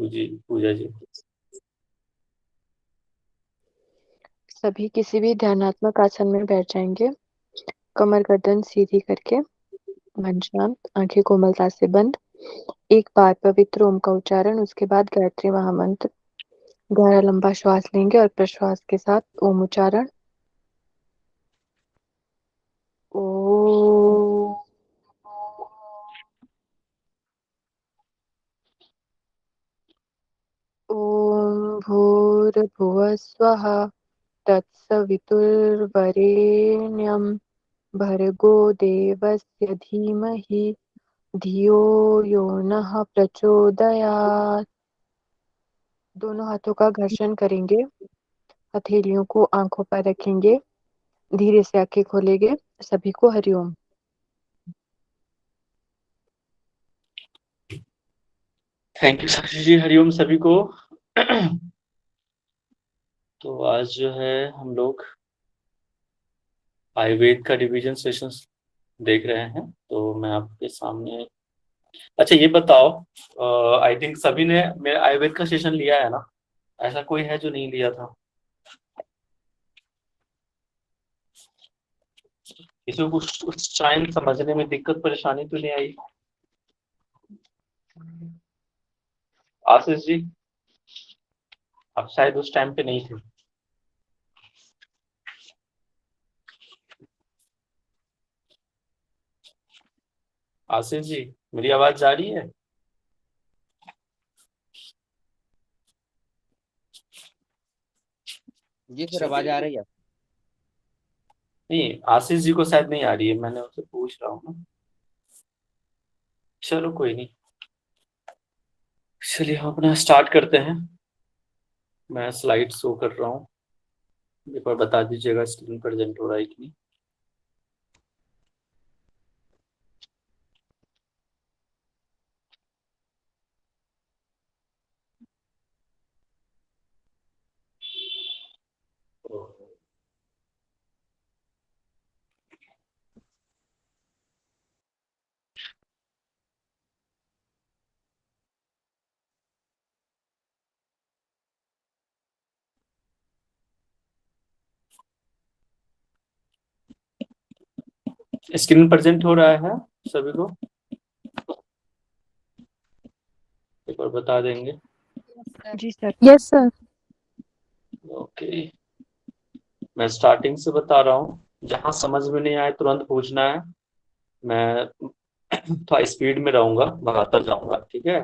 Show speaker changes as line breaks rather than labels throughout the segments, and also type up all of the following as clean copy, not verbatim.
पूजा जी।
सभी किसी भी ध्यानात्मक आसन में बैठ जाएंगे। कमर गर्दन सीधी करके, मन शांत, आंखें कोमलता से बंद। एक बार पवित्र ओम का उच्चारण, उसके बाद गायत्री महामंत्र। गहरा लंबा श्वास लेंगे और प्रश्वास के साथ ओम उच्चारण। ओ। ओम भूर्भुवः स्वः तत्सवितुर्वरेण्यं भर्गो देवस्य धीमहि धियो यो नः प्रचोदयात्। दोनों हाथों का घर्षण करेंगे। हथेलियों को आंखों पर रखेंगे। धीरे से आंखें खोलेंगे। सभी को हरिओम।
थैंक यू साक्षी जी, हरिओम सभी को। तो आज जो है हम लोग आयुर्वेद का रिवीजन सेशन देख रहे हैं। तो मैं आपके सामने, अच्छा ये बताओ, आई थिंक सभी ने मेरा आयुर्वेद का सेशन लिया है ना? ऐसा कोई है जो नहीं लिया था? किसी को उस टाइम समझने में दिक्कत परेशानी तो नहीं आई? आशीष जी, आप शायद उस टाइम पे नहीं थे। आशीष जी, मेरी आवाज जा रही है?
जी सर, आवाज आ
चलिए,
रही है।
नहीं आशीष जी को शायद नहीं आ रही है, मैंने उनसे पूछ रहा हूँ ना। चलो कोई नहीं, चलिए हम अपना स्टार्ट करते हैं। मैं स्लाइड शो कर रहा हूँ, एक बार बता दीजिएगा स्क्रीन प्रेजेंट हो रहा है कि नहीं। स्क्रीन प्रेजेंट हो रहा है सभी को? एक बार बता देंगे।
जी सर।
Yes sir.
ओके, मैं स्टार्टिंग से बता रहा हूँ, जहां समझ में नहीं आए तुरंत पूछना है। मैं थोड़ा स्पीड में रहूंगा, भगाता जाऊंगा, ठीक है?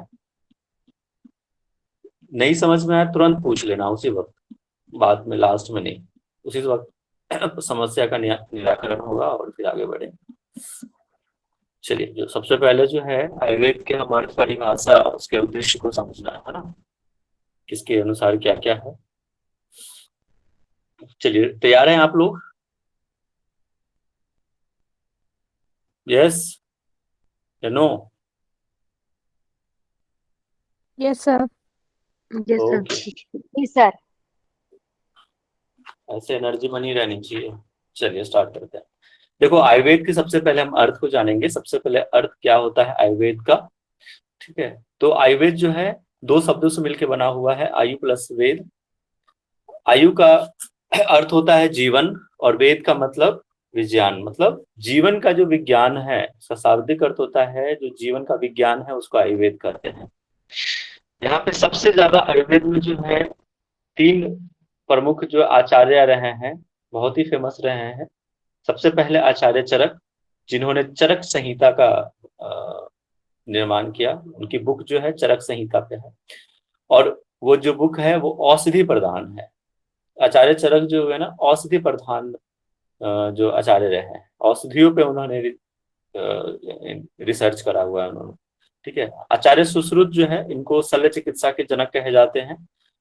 नहीं समझ में आए तुरंत पूछ लेना उसी वक्त, बाद में लास्ट में नहीं, उसी वक्त समस्या का निराकरण होगा और फिर आगे बढ़ेंगे। चलिए, जो सबसे पहले जो है आयुर्वेद के हमारी परिभाषा, उसके उद्देश्य को समझना है ना, किसके अनुसार क्या क्या है। चलिए, तैयार हैं आप लोग? यस या no?
Yes sir.
Yes sir.
Okay,
जी सर।
ऐसे एनर्जी बनी रहनी चाहिए। चलिए स्टार्ट करते हैं। देखो, आयुर्वेद के सबसे पहले हम अर्थ को जानेंगे। सबसे पहले अर्थ क्या होता है आयुर्वेद का, ठीक है? तो आयुर्वेद जो है दो शब्दों से मिलकर बना हुआ है, आयु प्लस वेद। आयु का अर्थ होता है जीवन, और वेद का मतलब विज्ञान, मतलब जीवन का जो विज्ञान है, उसका शाब्दिक अर्थ होता है जो जीवन का विज्ञान है, उसको आयुर्वेद कहते हैं। यहाँ पे सबसे ज्यादा आयुर्वेद में जो है तीन प्रमुख जो आचार्य रहे हैं, बहुत ही फेमस रहे हैं। सबसे पहले आचार्य चरक, जिन्होंने चरक संहिता का निर्माण किया। उनकी बुक जो है चरक संहिता पे है, और वो जो बुक है वो औषधि प्रधान है। आचार्य चरक जो है ना, औषधि प्रधान जो आचार्य रहे हैं, औषधियों पे उन्होंने रिसर्च करा हुआ है उन्होंने, ठीक है? आचार्य सुश्रुत जो है, इनको शल्य चिकित्सा के जनक कहे जाते हैं।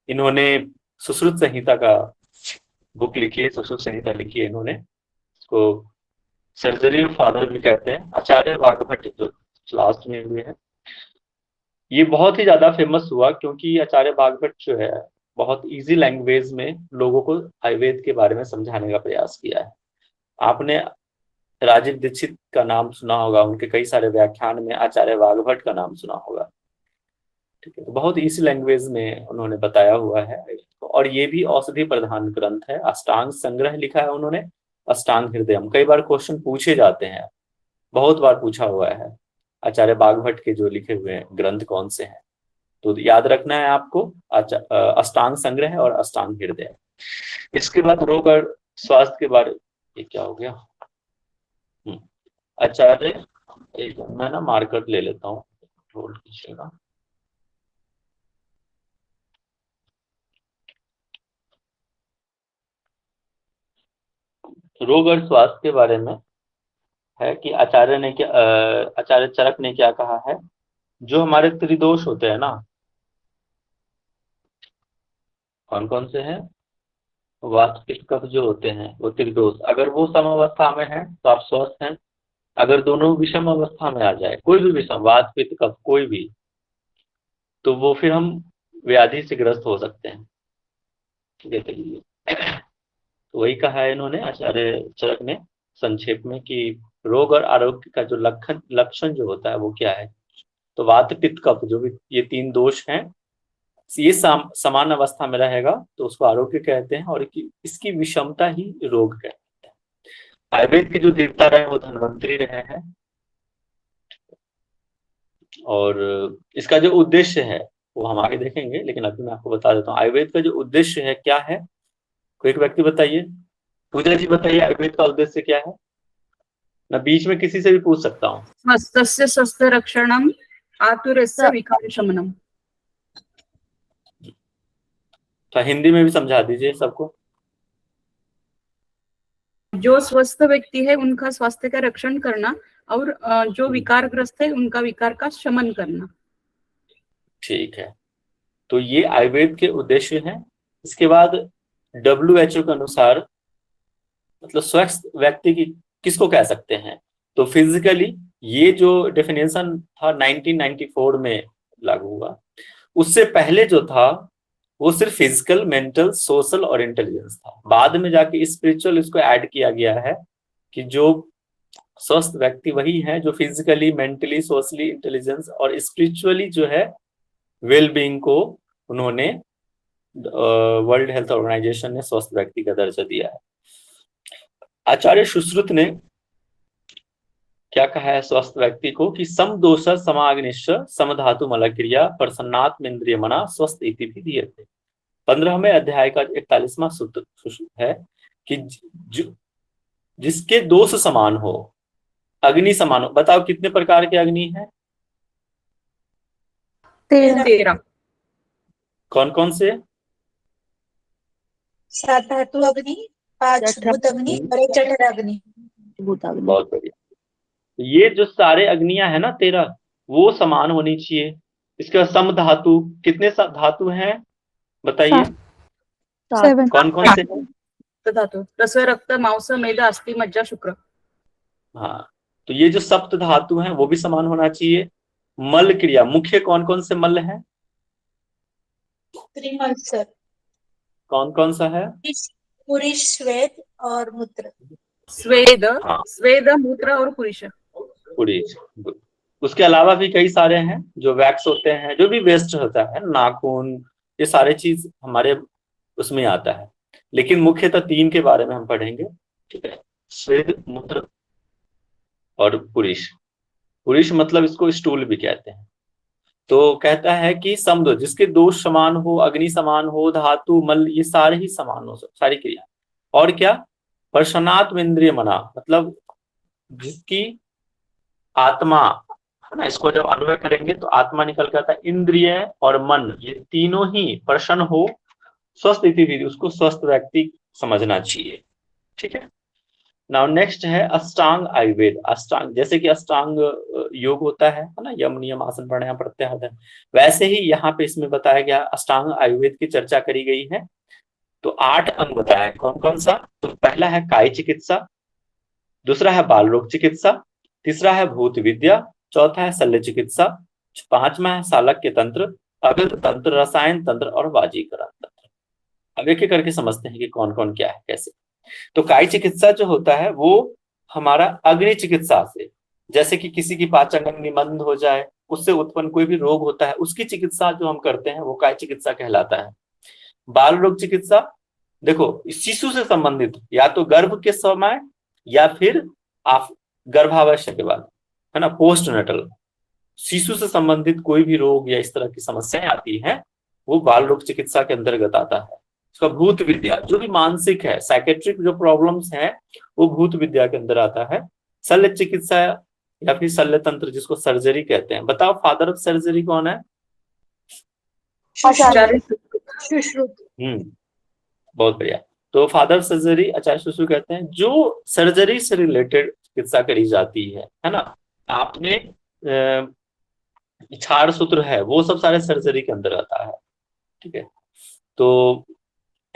इन्होंने सुश्रुत संहिता का बुक लिखी है, सुश्रुत संहिता लिखी है इन्होंने। इसको सर्जरी फादर भी कहते हैं, आचार्य वाघभट्ट जो लास्ट में हुए हैं। ये बहुत ही ज्यादा फेमस हुआ क्योंकि आचार्य वाघभट्ट जो है बहुत इजी लैंग्वेज में लोगों को आयुर्वेद के बारे में समझाने का प्रयास किया है। आपने राजीव दीक्षित का नाम सुना होगा, उनके कई सारे व्याख्यान में आचार्य वाघभट्ट का नाम सुना होगा। ठीक है, तो बहुत इसी लैंग्वेज में उन्होंने बताया हुआ है। और ये भी औषधि प्रधान ग्रंथ है। अष्टांग संग्रह लिखा है उन्होंने, अष्टांग हृदयम। कई बार क्वेश्चन पूछे जाते हैं, बहुत बार पूछा हुआ है, आचार्य बागभट्ट के जो लिखे हुए ग्रंथ कौन से हैं। तो याद रखना है आपको, अष्टांग संग्रह और अष्टांग हृदय। इसके बाद रोग और स्वास्थ्य के बारे, ये क्या हो गया, आचार्य, एक मैं ना मार्कर ले लेता हूँ, होल्ड कीजिएगा। रोग और स्वास्थ्य के बारे में है कि आचार्य ने क्या, आचार्य चरक ने क्या कहा है, जो हमारे त्रिदोष होते हैं ना, कौन कौन से हैं, वात पित्त कफ जो होते हैं वो त्रिदोष, अगर वो समावस्था में है तो आप स्वस्थ हैं। अगर दोनों विषम अवस्था में आ जाए, कोई भी विषम, वात पित्त कफ कोई भी, तो वो फिर हम व्याधि से ग्रस्त हो सकते हैं। ठीक है, तो वही कहा है इन्होंने, आचार्य चरक ने, संक्षेप में, कि रोग और आरोग्य का जो लक्षण जो होता है वो क्या है। तो वात पित्त कफ जो भी ये तीन दोष हैं, ये समान अवस्था में रहेगा तो उसको आरोग्य कहते हैं, और इसकी विषमता ही रोग कहते हैं। आयुर्वेद के जो देवता रहे वो धन्वंतरी रहे हैं। और इसका जो उद्देश्य है वो हम आगे देखेंगे, लेकिन अभी मैं आपको बता देता हूँ आयुर्वेद का जो उद्देश्य है क्या है। कोई एक व्यक्ति बताइए, पूजा जी बताइए, आयुर्वेद का उद्देश्य क्या है। मैं बीच में किसी से भी पूछ सकता हूँ।
स्वस्थस्य स्वस्थ रक्षणम, आतुरस्य विकार शमनम।
तो हिंदी में भी समझा दीजिए सबको।
जो स्वस्थ व्यक्ति है उनका स्वास्थ्य का रक्षण करना, और जो विकारग्रस्त है उनका विकार का शमन करना।
ठीक है, तो ये आयुर्वेद के उद्देश्य हैं। इसके बाद WHO के अनुसार, मतलब स्वस्थ व्यक्ति की किसको कह सकते हैं, तो फिजिकली, ये जो डेफिनेशन था 1994 में लागू हुआ। उससे पहले जो था वो सिर्फ फिजिकल, मेंटल, सोशल और इंटेलिजेंस था। बाद में जाके स्पिरिचुअल इसको ऐड किया गया है कि जो स्वस्थ व्यक्ति वही है जो फिजिकली, मेंटली, सोशली, इंटेलिजेंस और स्पिरिचुअली जो है वेल बीइंग को उन्होंने, वर्ल्ड हेल्थ ऑर्गेनाइजेशन ने स्वस्थ व्यक्ति का दर्जा दिया है। आचार्य सुश्रुत ने क्या कहा है स्वस्थ व्यक्ति को, कि सम दोष समाग्निश्च समधातु मलक्रिया प्रसन्नात्मेन्द्रिय मना स्वस्थ इति भी दिए थे। 15वें अध्याय का 41वां सूत्र है कि जिसके दोष समान हो, अग्नि समान हो। बताओ कितने प्रकार के अग्नि है?
13।
कौन कौन से?
7 धातु अग्नि, 5 भूत अग्नि और 1 जठर अग्नि।
बहुत बढ़िया। ये जो सारे अग्नियां है ना 13, वो समान होनी चाहिए। इसका सम धातु, कितने धातु हैं बताइए?
7
कौन कौन से हैं?
धातु रस, रक्त, मांस, मेद, अस्थि, मज्जा, शुक्र।
हाँ, तो ये जो सप्त धातु हैं वो भी समान होना चाहिए। मल क्रिया, मुख्य कौन कौन से मल हैं?
त्रिमल सर,
कौन कौन सा है?
पुरुष, श्वेत और मूत्र।
स्वेद,
हाँ,
स्वेद, मूत्र और पुरुष।
पुरीज। उसके अलावा भी कई सारे हैं जो वैक्स होते हैं, जो भी वेस्ट होता है, नाखून, ये सारे चीज हमारे उसमें आता है। लेकिन मुख्यतः 3 के बारे में हम पढ़ेंगे। ठीक है, स्वेद, मूत्र और पुरुष। पुरुष मतलब इसको स्टूल भी कहते हैं। तो कहता है कि समदो, जिसके दोष समान हो, अग्नि समान हो, धातु, मल, ये सारे ही समान हो, सारी क्रिया। और क्या? प्रसन्नात्म इंद्रिय मना, मतलब जिसकी आत्मा है ना, इसको जब अन्वय करेंगे तो आत्मा निकल के आता है, इंद्रिय और मन ये तीनों ही प्रसन्न हो, स्वस्थ स्थिति, उसको स्वस्थ व्यक्ति समझना चाहिए। ठीक है, नाउ नेक्स्ट है अष्टांग आयुर्वेद। अष्टांग, जैसे कि अष्टांग योग होता है ना, यम, नियम, आसन, प्राणायाम, प्रत्याहार, वैसे ही यहाँ पे इसमें बताया गया अष्टांग आयुर्वेद की चर्चा करी गई है। तो 8 अंग बताया, कौन कौन सा? तो पहला है काय चिकित्सा, दूसरा है बाल रोग चिकित्सा, तीसरा है भूत विद्या, चौथा है शल्य चिकित्सा, 5वां है शालक्य तंत्र, अगध तंत्र, रसायन तंत्र और वाजीकरण तंत्र। अब एक एक करके समझते हैं कि कौन कौन क्या है, कैसे। तो काय चिकित्सा जो होता है वो हमारा अग्नि चिकित्सा से, जैसे कि किसी की पाचन अग्नि मंद हो जाए उससे उत्पन्न कोई भी रोग होता है उसकी चिकित्सा जो हम करते हैं वो काय चिकित्सा कहलाता है। बाल रोग चिकित्सा, देखो शिशु से संबंधित या तो गर्भ के समय या फिर आप गर्भावस्था के बाद, है ना, पोस्ट नटल, शिशु से संबंधित कोई भी रोग या इस तरह की समस्याएं आती हैं वो बाल रोग चिकित्सा के अंतर्गत आता है। उसका भूत विद्या जो भी मानसिक है, साइकेट्रिक जो प्रॉब्लम्स हैं वो भूत विद्या के अंदर आता है। शल्य चिकित्सा या फिर शल्य तंत्र जिसको सर्जरी कहते हैं। बताओ फादर ऑफ सर्जरी कौन है?
सुश्रुत।
बहुत बढ़िया। तो फादर ऑफ सर्जरी आचार्य सुश्रुत कहते हैं। जो सर्जरी से रिलेटेड चिकित्सा करी जाती है ना, आपने छाड़ सूत्र है वो सब सारे सर्जरी के अंदर आता है, ठीक है। तो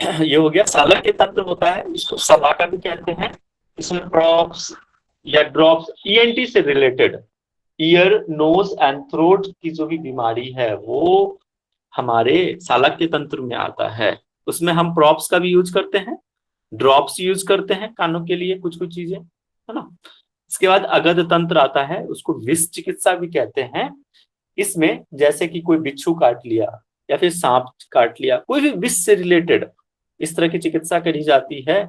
ये हो गया। सालक के तंत्र होता है, इसको सलाका भी कहते हैं। इसमें प्रॉप्स या ड्रॉप्स ईएनटी से related, ear nose and throat की जो भी बीमारी है वो हमारे सालक के तंत्र में आता है। उसमें हम प्रॉप्स का भी यूज करते हैं, ड्रॉप्स यूज करते हैं कानों के लिए, कुछ कुछ चीजें, है ना। इसके बाद अगध तंत्र आता है, उसको विष चिकित्सा भी कहते हैं। इसमें जैसे कि कोई बिच्छू काट लिया या फिर सांप काट लिया, कोई भी विष से रिलेटेड इस तरह की चिकित्सा करी जाती है,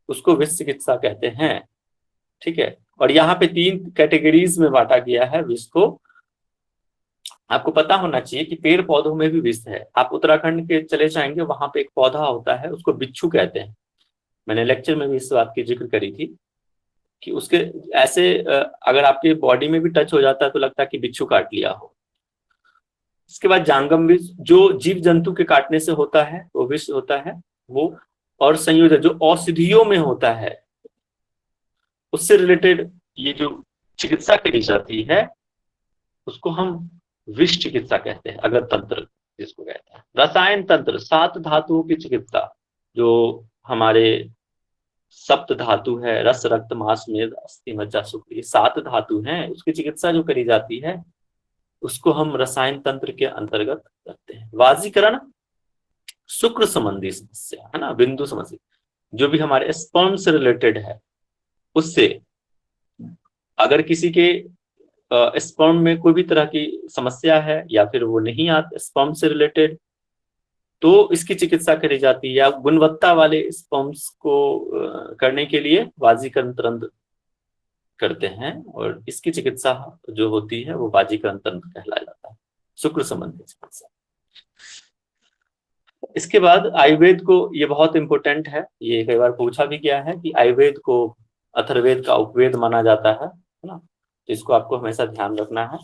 उसको विष चिकित्सा कहते हैं, ठीक है। और यहाँ पे 3 कैटेगरीज में बांटा गया है विष को। आपको पता होना चाहिए कि पेड़ पौधों में भी विष है। आप उत्तराखंड के चले जाएंगे, वहां पे एक पौधा होता है उसको बिच्छू कहते हैं। मैंने लेक्चर में भी इस बात की जिक्र करी थी कि उसके ऐसे अगर आपके बॉडी में भी टच हो जाता है तो लगता है कि बिच्छू काट लिया हो। इसके बाद जांगम विष जो जीव जंतु के काटने से होता है वो विष होता है वो। और संयोजन जो औषधियों में होता है उससे रिलेटेड ये जो चिकित्सा करी जाती है उसको हम विष चिकित्सा कहते हैं, अगर तंत्र जिसको कहते हैं। रसायन तंत्र 7 धातुओं की चिकित्सा, जो हमारे सप्त धातु है, रस रक्त मांस मेद अस्थि मज्जा शुक्र, ये 7 धातु हैं, उसकी चिकित्सा जो करी जाती है उसको हम रसायन तंत्र के अंतर्गत करते हैं। वाजीकरण शुक्र संबंधी समस्या, है ना, बिंदु समस्या जो भी हमारे स्पर्म से रिलेटेड है, उससे अगर किसी के स्पर्म में कोई भी तरह की समस्या है या फिर वो नहीं आते स्पर्म से रिलेटेड, तो इसकी चिकित्सा करी जाती है। या गुणवत्ता वाले स्पर्म्स को करने के लिए वाजीकरण तंत्र करते हैं, और इसकी चिकित्सा जो होती है वो वाजीकरण तंत्र कहलाया जाता है, शुक्र संबंधी चिकित्सा। इसके बाद आयुर्वेद को, ये बहुत इंपॉर्टेंट है, ये कई बार पूछा भी गया है कि आयुर्वेद को अथर्ववेद का उपवेद माना जाता है ना, तो इसको आपको हमेशा ध्यान रखना है।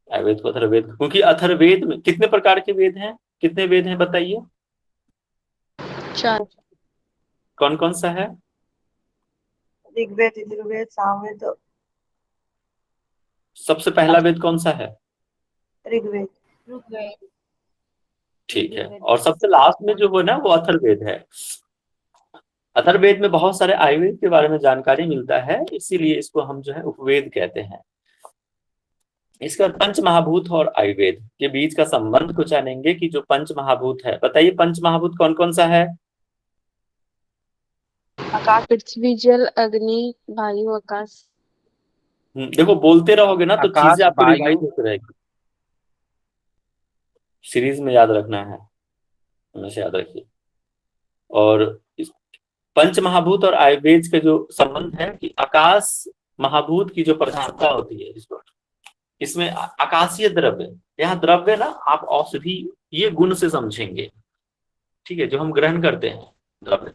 आयुर्वेद को अथर्ववेद, क्योंकि अथर्ववेद में कितने प्रकार के वेद हैं, कितने वेद हैं बताइए?
4।
कौन कौन सा है?
ऋग्वेद, यजुर्वेद, सामवेद,
सबसे पहला वेद कौन सा है?
ऋग्वेद।
ठीक है। और सबसे लास्ट में जो है ना वो अथर्ववेद है। अथर्ववेद में बहुत सारे आयुर्वेद के बारे में जानकारी मिलता है, इसीलिए इसको हम जो है उपवेद कहते हैं। इसका पंच महाभूत और आयुर्वेद के बीच का संबंध को जानेंगे कि जो पंच महाभूत है, बताइए पंच महाभूत कौन कौन सा है?
आकाश, पृथ्वी, जल, अग्नि, वायु, आकाश।
देखो बोलते रहोगे ना तो
आकाश,
चीजें आपको
वायु।
रिवाइज होती रहेगी, सीरीज में याद रखना है, हमेशा याद रखिए। और पंच महाभूत और आयुर्वेद का जो संबंध है कि आकाश महाभूत की जो प्रधानता होती है इसमें आकाशीय द्रव्य, यहाँ द्रव्य ना आप औषधि ये गुण से समझेंगे, ठीक है, जो हम ग्रहण करते हैं द्रव्य।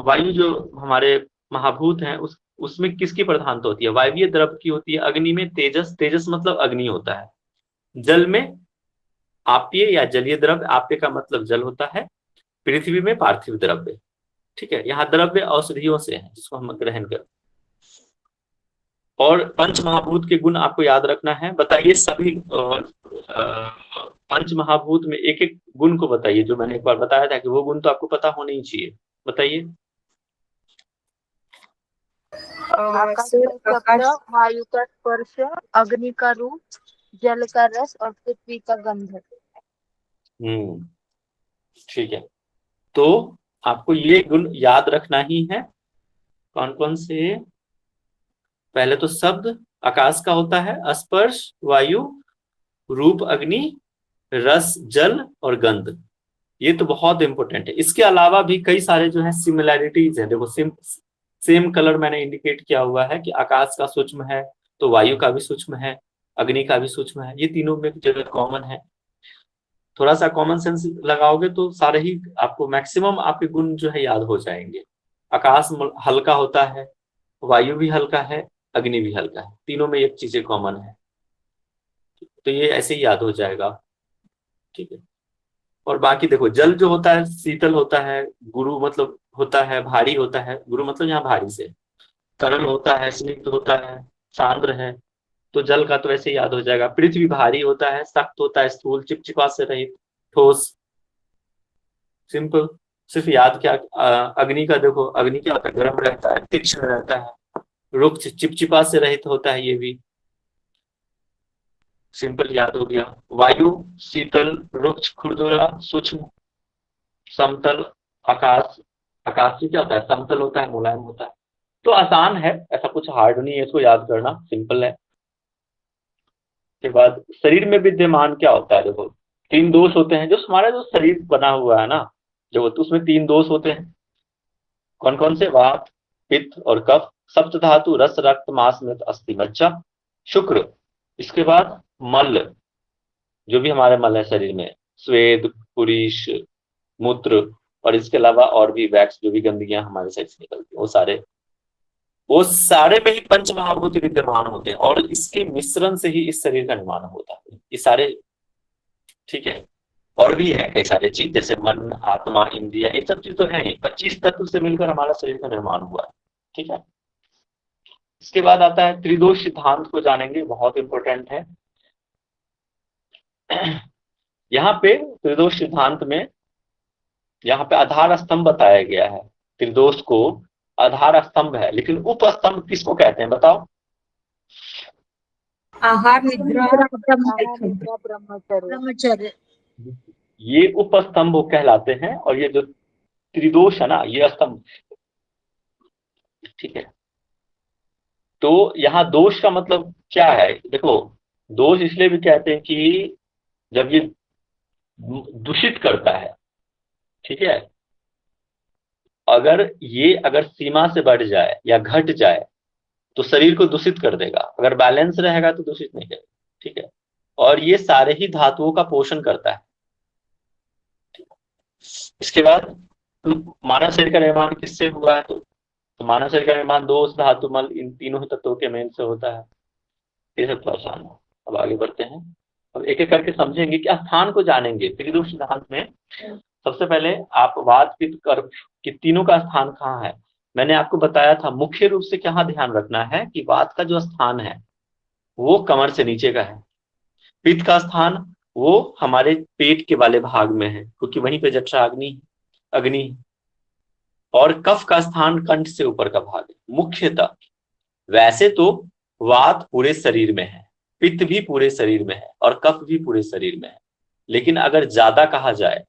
वायु जो हमारे महाभूत हैं उसमें किसकी प्रधानता होती है? वायवीय द्रव्य की होती है। अग्नि में तेजस, तेजस मतलब अग्नि होता है। जल में आप्य या जलीय द्रव्य, आप्य का मतलब जल होता है। पृथ्वी में पार्थिव द्रव्य, ठीक है। यहाँ द्रव्य औषधियों से है जिसको हम ग्रहण करते हैं। और पंच महाभूत के गुण आपको याद रखना है। बताइए सभी पंच महाभूत में एक एक गुण को बताइए, जो मैंने एक बार बताया था कि वो गुण तो आपको पता होने ही चाहिए। बताइए।
आकाश का शब्द, वायु का स्पर्श, अग्नि का रूप, जल का रस और पृथ्वी का गंध।
ठीक है, तो आपको ये गुण याद रखना ही है। कौन कौन से? पहले तो शब्द आकाश का होता है, स्पर्श वायु, रूप अग्नि, रस जल और गंध। ये तो बहुत इंपॉर्टेंट है। इसके अलावा भी कई सारे जो है सिमिलैरिटीज है। देखो सेम कलर मैंने इंडिकेट किया हुआ है कि आकाश का सूक्ष्म है तो वायु का भी सूक्ष्म है, अग्नि का भी सूक्ष्म है, ये तीनों में जगह कॉमन है। थोड़ा सा कॉमन सेंस लगाओगे तो सारे ही आपको मैक्सिमम आपके गुण जो है याद हो जाएंगे। आकाश हल्का होता है, वायु भी हल्का है, अग्नि भी हल्का है, तीनों में एक चीजें कॉमन है, तो ये ऐसे ही याद हो जाएगा। ठीक है। और बाकी देखो जल जो होता है शीतल होता है, गुरु मतलब होता है भारी होता है, गुरु मतलब यहाँ भारी से, तरल होता है, स्निग्ध होता है, सांद्र है, तो जल का तो ऐसे ही याद हो जाएगा। पृथ्वी भारी होता है, सख्त होता है, स्थूल, चिपचिपा से रहित, ठोस, सिंपल। सिर्फ याद क्या, अग्नि का देखो, अग्नि क्या होता है, गर्म रहता है, तीक्ष्ण रहता है, रुक्ष चिपचिपा से रहित होता है, ये भी सिंपल याद हो गया। वायु शीतल, रुक्ष, खुरदुरा, सूक्ष्म, समतल, आकाश, आकाश से क्या होता है, समतल होता है, मुलायम होता है। तो आसान है, ऐसा कुछ हार्ड नहीं है इसको याद करना, सिंपल है। के बाद शरीर में विद्यमान क्या होता है, देखो तीन दोष होते हैं, जो हमारा जो शरीर बना हुआ है ना, जो तो उसमें तीन दोष होते हैं। कौन कौन से, वात, पित्त और कफ, सप्त धातु, रस, रक्त, मांस, मृत, अस्थि, मज्जा, शुक्र। इसके बाद मल, जो भी हमारे मल है शरीर में, स्वेद, पुरीश, मूत्र, और इसके अलावा और भी वैक्स, जो भी गंदगियां हमारे शरीर से निकलती हैं, वो सारे में ही पंच महाभूत विद्यमान होते हैं, और इसके मिश्रण से ही इस शरीर का निर्माण होता है, ये सारे। ठीक है। और भी है कई सारे चीज, जैसे मन, आत्मा, इंद्रिया, ये सब चीज तो है ही। 25 तत्व से मिलकर हमारा शरीर का निर्माण हुआ है। ठीक है। इसके बाद आता है त्रिदोष सिद्धांत को जानेंगे, बहुत इंपॉर्टेंट है। यहाँ पे त्रिदोष सिद्धांत में यहाँ पे आधार स्तंभ बताया गया है। त्रिदोष को आधार स्तंभ है, लेकिन उप स्तंभ किसको कहते हैं बताओ?
आहार निद्रा
ब्रह्मचर्य।
ये उप स्तंभ कहलाते हैं, और ये जो त्रिदोष है ना, ये स्तंभ। ठीक है। तो यहाँ दोष का मतलब क्या है, देखो दोष इसलिए भी कहते हैं कि जब ये दूषित करता है, ठीक है, अगर सीमा से बढ़ जाए या घट जाए तो शरीर को दूषित कर देगा, अगर बैलेंस रहेगा तो दूषित नहीं करेगा। ठीक है। और ये सारे ही धातुओं का पोषण करता है। इसके बाद मानव शरीर का निर्माण किससे हुआ है, तो मानव शरीर का निर्माण दोष, धातु, मल, इन तीनों ही तत्वों के मेल से होता है। ये सब तो आसान है। अब आगे बढ़ते हैं, अब एक एक करके समझेंगे कि स्थान को जानेंगे। त्रिदोष सिद्धांत में सबसे पहले आप वात, पित्त, कफ कि तीनों का स्थान कहाँ है। मैंने आपको बताया था मुख्य रूप से क्या ध्यान रखना है कि वात का जो स्थान है वो कमर से नीचे का है, पित्त का स्थान वो हमारे पेट के वाले भाग में है, क्योंकि वहीं पे जठरा अग्नि अग्नि, और कफ का स्थान कंठ से ऊपर का भाग है मुख्यतः। वैसे तो वात पूरे शरीर में है, पित्त भी पूरे शरीर में है, और कफ भी पूरे शरीर में है, लेकिन अगर ज्यादा कहा जाए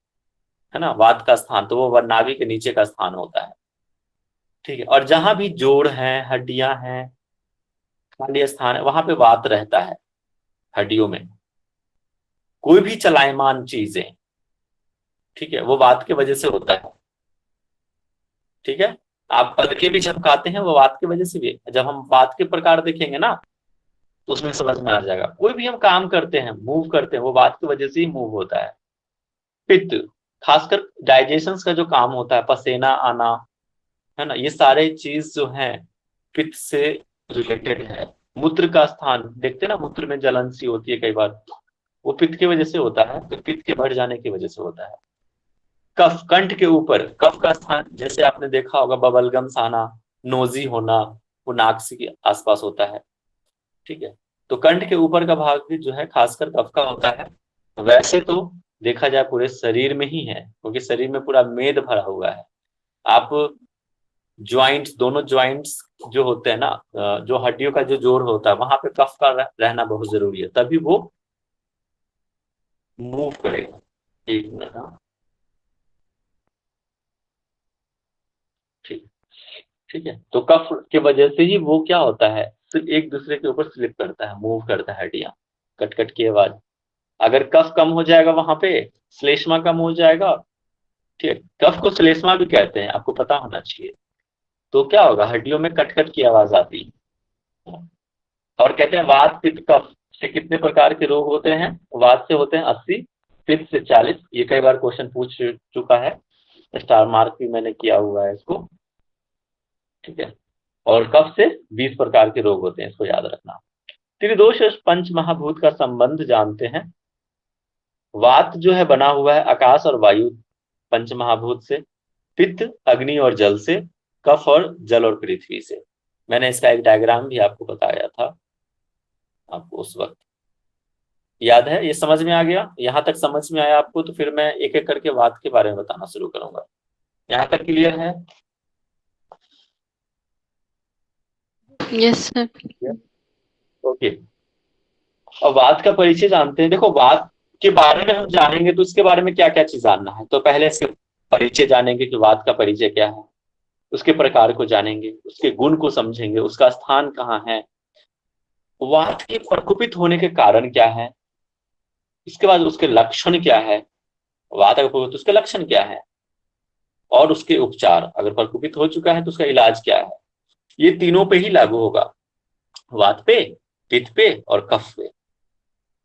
है ना वात का स्थान, तो वो नाभि के नीचे का स्थान होता है। ठीक है। और जहां भी जोड़ है, हड्डियां हैं, खाली स्थान है, वहां पे वात रहता है। हड्डियों में कोई भी चलायमान चीजें, ठीक है, वो वात के वजह से होता है। ठीक है। आप पलके भी झपकाते हैं, वो वात की वजह से भी। जब हम वात के प्रकार देखेंगे ना तो उसमें समझ में आ जाएगा। कोई भी हम काम करते हैं, मूव करते हैं, वो वात की वजह से ही मूव होता है। पित्त खासकर डाइजेशन का जो काम होता है, पसीना आना, है ना, ये सारे चीज जो है पित्त से रिलेटेड है। मूत्र का स्थान देखते हैं ना, मूत्र में जलन सी होती है कई बार, वो पित्त की वजह से होता है, तो पित्त के बढ़ जाने की वजह से होता है। कफ कंठ के ऊपर, कफ का स्थान जैसे आपने देखा होगा बबलगम आना, नोजी होना, वो नाक के आसपास होता है। ठीक है। तो कंठ के ऊपर का भाग भी जो है खासकर कफ का होता है। वैसे तो देखा जाए पूरे शरीर में ही है, क्योंकि शरीर में पूरा मेद भरा हुआ है। आप ज्वाइंट्स, दोनों ज्वाइंट्स जो होते हैं ना, जो हड्डियों का जो जोड़ होता है, वहां पे कफ का रहना बहुत जरूरी है, तभी वो मूव करेगा। एक मिनट। हाँ, ठीक ठीक है। तो कफ के वजह से ही वो क्या होता है, एक दूसरे के ऊपर स्लिप करता है, मूव करता है हड्डियां, कट कट की आवाज। अगर कफ कम हो जाएगा वहां पे, श्लेष्मा कम हो जाएगा, ठीक है, कफ को श्लेष्मा भी कहते हैं, आपको पता होना चाहिए। तो क्या होगा, हड्डियों में कट कट की आवाज आती है। और कहते हैं वात पित्त कफ से कितने प्रकार के रोग होते हैं? वात से होते हैं 80, पित्त से 40। ये कई बार क्वेश्चन पूछ चुका है, स्टार मार्क भी मैंने किया हुआ है इसको, ठीक है। और कफ से 20 प्रकार के रोग होते हैं, इसको याद रखना। त्रिदोष पंच महाभूत का संबंध जानते हैं। वात जो है बना हुआ है आकाश और वायु पंच महाभूत से, पित्त अग्नि और जल से, कफ और जल और पृथ्वी से। मैंने इसका एक डायग्राम भी आपको बताया था आपको उस वक्त, याद है? ये समझ में आ गया? यहां तक समझ में आया आपको? तो फिर मैं एक एक करके वात के बारे में बताना शुरू करूंगा। यहां तक क्लियर है?
Yes sir.
ओके। और वात का परिचय जानते हैं। देखो, वात के बारे में हम जानेंगे तो इसके बारे में क्या क्या चीज जानना है। तो पहले इसके परिचय जानेंगे कि वात का परिचय क्या है, उसके प्रकार को जानेंगे, उसके गुण को समझेंगे, उसका स्थान कहाँ है, वात के प्रकोपित होने के कारण क्या है, इसके बाद उसके लक्षण क्या है, वात अगर प्रकोपित तो उसके लक्षण क्या है, और उसके उपचार, अगर प्रकोपित हो चुका है तो उसका इलाज क्या है। ये तीनों पे ही लागू होगा, वात पे, पित्त पे और कफ पे।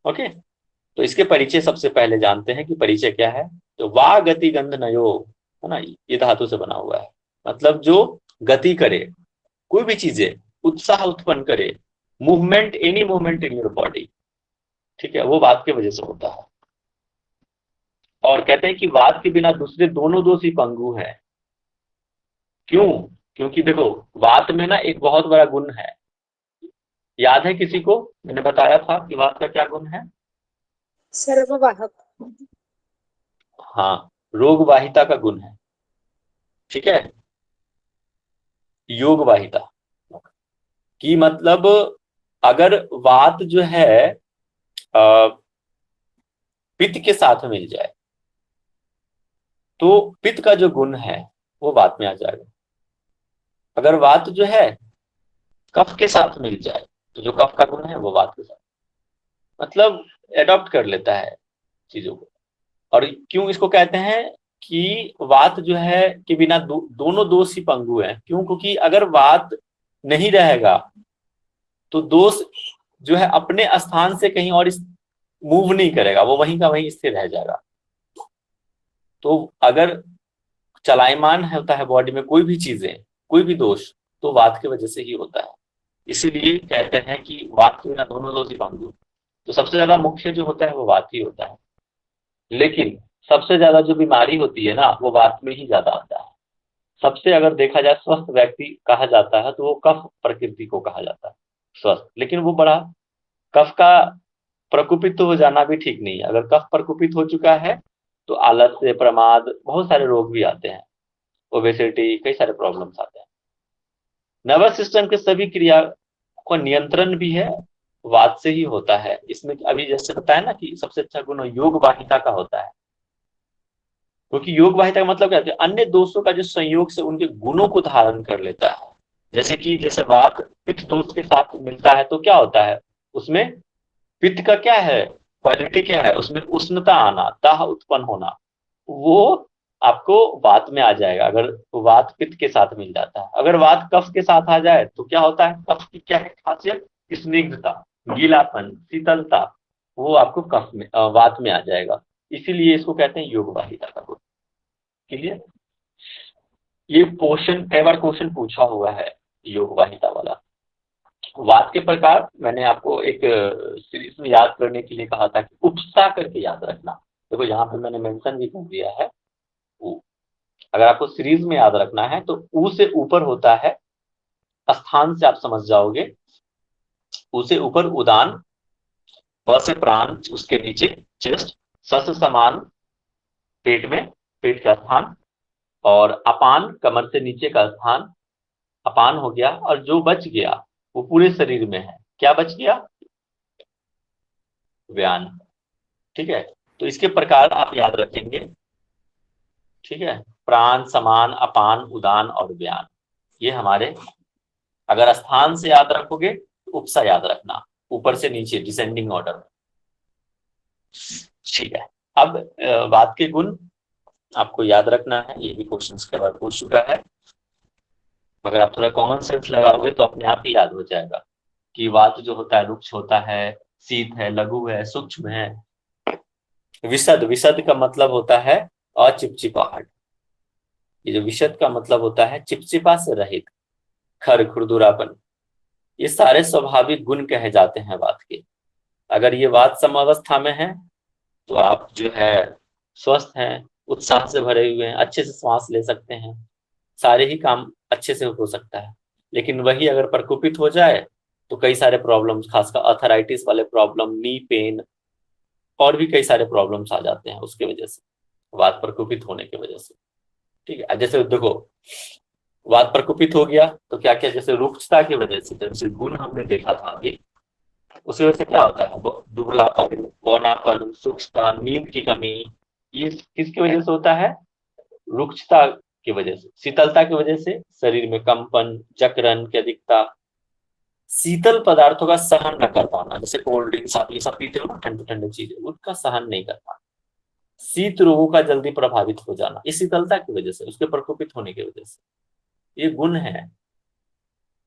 ओके, तो इसके परिचय सबसे पहले जानते हैं कि परिचय क्या है। तो वा गति गंध नयो, है ना, ये धातु से बना हुआ है, मतलब जो गति करे, कोई भी चीजें उत्साह उत्पन्न करे, movement, any movement in your body, ठीक है, वो वात की वजह से होता है। और कहते हैं कि वात के बिना दूसरे दोनों दोष ही पंगु है। क्यों? क्योंकि देखो, वात में ना एक बहुत बड़ा गुण है, याद है किसी को? मैंने बताया था कि वात का क्या गुण है?
सर्ववाहक।
हाँ, रोगवाहिता का गुण है, ठीक है, योगवाहिता की मतलब अगर वात जो है पित्त के साथ मिल जाए तो पित्त का जो गुण है वो वात में आ जाएगा। अगर वात जो है कफ के साथ मिल जाए तो जो कफ का गुण है वो वात के साथ, मतलब एडॉप्ट कर लेता है चीजों को। और क्यों इसको कहते हैं कि वात जो है कि बिना दोनों दोष ही पंगु है? क्यों? क्योंकि अगर वात नहीं रहेगा तो दोष जो है अपने स्थान से कहीं और मूव नहीं करेगा, वो वहीं का वहीं स्थिर रह जाएगा। तो अगर चलायमान होता है बॉडी में कोई भी चीजें, कोई भी दोष, तो वात की वजह से ही होता है। इसीलिए कहते हैं कि वात के बिना दोनों दोष ही पंगु। तो सबसे ज्यादा मुख्य जो होता है वो वात ही होता है, लेकिन सबसे ज्यादा जो बीमारी होती है ना वो वात में ही ज्यादा आता है। सबसे अगर देखा जाए स्वस्थ व्यक्ति कहा जाता है तो वो कफ प्रकृति को कहा जाता है स्वस्थ, लेकिन वो बड़ा कफ का प्रकोपित हो जाना भी ठीक नहीं है। अगर कफ प्रकोपित हो चुका है तो आलस्य, प्रमाद, बहुत सारे रोग भी आते हैं, ओबेसिटी, कई सारे प्रॉब्लम्स आते हैं। नर्वस सिस्टम के सभी क्रिया को नियंत्रण भी है वात से ही होता है। इसमें अभी जैसे बताया ना कि सबसे अच्छा गुण योग वाहिता का होता है, क्योंकि योग वाहिता का मतलब क्या है? अन्य दोषों का जो संयोग से उनके गुणों को धारण कर लेता है। जैसे कि जैसे वात पित्त दोष के साथ मिलता है तो क्या होता है उसमें? पित्त का क्या है क्वालिटी, क्या है उसमें? उष्णता आना, दाह उत्पन्न होना, वो आपको वात में आ जाएगा अगर वात पित्त के साथ मिल जाता है। अगर वात कफ के साथ आ जाए तो क्या होता है? कफ की क्या है खासियत? स्निग्धता, गीलापन, शीतलता, वो आपको कफ में वात में आ जाएगा। इसीलिए इसको कहते हैं योग वाहिता का गुण। क्लियर? ये क्वेश्चन कई बार क्वेश्चन पूछा हुआ है योग वाहिता वाला। वात के प्रकार मैंने आपको एक सीरीज में याद करने के लिए कहा था कि उपसा करके याद रखना। देखो यहाँ पे मैंने मेंशन भी कर दिया है, अगर आपको सीरीज में याद रखना है तो ऊ से ऊपर होता है, स्थान से आप समझ जाओगे, ऊ से ऊपर उदान, प से प्राण, उसके नीचे चेस्ट, स से समान पेट में, पेट का स्थान, और अपान कमर से नीचे का स्थान, अपान हो गया। और जो बच गया वो पूरे शरीर में है। क्या बच गया? व्यान। ठीक है, तो इसके प्रकार आप याद रखेंगे, ठीक है, प्राण, समान, अपान, उदान और व्यान। ये हमारे, अगर स्थान से याद रखोगे उपसा याद रखना, ऊपर से नीचे डिसेंडिंग ऑर्डर में। ठीक है, अब वात के गुण आपको याद रखना है, ये भी क्वेश्चंस के बाद पूछ चुका है, मगर आप थोड़ा कॉमन सेंस लगाओगे तो अपने आप ही याद हो जाएगा कि वात जो होता है रुक्ष होता है, शीत है, लघु है, सूक्ष्म है। विशद, विशद का मतलब होता है अचिपचिपाहट। ये जो विशद का मतलब होता है चिपचिपा से रहित, खर, खुरदुरापन, ये सारे स्वाभाविक गुण कहे जाते हैं वात के। अगर ये वात समावस्था में है तो आप जो है स्वस्थ हैं, उत्साह से भरे हुए हैं, अच्छे से श्वास ले सकते हैं, सारे ही काम अच्छे से हो सकता है। लेकिन वही अगर प्रकोपित हो जाए तो कई सारे प्रॉब्लम्स, खासकर अर्थराइटिस वाले प्रॉब्लम, नी पेन और भी कई सारे प्रॉब्लम्स आ जाते हैं उसके वजह से, वात प्रकोपित होने की वजह से। ठीक है, जैसे देखो वात प्रकोपित हो गया तो क्या क्या, जैसे रुक्षता की वजह से, जैसे गुण हमने देखा था अभी, उसकी वजह से क्या होता है, दुबलापन, बौनापन, सूक्ष्मता, नींद की कमी, ये किसकी वजह से होता है, रुक्षता की वजह से। शीतलता की वजह से शरीर में कंपन, जकड़न की अधिकता, शीतल पदार्थों का सहन न कर पाना, जैसे कोल्ड ड्रिंक्स आप ये सब पीते हो ना, ठंडे ठंडे चीजें, उसका सहन नहीं कर पाना, शीत रोगों का जल्दी प्रभावित हो जाना, इस शीतलता की वजह से, उसके प्रकोपित होने की वजह से। ये गुण है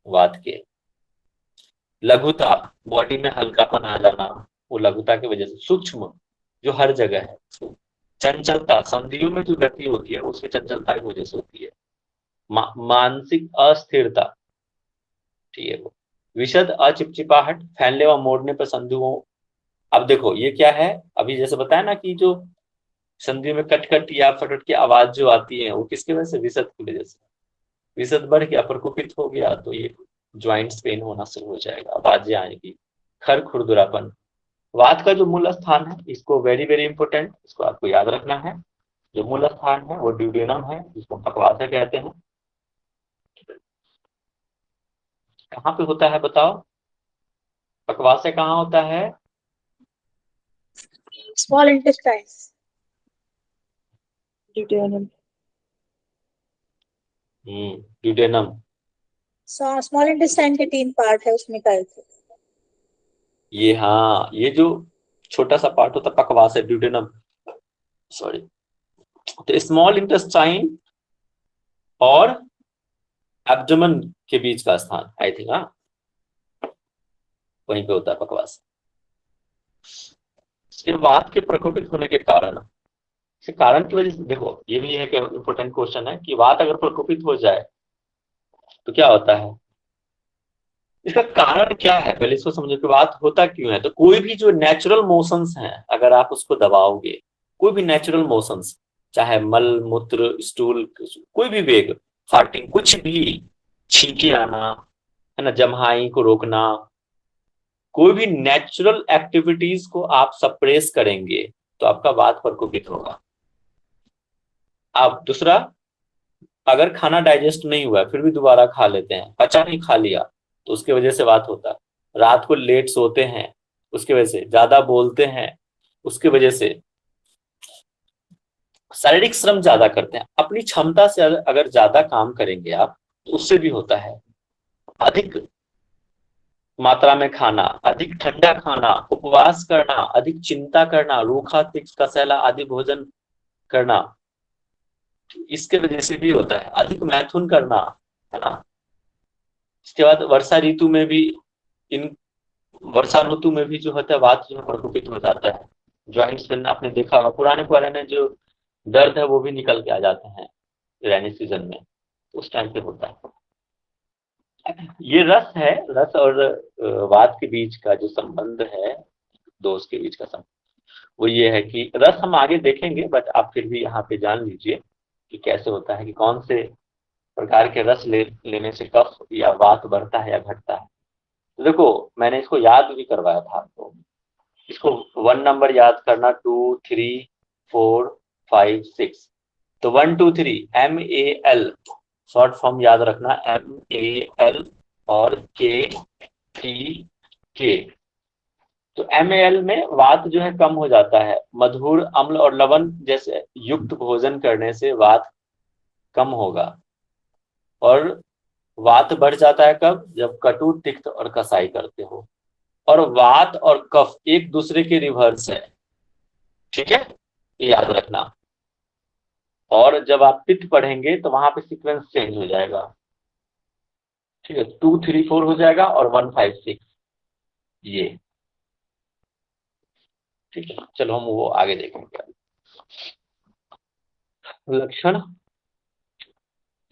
वात के। लघुता, बॉडी में हल्कापन आ जाना, वो लघुता की वजह से। सूक्ष्म, जो हर जगह है। चंचलता, संधियों में जो गति होती है उसकी चंचलता की वजह से होती है। मानसिक अस्थिरता, ठीक है वो। विशद, अचिपचिपाहट, फैलने व मोड़ने पर संधियों। अब देखो ये क्या है, अभी जैसे बताया ना कि जो संधियों में कटकट या फटफट की आवाज जो आती है वो किसकी वजह से, विशद की वजह से। विशद बढ़ गया, प्रकोपित हो गया तो ये ज्वाइंट्स पेन होना शुरू हो जाएगा, आवाजें आएगी। खर, खुरदुरापन। वात का जो मूल स्थान है, इसको वेरी वेरी इंपॉर्टेंट, इसको आपको याद रखना है। जो मूल स्थान है वो ड्यूडेनम है, जिसको पकवासा कहते हैं। कहाँ पे होता है बताओ, पकवासा कहाँ होता है?
Small intestines.
Duodenum.
Duodenum.
Small intestine के 3 पार्ट है, उसमें का एक है।
ये हाँ, ये जो छोटा सा पार्ट होता है पकवासा, ड्यूडेनम, सॉरी। तो स्मॉल इंटेस्टाइन और एब्डोमेन के बीच का स्थान, आई थिंक, हाँ वहीं पे होता है पकवास। इसके वात के प्रकोपित होने के कारण, इसके कारण की वजह से, देखो ये भी एक इंपॉर्टेंट क्वेश्चन है कि वात अगर प्रकोपित हो जाए तो क्या होता है, इसका कारण क्या है, पहले इसको समझो कि वात होता क्यों है। तो कोई भी जो नेचुरल मोशंस हैं अगर आप उसको दबाओगे, कोई भी नेचुरल मोशंस, चाहे मल मूत्र स्टूल, कोई भी वेग, फार्टिंग, कुछ भी, छींके आना है ना, जम्हाई को रोकना, कोई भी नेचुरल एक्टिविटीज को आप सप्रेस करेंगे तो आपका वात प्रकोपित होगा। अब दूसरा, अगर खाना डाइजेस्ट नहीं हुआ फिर भी दोबारा खा लेते हैं, पचा नहीं, खा लिया, तो उसकी वजह से वात होता है। रात को लेट सोते हैं उसकी वजह से, ज्यादा बोलते हैं उसकी वजह से, शारीरिक श्रम ज्यादा करते हैं, अपनी क्षमता से अगर ज्यादा काम करेंगे आप तो उससे भी होता है। अधिक मात्रा में खाना, अधिक ठंडा खाना, उपवास करना, अधिक चिंता करना, रूखा, तीक्ष्ण, कसैला आदि भोजन करना, इसके वजह से भी होता है। अधिक मैथुन करना, है ना। इसके बाद वर्षा ऋतु में भी, इन वर्षा ऋतु में भी जो होता है वात जो है प्रकोपित हो जाता है। ज्वाइंट्स में आपने देखा होगा, पुराने जो दर्द है वो भी निकल के आ जाते हैं रेनी सीजन में, उस टाइम पे होता है। ये रस है, रस और वात के बीच का जो संबंध है, दोष के बीच का संबंध, वो ये है कि रस हम आगे देखेंगे, बट आप फिर भी यहाँ पे जान लीजिए कि कैसे होता है, कि कौन से प्रकार के रस लेने से कफ या वात बढ़ता है या घटता है। तो देखो मैंने इसको याद भी करवाया था आपको, इसको 1 नंबर याद करना, 2, 3, 4, 5, 6। तो 1, 2, 3 MAL, शॉर्ट फॉर्म याद रखना, MAL और KTK। तो MAL में वात जो है कम हो जाता है, मधुर, अम्ल और लवण जैसे युक्त भोजन करने से वात कम होगा। और वात बढ़ जाता है कब? जब कटु, तिक्त और कसाई करते हो। और वात और कफ एक दूसरे के रिवर्स है, ठीक है, ये याद रखना। और जब आप पित्त पढ़ेंगे तो वहां पे सीक्वेंस चेंज हो जाएगा, ठीक है, 2 3 4 हो जाएगा और 1 5 6 ये, ठीक है। चलो हम वो आगे देखेंगे। लक्षण,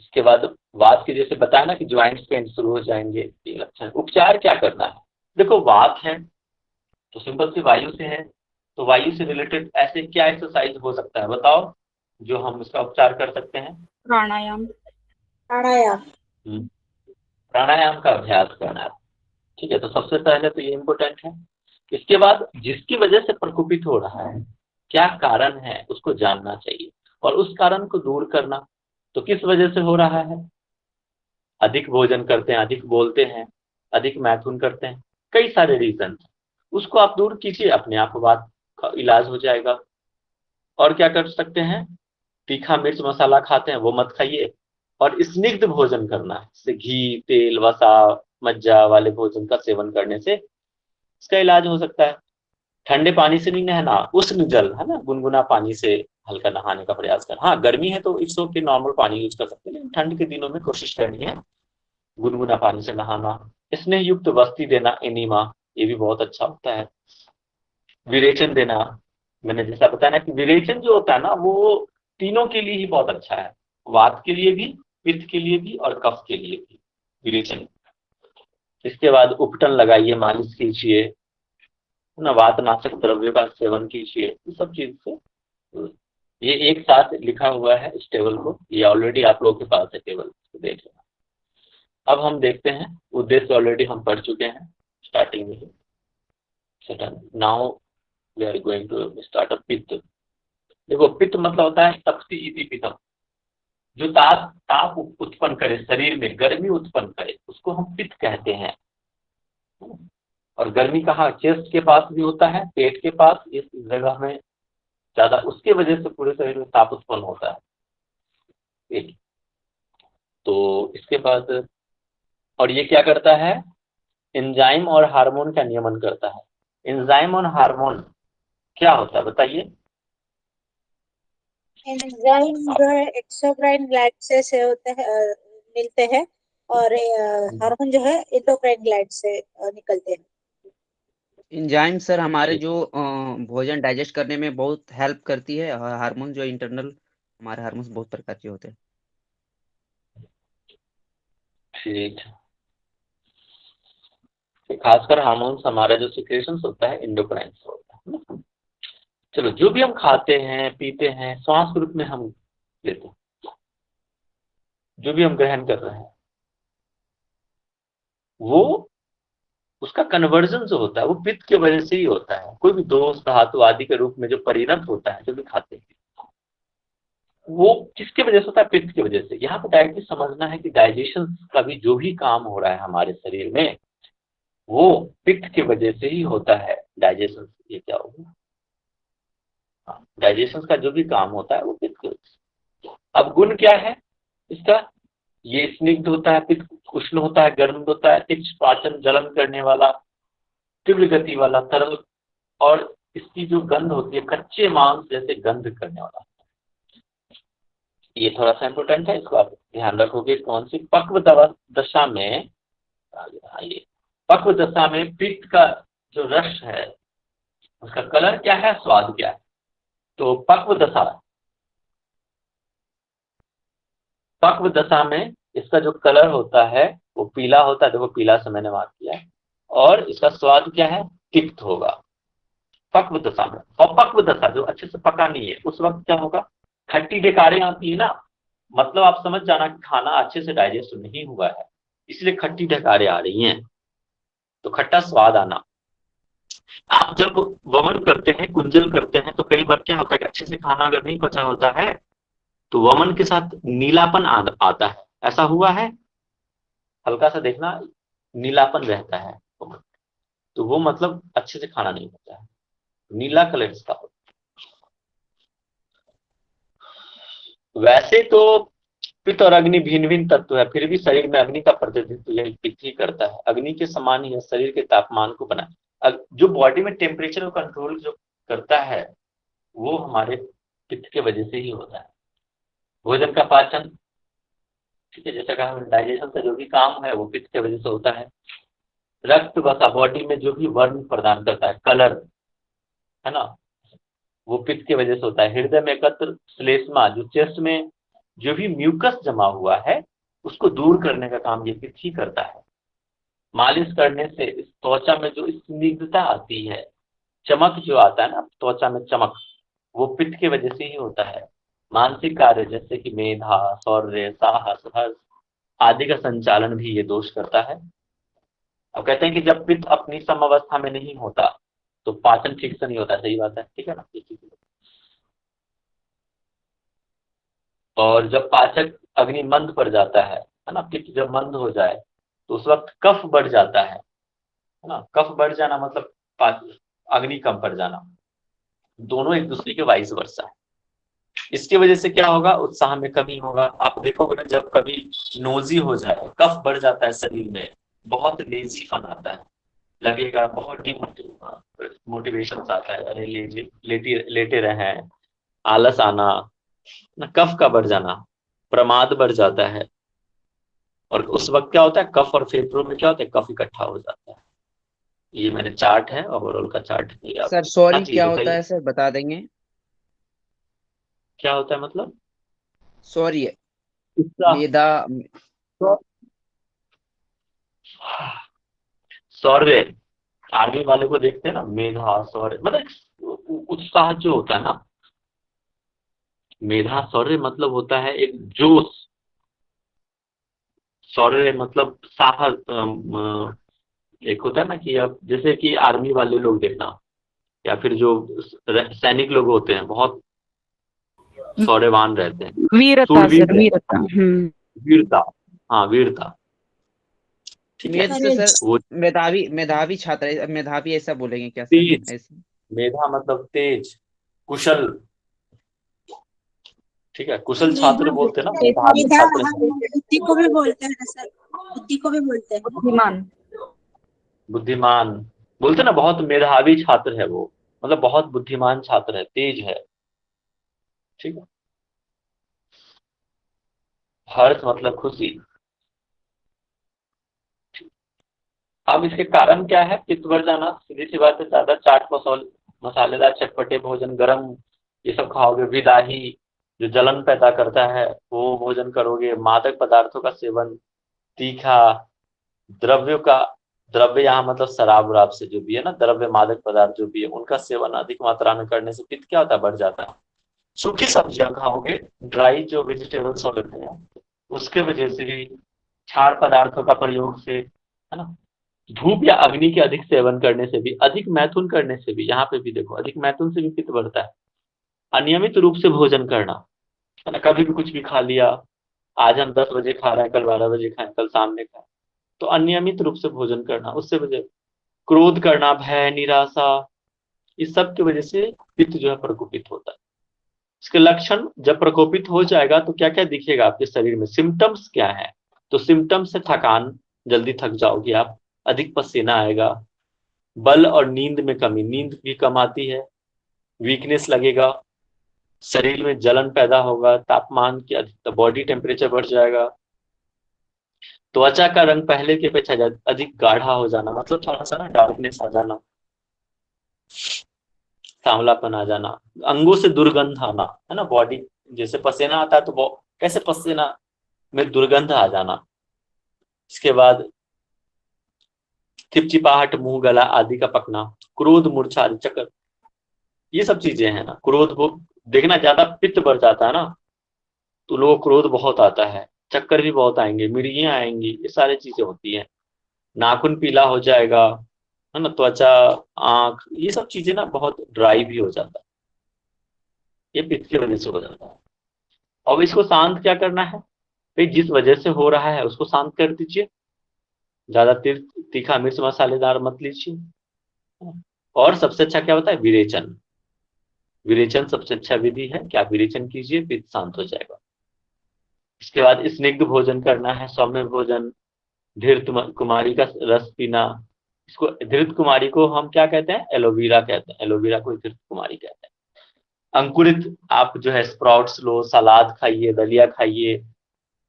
इसके बाद वात के जैसे बताया ना कि ज्वाइंट्स पेन शुरू हो जाएंगे, ये लक्षण। उपचार क्या करना है? देखो वात है तो सिंपल सी वायु से है, तो वायु से रिलेटेड ऐसे क्या एक्सरसाइज हो सकता है बताओ, जो हम इसका उपचार कर सकते हैं?
प्राणायाम।
प्राणायाम।
प्राणायाम का अभ्यास करना है, ठीक है। तो सबसे पहले तो ये इम्पोर्टेंट है। इसके बाद जिसकी वजह से प्रकोपित हो रहा है, क्या कारण है, उसको जानना चाहिए और उस कारण को दूर करना। तो किस वजह से हो रहा है? अधिक भोजन करते हैं, अधिक बोलते हैं, अधिक मैथुन करते हैं, कई सारे रीजन, उसको आप दूर कीजिए, अपने आप बात का इलाज हो जाएगा। और क्या कर सकते हैं? तीखा मिर्च मसाला खाते हैं वो मत खाइए, और स्निग्ध भोजन करना है, जैसे घी, तेल, वसा, मज्जा वाले भोजन का सेवन करने से इसका इलाज हो सकता है। ठंडे पानी से नहीं नहाना, उष्ण जल है ना, गुनगुना पानी से हल्का नहाने का प्रयास कर। हाँ गर्मी है तो इट्स ओके, नॉर्मल पानी यूज कर सकते हैं, लेकिन ठंड के दिनों में कोशिश करनी है गुनगुना पानी से नहाना। स्नेह युक्त वस्ती देना, एनीमा, ये भी बहुत अच्छा होता है। विरेचन देना, मैंने जैसा बताया ना कि विरेचन जो होता है ना वो तीनों के लिए ही बहुत अच्छा है, वात के लिए भी, पित्त के लिए भी और कफ के लिए भी, विरेचन। इसके बाद उपटन लगाइए, मालिश कीजिए ना, वातनाशक द्रव्य का सेवन कीजिए, इस सब चीज से। ये एक साथ लिखा हुआ है इस टेबल को, ये ऑलरेडी आप लोगों के पास है टेबल, इसको देख लेना। अब हम देखते हैं, उद्देश्य ऑलरेडी हम पढ़ चुके हैं स्टार्टिंग में ही। Now we are going to start a पित्त। देखो पित्त मतलब होता है तपति इति पित्तम, जो ताप ताप उत्पन्न करे, शरीर में गर्मी उत्पन्न करे, उसको हम पित्त कहते हैं। और गर्मी कहाँ? चेस्ट के पास भी होता है, पेट के पास, इस जगह में ज्यादा, उसके वजह से पूरे शरीर में ताप उत्पन्न होता है, पेट। तो इसके बाद, और ये क्या करता है? एंजाइम और हार्मोन का नियमन करता है। एंजाइम और हार्मोन क्या होता है बताइए?
एंजाइम जो है एक्सोक्राइन ग्लैंड से होते हैं, मिलते हैं, और हार्मोन जो है एंडोक्राइन ग्लैंड से निकलते हैं।
एंजाइम सर हमारे
ठीक,
जो भोजन डाइजेस्ट करने में बहुत हेल्प करती है, और हार्मोन जो इंटरनल हमारे हार्मोन्स बहुत प्रकार के होते हैं।
ठीक है। खासकर हार्मोन्स हमारा जो सिक्रेशंस होता है एंडोक्राइन होता है ना। चलो, जो भी हम खाते हैं, पीते हैं, श्वास रूप में हम लेते हैं, जो भी हम ग्रहण कर रहे हैं, वो उसका कन्वर्जन जो होता है वो पित्त के वजह से ही होता है। कोई भी दोष धातु आदि के रूप में जो परिणत होता है, जो भी खाते हैं, वो किसके वजह से होता है? पित्त की वजह से। यहाँ पे डायरेक्टली समझना है कि डाइजेशन का भी जो भी काम हो रहा है हमारे शरीर में, वो पित्त की वजह से ही होता है। डाइजेशन, ये क्या होगा? डाइजेशन का जो भी काम होता है वो पित्त की वजह से। अब गुण क्या है इसका? ये स्निग्ध होता है, पित्त उष्ण होता है, गर्म होता है, तीक्ष्ण, पाचन, जलन करने वाला, तीव्र गति वाला, तरल, और इसकी जो गंध होती है कच्चे मांस जैसे गंध करने वाला। ये थोड़ा सा इंपॉर्टेंट है, इसको आप ध्यान रखोगे। कौन सी? पक्व दशा में, ये पक्व दशा में पित्त का जो रस है उसका कलर क्या है, स्वाद क्या है? तो पक्व दशा में इसका जो कलर होता है वो पीला होता है, देखो पीला से मैंने मार्क किया है, और इसका स्वाद क्या है? तिक्त होगा पक्व दशा में। और पक्व दशा जो अच्छे से पका नहीं है, उस वक्त क्या होगा? खट्टी डकारें आती है ना, मतलब आप समझ जाना कि खाना अच्छे से डाइजेस्ट नहीं हुआ है, इसलिए खट्टी डकारें आ रही हैं, तो खट्टा स्वाद आना। आप जब वमन करते हैं, कुंजल करते हैं, तो कई बार क्या होता है कि अच्छे से खाना अगर नहीं पचा होता है तो वमन के साथ नीलापन आता है। ऐसा हुआ है? हल्का सा देखना, नीलापन रहता है वमन, तो वो मतलब अच्छे से खाना नहीं पचा है, नीला कलर इसका होता है। वैसे तो पित्त और अग्नि भिन्न भिन्न तत्व है, फिर भी शरीर में अग्नि का प्रतिनिधित्व यही पित्त ही करता है। अग्नि के समान ही शरीर के तापमान को बनाए, जो बॉडी में टेम्परेचर को कंट्रोल जो करता है वो हमारे पित्त के वजह से ही होता है। भोजन का पाचन, ठीक है, जैसा कहा डाइजेशन का जो भी काम है वो पित्त के वजह से होता है। रक्त वसा, बॉडी में जो भी वर्ण प्रदान करता है, कलर, है ना, वो पित्त की वजह से होता है। हृदय में एकत्र श्लेष्मा, जो चेस्ट में जो भी म्यूकस जमा हुआ है उसको दूर करने का काम ये पित्त ही करता है। मालिश करने से इस त्वचा में जो स्निग्धता आती है, चमक जो आता है ना त्वचा में चमक, वो पित्त की वजह से ही होता है। मानसिक कार्य जैसे कि मेधा, शौर्य, साहस, हर्ष आदि का संचालन भी ये दोष करता है। अब कहते हैं कि जब पित्त अपनी समावस्था में नहीं होता तो पाचन ठीक से नहीं होता, सही बात है, ठीक है ना। और जब पाचक अग्नि मंद पड़ जाता है ना, पित्त जब मंद हो जाए तो उस वक्त कफ बढ़ जाता है ना। कफ बढ़ जाना मतलब अग्नि कम पड़ जाना, दोनों एक दूसरे के वाइस वर्सा है। इसकी वजह से क्या होगा, उत्साह में कमी होगा। आप देखोगे ना, जब कभी नोजी हो जाए, कफ बढ़ जाता है शरीर में, बहुत लेजीपन आता है, लगेगा बहुत मोटिवेशन आता है, अरे लेटे रहे, आलस आना ना, कफ का बढ़ जाना, प्रमाद बढ़ जाता है। और उस वक्त क्या होता है, कफ और फेफड़ों में क्या होता है, कफ इकट्ठा हो जाता है। ये मेरे चार्ट है, ओवरऑल का चार्ट है। आप
सर सॉरी
हाँ जी
क्या होता
बताइए,
है सर, बता देंगे?
क्या होता है मतलब?
सॉरी,
इसका
मेधा।
शौर्य, आर्मी वाले को देखते हैं ना, मेधा शौर्य मतलब उत्साह जो होता है ना, मेधा शौर्य मतलब होता है एक जोश। शौर्य मतलब साहस, एक होता है ना कि अब जैसे कि आर्मी वाले लोग देखना, या फिर जो सैनिक लोग होते हैं बहुत शौर्यवान रहते हैं,
वीरता
शूरवीर
सर, वीरता।
वीरता, हाँ वीरता, ठीक है।
मेध से
करेज।
सर
वो
मेधावी, मेधावी छात्र है, मेधावी ऐसा बोलेंगे क्या सर?
तेज,
ऐसे
मेधा मतलब तेज, कुशल, ठीक है, कुशल छात्र
मेधा
बोलते हैं ना, मेधावी
मेधा
छात्र
हम
हैं।
बुद्धि को भी बोलते हैं ना सर, बुद्धि को भी बोलते हैं।
बुद्धिमान।
बुद्धिमान बोलते हैं ना, बहुत मेधावी छात्र है वो, मतलब बहुत बुद्धिमान छात्र है, तेज है, ठीक है। हर्ष मतलब खुशी। अब इसके कारण क्या है, पित्त बढ़ जाना, सीधी सी बात है। ज्यादा चाट मसालेदार चटपटे भोजन, गरम ये सब खाओगे, विदाही जो जलन पैदा करता है वो भोजन करोगे, मादक पदार्थों का सेवन, तीखा, द्रव्यों का, द्रव्य यहाँ मतलब शराब वराब से जो भी है ना, द्रव्य मादक पदार्थ जो भी है उनका सेवन अधिक मात्रा में करने से पित्त क्या होता है, बढ़ जाता है। सूखी सब्जियां खाओगे, ड्राई जो वेजिटेबल्स होते हैं उसके वजह से भी, क्षार पदार्थों का प्रयोग से, है ना, धूप या अग्नि के अधिक सेवन करने से भी, अधिक मैथुन करने से भी, यहाँ पे भी देखो अधिक मैथुन से भी पित्त बढ़ता है। अनियमित रूप से भोजन करना, है ना, कभी भी कुछ भी खा लिया, आज हम 10 बजे खा रहे हैं, कल 12 बजे खाएं, कल शाम में खाएं, तो अनियमित रूप से भोजन करना, उससे वजह, क्रोध करना, भय, निराशा, इस सब की वजह से पित्त जो है प्रकोपित होता है। इसके लक्षण जब प्रकोपित हो जाएगा तो क्या क्या दिखेगा आपके शरीर में, सिम्टम्स क्या है, तो सिम्टम्स से थकान, जल्दी थक जाओगे आप, अधिक पसीना आएगा, बल और नींद में कमी, नींद भी कम आती है, वीकनेस लगेगा, शरीर में जलन पैदा होगा, तापमान की अधिक, बॉडी टेम्परेचर बढ़ जाएगा, त्वचा का रंग पहले के अपेक्षा अधिक गाढ़ा हो जाना, मतलब थोड़ा सा ना डार्कनेस आ जाना, सांवलापन आ जाना, अंगों से दुर्गंध आना, है ना, बॉडी जैसे पसीना आता है तो कैसे पसीना में दुर्गंध आ जाना। इसके बाद चिपचिपाहट, मुंह गला आदि का पकना, क्रोध, मूर्छा आदि, चक्कर, ये सब चीजें हैं ना। क्रोध वो देखना, ज्यादा पित्त बढ़ जाता है ना तो लोगों को क्रोध बहुत आता है, चक्कर भी बहुत आएंगे, मिर्गियां आएंगी, ये सारी चीजें होती हैं। नाखून पीला हो जाएगा, है ना, त्वचा, आंख, ये सब चीजें ना बहुत ड्राई भी हो जाता है, ये पित्त की वजह से हो जाता है। अब इसको शांत क्या करना है भाई, जिस वजह से हो रहा है उसको शांत कर दीजिए, ज्यादा तीखा मिर्च मसालेदार मत लीजिए। और सबसे अच्छा क्या होता है, विरेचन, विरेचन सबसे अच्छा विधि है कि आप विरेचन कीजिए, पित्त शांत हो जाएगा। इसके बाद स्निग्ध भोजन करना है, सौम्य भोजन, धृत कुमारी का रस पीना। इसको धृत कुमारी को हम क्या कहते हैं? एलोवेरा कहते हैं, एलोवेरा को धृत कुमारी कहते हैं। अंकुरित, आप जो है स्प्राउट्स लो, सलाद खाइए, दलिया खाइए,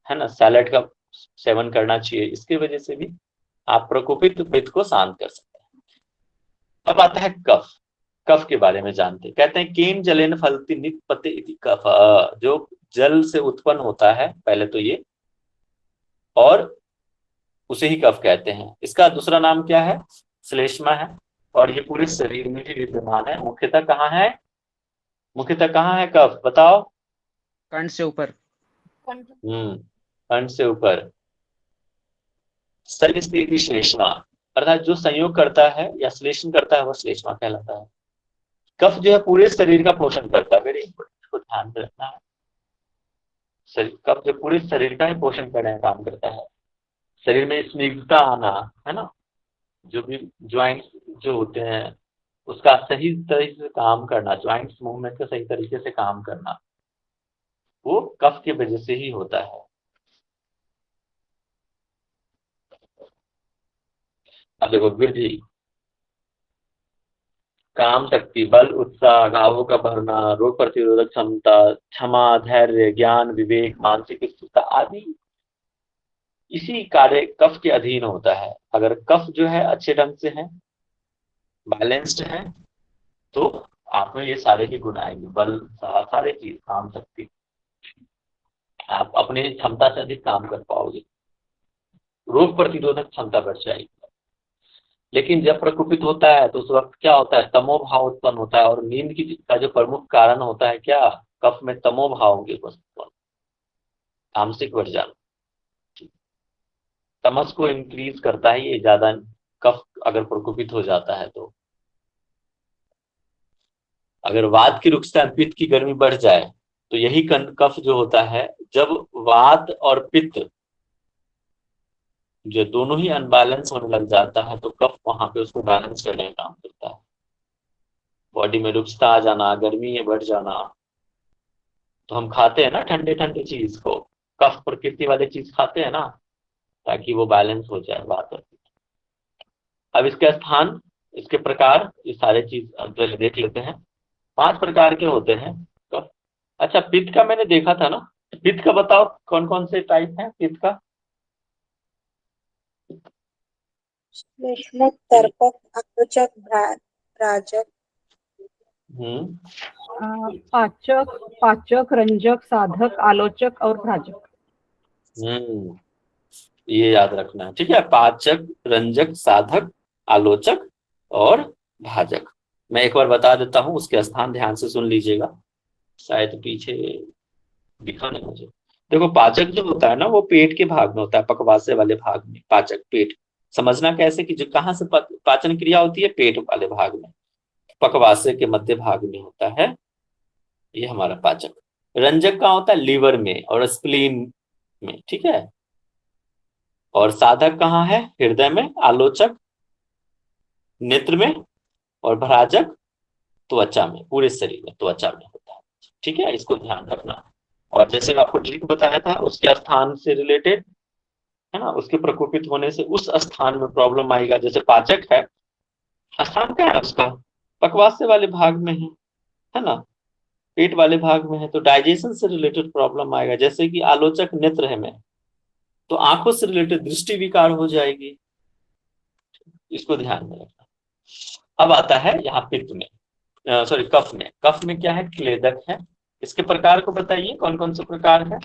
है ना, सैलेड का सेवन करना चाहिए। इसकी वजह से भी आप प्रकोपित पित्त को शांत कर सकते हैं। अब आता है कफ। कफ के बारे में जानते हैं। कहते हैं केन जलेन फलति निपते इति कफ, जो जल से उत्पन्न होता है पहले तो ये, और उसे ही कफ कहते हैं। इसका दूसरा नाम क्या है? श्लेष्मा है, और ये पूरे शरीर में भी विद्यमान है। मुख्यतः कहाँ है? मुख्यतः कहाँ है कफ? बताओ।
कंठ से ऊपर।
कंठ से ऊपर। संस्थिति श्लेष्मा, अर्थात जो संयोग करता है या श्लेषण करता है वह श्लेष्मा कहलाता है। कफ जो है पूरे शरीर का पोषण करता है। वेरी इंपॉर्टेंट, इसको ध्यान में रखना है। कफ जो पूरे शरीर का ही पोषण करने का काम करता है। शरीर में स्निग्धता आना, है ना, जो भी ज्वाइंट्स जो होते हैं उसका सही तरीके से काम करना, ज्वाइंट्स मूवमेंट का सही तरीके से काम करना, वो कफ की वजह से ही होता है। अब देखो, वृद्धि, काम शक्ति, बल, उत्साह, घावों का भरना, रोग प्रतिरोधक क्षमता, क्षमा, धैर्य, ज्ञान, विवेक, मानसिक स्थिरता आदि इसी कार्य कफ के अधीन होता है। अगर कफ जो है अच्छे ढंग से है, बैलेंस्ड है, तो आप में ये सारे ही गुण आएंगे। बल, सारे चीज, काम शक्ति, आप अपने क्षमता से अधिक काम कर पाओगे। रोग प्रतिरोधक क्षमता बढ़ जाएगी। लेकिन जब प्रकोपित होता है तो उस वक्त क्या होता है? तमोभाव उत्पन्न होता है। और नींद की का जो प्रमुख कारण होता है क्या? कफ में तमोभाव के उत्पन्न, तामसिक बढ़ जाना, तमस को इंक्रीज करता है ये ज्यादा, कफ अगर प्रकोपित हो जाता है तो। अगर वात की रुक्षता, पित्त की गर्मी बढ़ जाए तो यही कफ जो होता है, जब वात और पित्त जो दोनों ही अनबैलेंस होने लग जाता है तो कफ वहां पे उसको बैलेंस करने का काम करता है। बॉडी में रुक्षता आ जाना, गर्मी में बढ़ जाना, तो हम खाते हैं ना ठंडे ठंडे चीज को, कफ प्रकृति वाले चीज खाते हैं ना, ताकि वो बैलेंस हो जाए बात। अब इसके स्थान, इसके प्रकार, ये सारे चीज अब पहले देख लेते हैं। 5 प्रकार के होते हैं कफ। अच्छा, पित्त का मैंने देखा था ना, पित्त का बताओ कौन कौन से टाइप है पित्त का?
श्लेष्मक, तर्पक, आलोचक, भ्राजक।
पाचक, पाचक, रंजक, साधक, आलोचक और भ्राजक।
ये याद रखना है, ठीक है। पाचक, रंजक, साधक, आलोचक और भाजक। मैं एक बार बता देता हूं, उसके स्थान ध्यान से सुन लीजिएगा, शायद पीछे दिखा नहीं मुझे। देखो, पाचक जो होता है ना, वो पेट के भाग में होता है, पकवासे वाले भाग में। पाचक, पेट समझना कैसे कि जो कहाँ से पाचन क्रिया होती है, पेट वाले भाग में, पकवासे के मध्य भाग में होता है ये हमारा पाचक। रंजक कहाँ होता है? लीवर में और स्प्लीन में, ठीक है। और साधक कहाँ है? हृदय में। आलोचक नेत्र में, और भ्राजक त्वचा में, पूरे शरीर में, त्वचा में होता है, ठीक है। इसको ध्यान रखना। और जैसे आपको ट्रिक बताया था, उसके स्थान से रिलेटेड है ना, उसके प्रकोपित होने से उस स्थान में प्रॉब्लम आएगा। जैसे पाचक है, स्थान क्या है उसका? पकवासे वाले भाग में है ना, पेट वाले भाग में है, तो डाइजेशन से रिलेटेड प्रॉब्लम आएगा। जैसे कि आलोचक नेत्र है में, तो आंखों से रिलेटेड दृष्टि विकार हो जाएगी। इसको ध्यान में रखना। अब आता है यहाँ पित्त में, सॉरी कफ में। कफ में क्या है? क्लेदक है। इसके प्रकार को बताइए, कौन कौन से प्रकार है?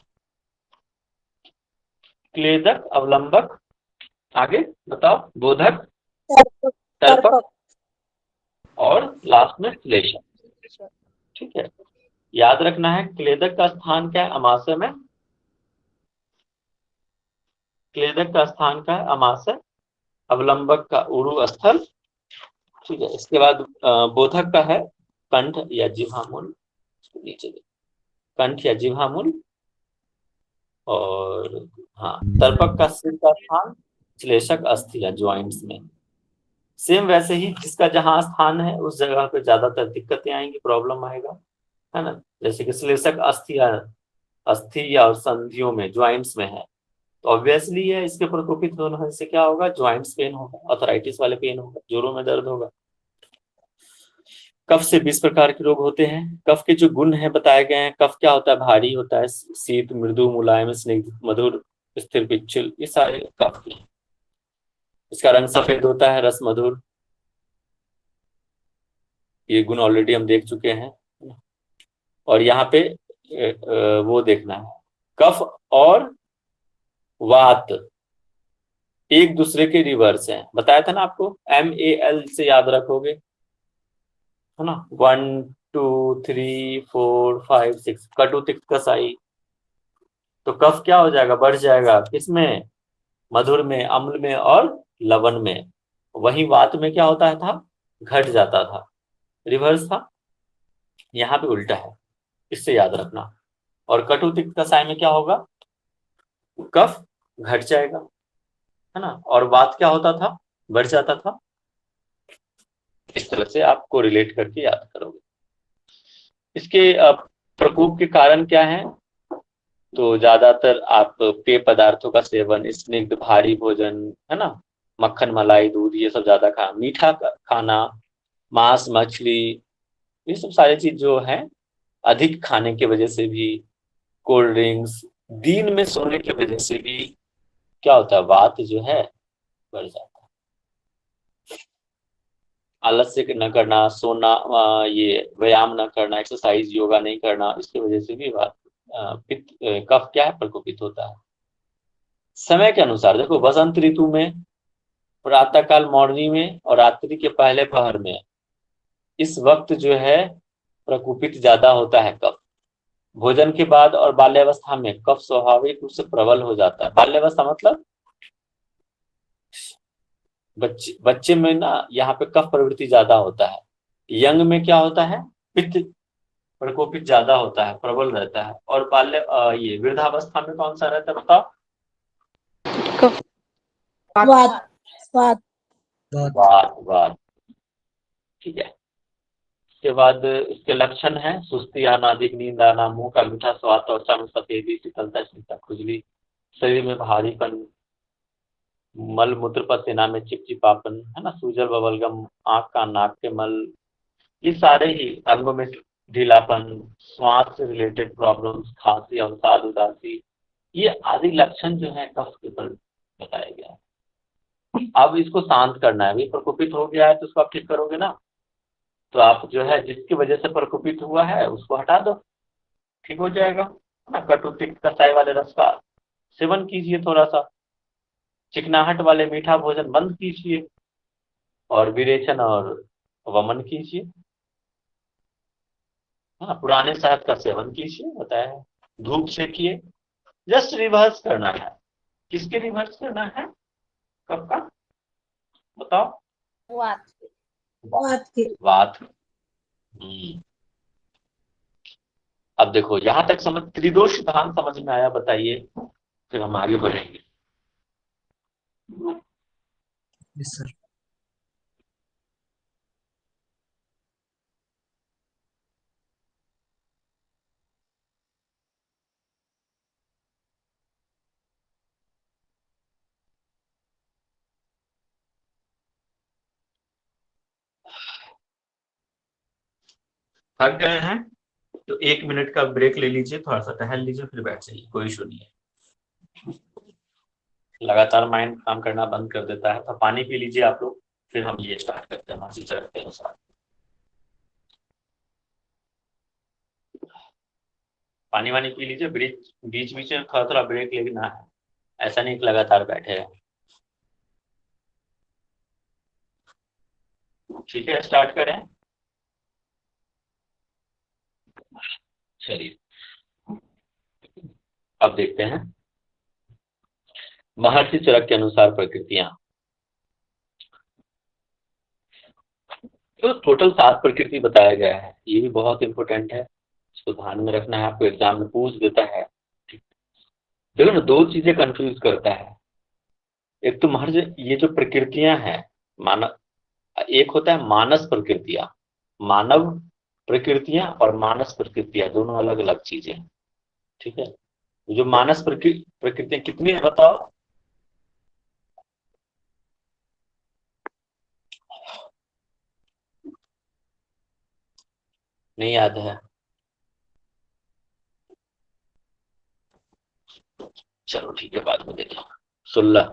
क्लेदक, अवलंबक, आगे बताओ, बोधक, तर्पक और लास्ट में श्लेषक, ठीक है। याद रखना है, क्लेदक का स्थान क्या है? अमाशय में। क्लेदक का स्थान क्या है? अमाशय। अवलंबक का उरु स्थल, ठीक है। इसके बाद बोधक का है कंठ या जिह्वामूल, नीचे कंठ या जिह्वामूल। और हाँ, तर्पक का सिर का स्थान, श्लेषक अस्थि या ज्वाइंट्स में। सेम वैसे ही जिसका जहां स्थान है उस जगह पे ज्यादातर दिक्कतें आएंगी, प्रॉब्लम आएगा, है ना। जैसे कि श्लेषक अस्थि अस्थि और संधियों में, ज्वाइंट्स में है, तो ऑब्वियसली है इसके प्रकोपित होने से क्या होगा, ज्वाइंट्स पेन होगा, अर्थराइटिस वाले पेन होगा, जोड़ों में दर्द होगा। कफ से 20 प्रकार के रोग होते हैं। कफ के जो गुण हैं बताए गए हैं। कफ क्या होता है, भारी होता है, शीत, मृदु, मुलायम, स्निग्ध, मधुर, स्थिर, पिच्छल, ये सारे कफ के। इसका रंग सफेद होता है, रस मधुर, ये गुण ऑलरेडी हम देख चुके हैं। और यहाँ पे वो देखना है, कफ और वात एक दूसरे के रिवर्स हैं, बताया था ना आपको, MAL से याद रखोगे, है ना, 1 2 3 4 5 6, कटु तिक्त कसाई। तो कफ क्या हो जाएगा, बढ़ जाएगा, किसमें, मधुर में, अम्ल में और लवण में। वही वात में क्या होता था, घट जाता था, रिवर्स था, यहाँ पे उल्टा है, इससे याद रखना। और कटु तिक्त कसाय में क्या होगा, कफ घट जाएगा, है ना, और वात क्या होता था, बढ़ जाता था। इस तरह से आपको रिलेट करके याद करोगे। इसके प्रकोप के कारण क्या है, तो ज्यादातर आप पेय पदार्थों का सेवन, स्निग्ध भारी भोजन, है ना, मक्खन, मलाई, दूध, ये सब ज्यादा खाना, मीठा खाना, मांस, मछली, ये सब सारी चीज जो है अधिक खाने की वजह से भी, कोल्ड ड्रिंक्स, दिन में सोने की वजह से भी क्या होता है, वात जो है बढ़ जाता है। आलस्य न करना, सोना, ये व्यायाम न करना, एक्सरसाइज, योगा नहीं करना, इसकी वजह से भी वात, पित्त, कफ क्या है, प्रकोपित होता है। समय के अनुसार देखो, वसंत ऋतु में प्रातःकाल मॉर्निंग में और रात्रि के पहले पहर में, इस वक्त जो है प्रकोपित ज्यादा होता है कफ। भोजन के बाद और बाल्यावस्था में कफ स्वाभाविक रूप से प्रबल हो जाता है। बाल्यावस्था मतलब बच्चे में ना, यहाँ पे कफ प्रवृत्ति ज्यादा होता है। यंग में क्या होता है, पित्त प्रकोपित ज्यादा होता है, प्रबल रहता है। और ये वृद्धावस्था में कौन सा रहता है बताओ,
वात वात
वात, वात, ठीक है। इसके बाद इसके लक्षण है, सुस्ती आना, अधिक नींद आना, मुंह का मीठा स्वाद, त्वचा में सफेदी, शीतलता, स्निग्धता, खुजली, शरीर में भारीपन, मल मूत्र पसीना में चिपचिपापन, है ना, सूजन, बबलगम, आंख का नाक के मल, ये सारे ही अंगों में ढीलापन, श्वास से रिलेटेड प्रॉब्लम्स, खांसी, अवसाद, उदासी, ये आदि लक्षण जो है कफ के पर बताया गया है। अब इसको शांत करना है, अभी प्रकोपित हो गया है तो उसको आप ठीक करोगे ना, तो आप जो है जिसकी वजह से प्रकोपित हुआ है उसको हटा दो, ठीक हो जाएगा। कटु तिक्त कसाई वाले रस का सेवन कीजिए, थोड़ा सा चिकनाहट वाले मीठा भोजन बंद कीजिए, और विरेचन और वमन कीजिए, हाँ, पुराने शहद का सेवन कीजिए, बताया है, धूप सेकिए। जस्ट रिवर्स करना है, किसके रिवर्स करना है, कब का बताओ,
वात वात की
वात। अब देखो यहां तक समझ, त्रिदोष सिद्धांत समझ में आया, बताइए, फिर हम आगे बढ़ेंगे।
Yes sir.
थक गए हैं तो 1 मिनट का ब्रेक ले लीजिए, थोड़ा सा टहल लीजिए, फिर बैठ जाइए, कोई इशू नहीं है। लगातार माइंड काम करना बंद कर देता है। तो पानी पी लीजिए आप लोग, फिर हम ये स्टार्ट करते हैं मासी चरण के अनुसार। पानी वानी पी लीजिए, बीच बीच में थोड़ा थोड़ा ब्रेक लेना है, ऐसा नहीं कि लगातार बैठे हैं। ठीक है, स्टार्ट करें। चलिए अब देखते हैं महर्षि चरक के अनुसार प्रकृतियां। तो टोटल 7 प्रकृति बताया गया है, ये भी बहुत इंपॉर्टेंट है, इसको ध्यान में रखना है, आपको एग्जाम में पूछ देता है। देखो ना, 2 चीजें कंफ्यूज करता है। एक तो महर्षि, ये जो प्रकृतियां हैं, मानव, एक होता है मानस प्रकृतियां, मानव प्रकृतियां और मानस प्रकृतियां दोनों अलग अलग चीजें हैं। ठीक है। जो मानस प्रकृतियां कितनी है बताओ? नहीं याद है? चलो ठीक है, बाद में देखो। 16।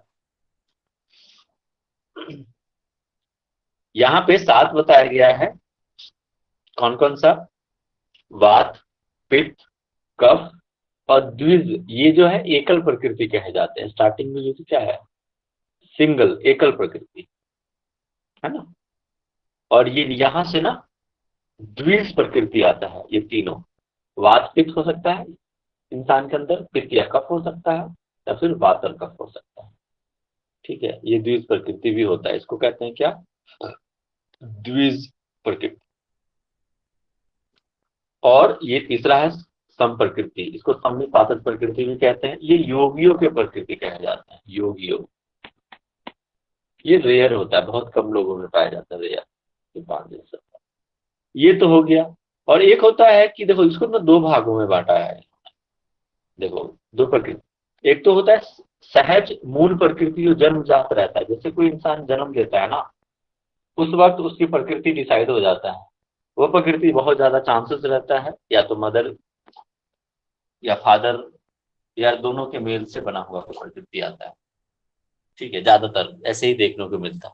यहाँ पे 7 बताया गया है। कौन कौन सा? वात, पित्त, कफ और द्विज। ये जो है एकल प्रकृति कहे जाते हैं। स्टार्टिंग में जो क्या है, सिंगल, एकल प्रकृति, है ना। और ये यहाँ से ना द्विज प्रकृति आता है। ये तीनों, वात पित्त हो सकता है इंसान के अंदर, पित्त या कफ हो सकता है, या फिर वात और कफ हो सकता है। ठीक है, ये द्विज प्रकृति भी होता है। इसको कहते हैं क्या? द्विज प्रकृति। और ये तीसरा है सम प्रकृति। इसको सम्मिपातक प्रकृति भी कहते हैं। ये योगियों के प्रकृति कहे जाते हैं, योगियों। ये रेयर होता है, बहुत कम लोगों में पाया जाता है, रेयर। ये तो हो गया। और एक होता है कि देखो, इसको ना 2 भागों में बांटा है। देखो, 2 प्रकृति। एक तो होता है सहज मूल प्रकृति, जो जन्मजात रहता है। जैसे कोई इंसान जन्म लेता है ना, उस वक्त उसकी प्रकृति डिसाइड हो जाता है। वो प्रकृति बहुत ज्यादा चांसेस रहता है या तो मदर या फादर या दोनों के मेल से बना हुआ कोई प्रकृति आता है। ठीक है, ज्यादातर ऐसे ही देखने को मिलता है।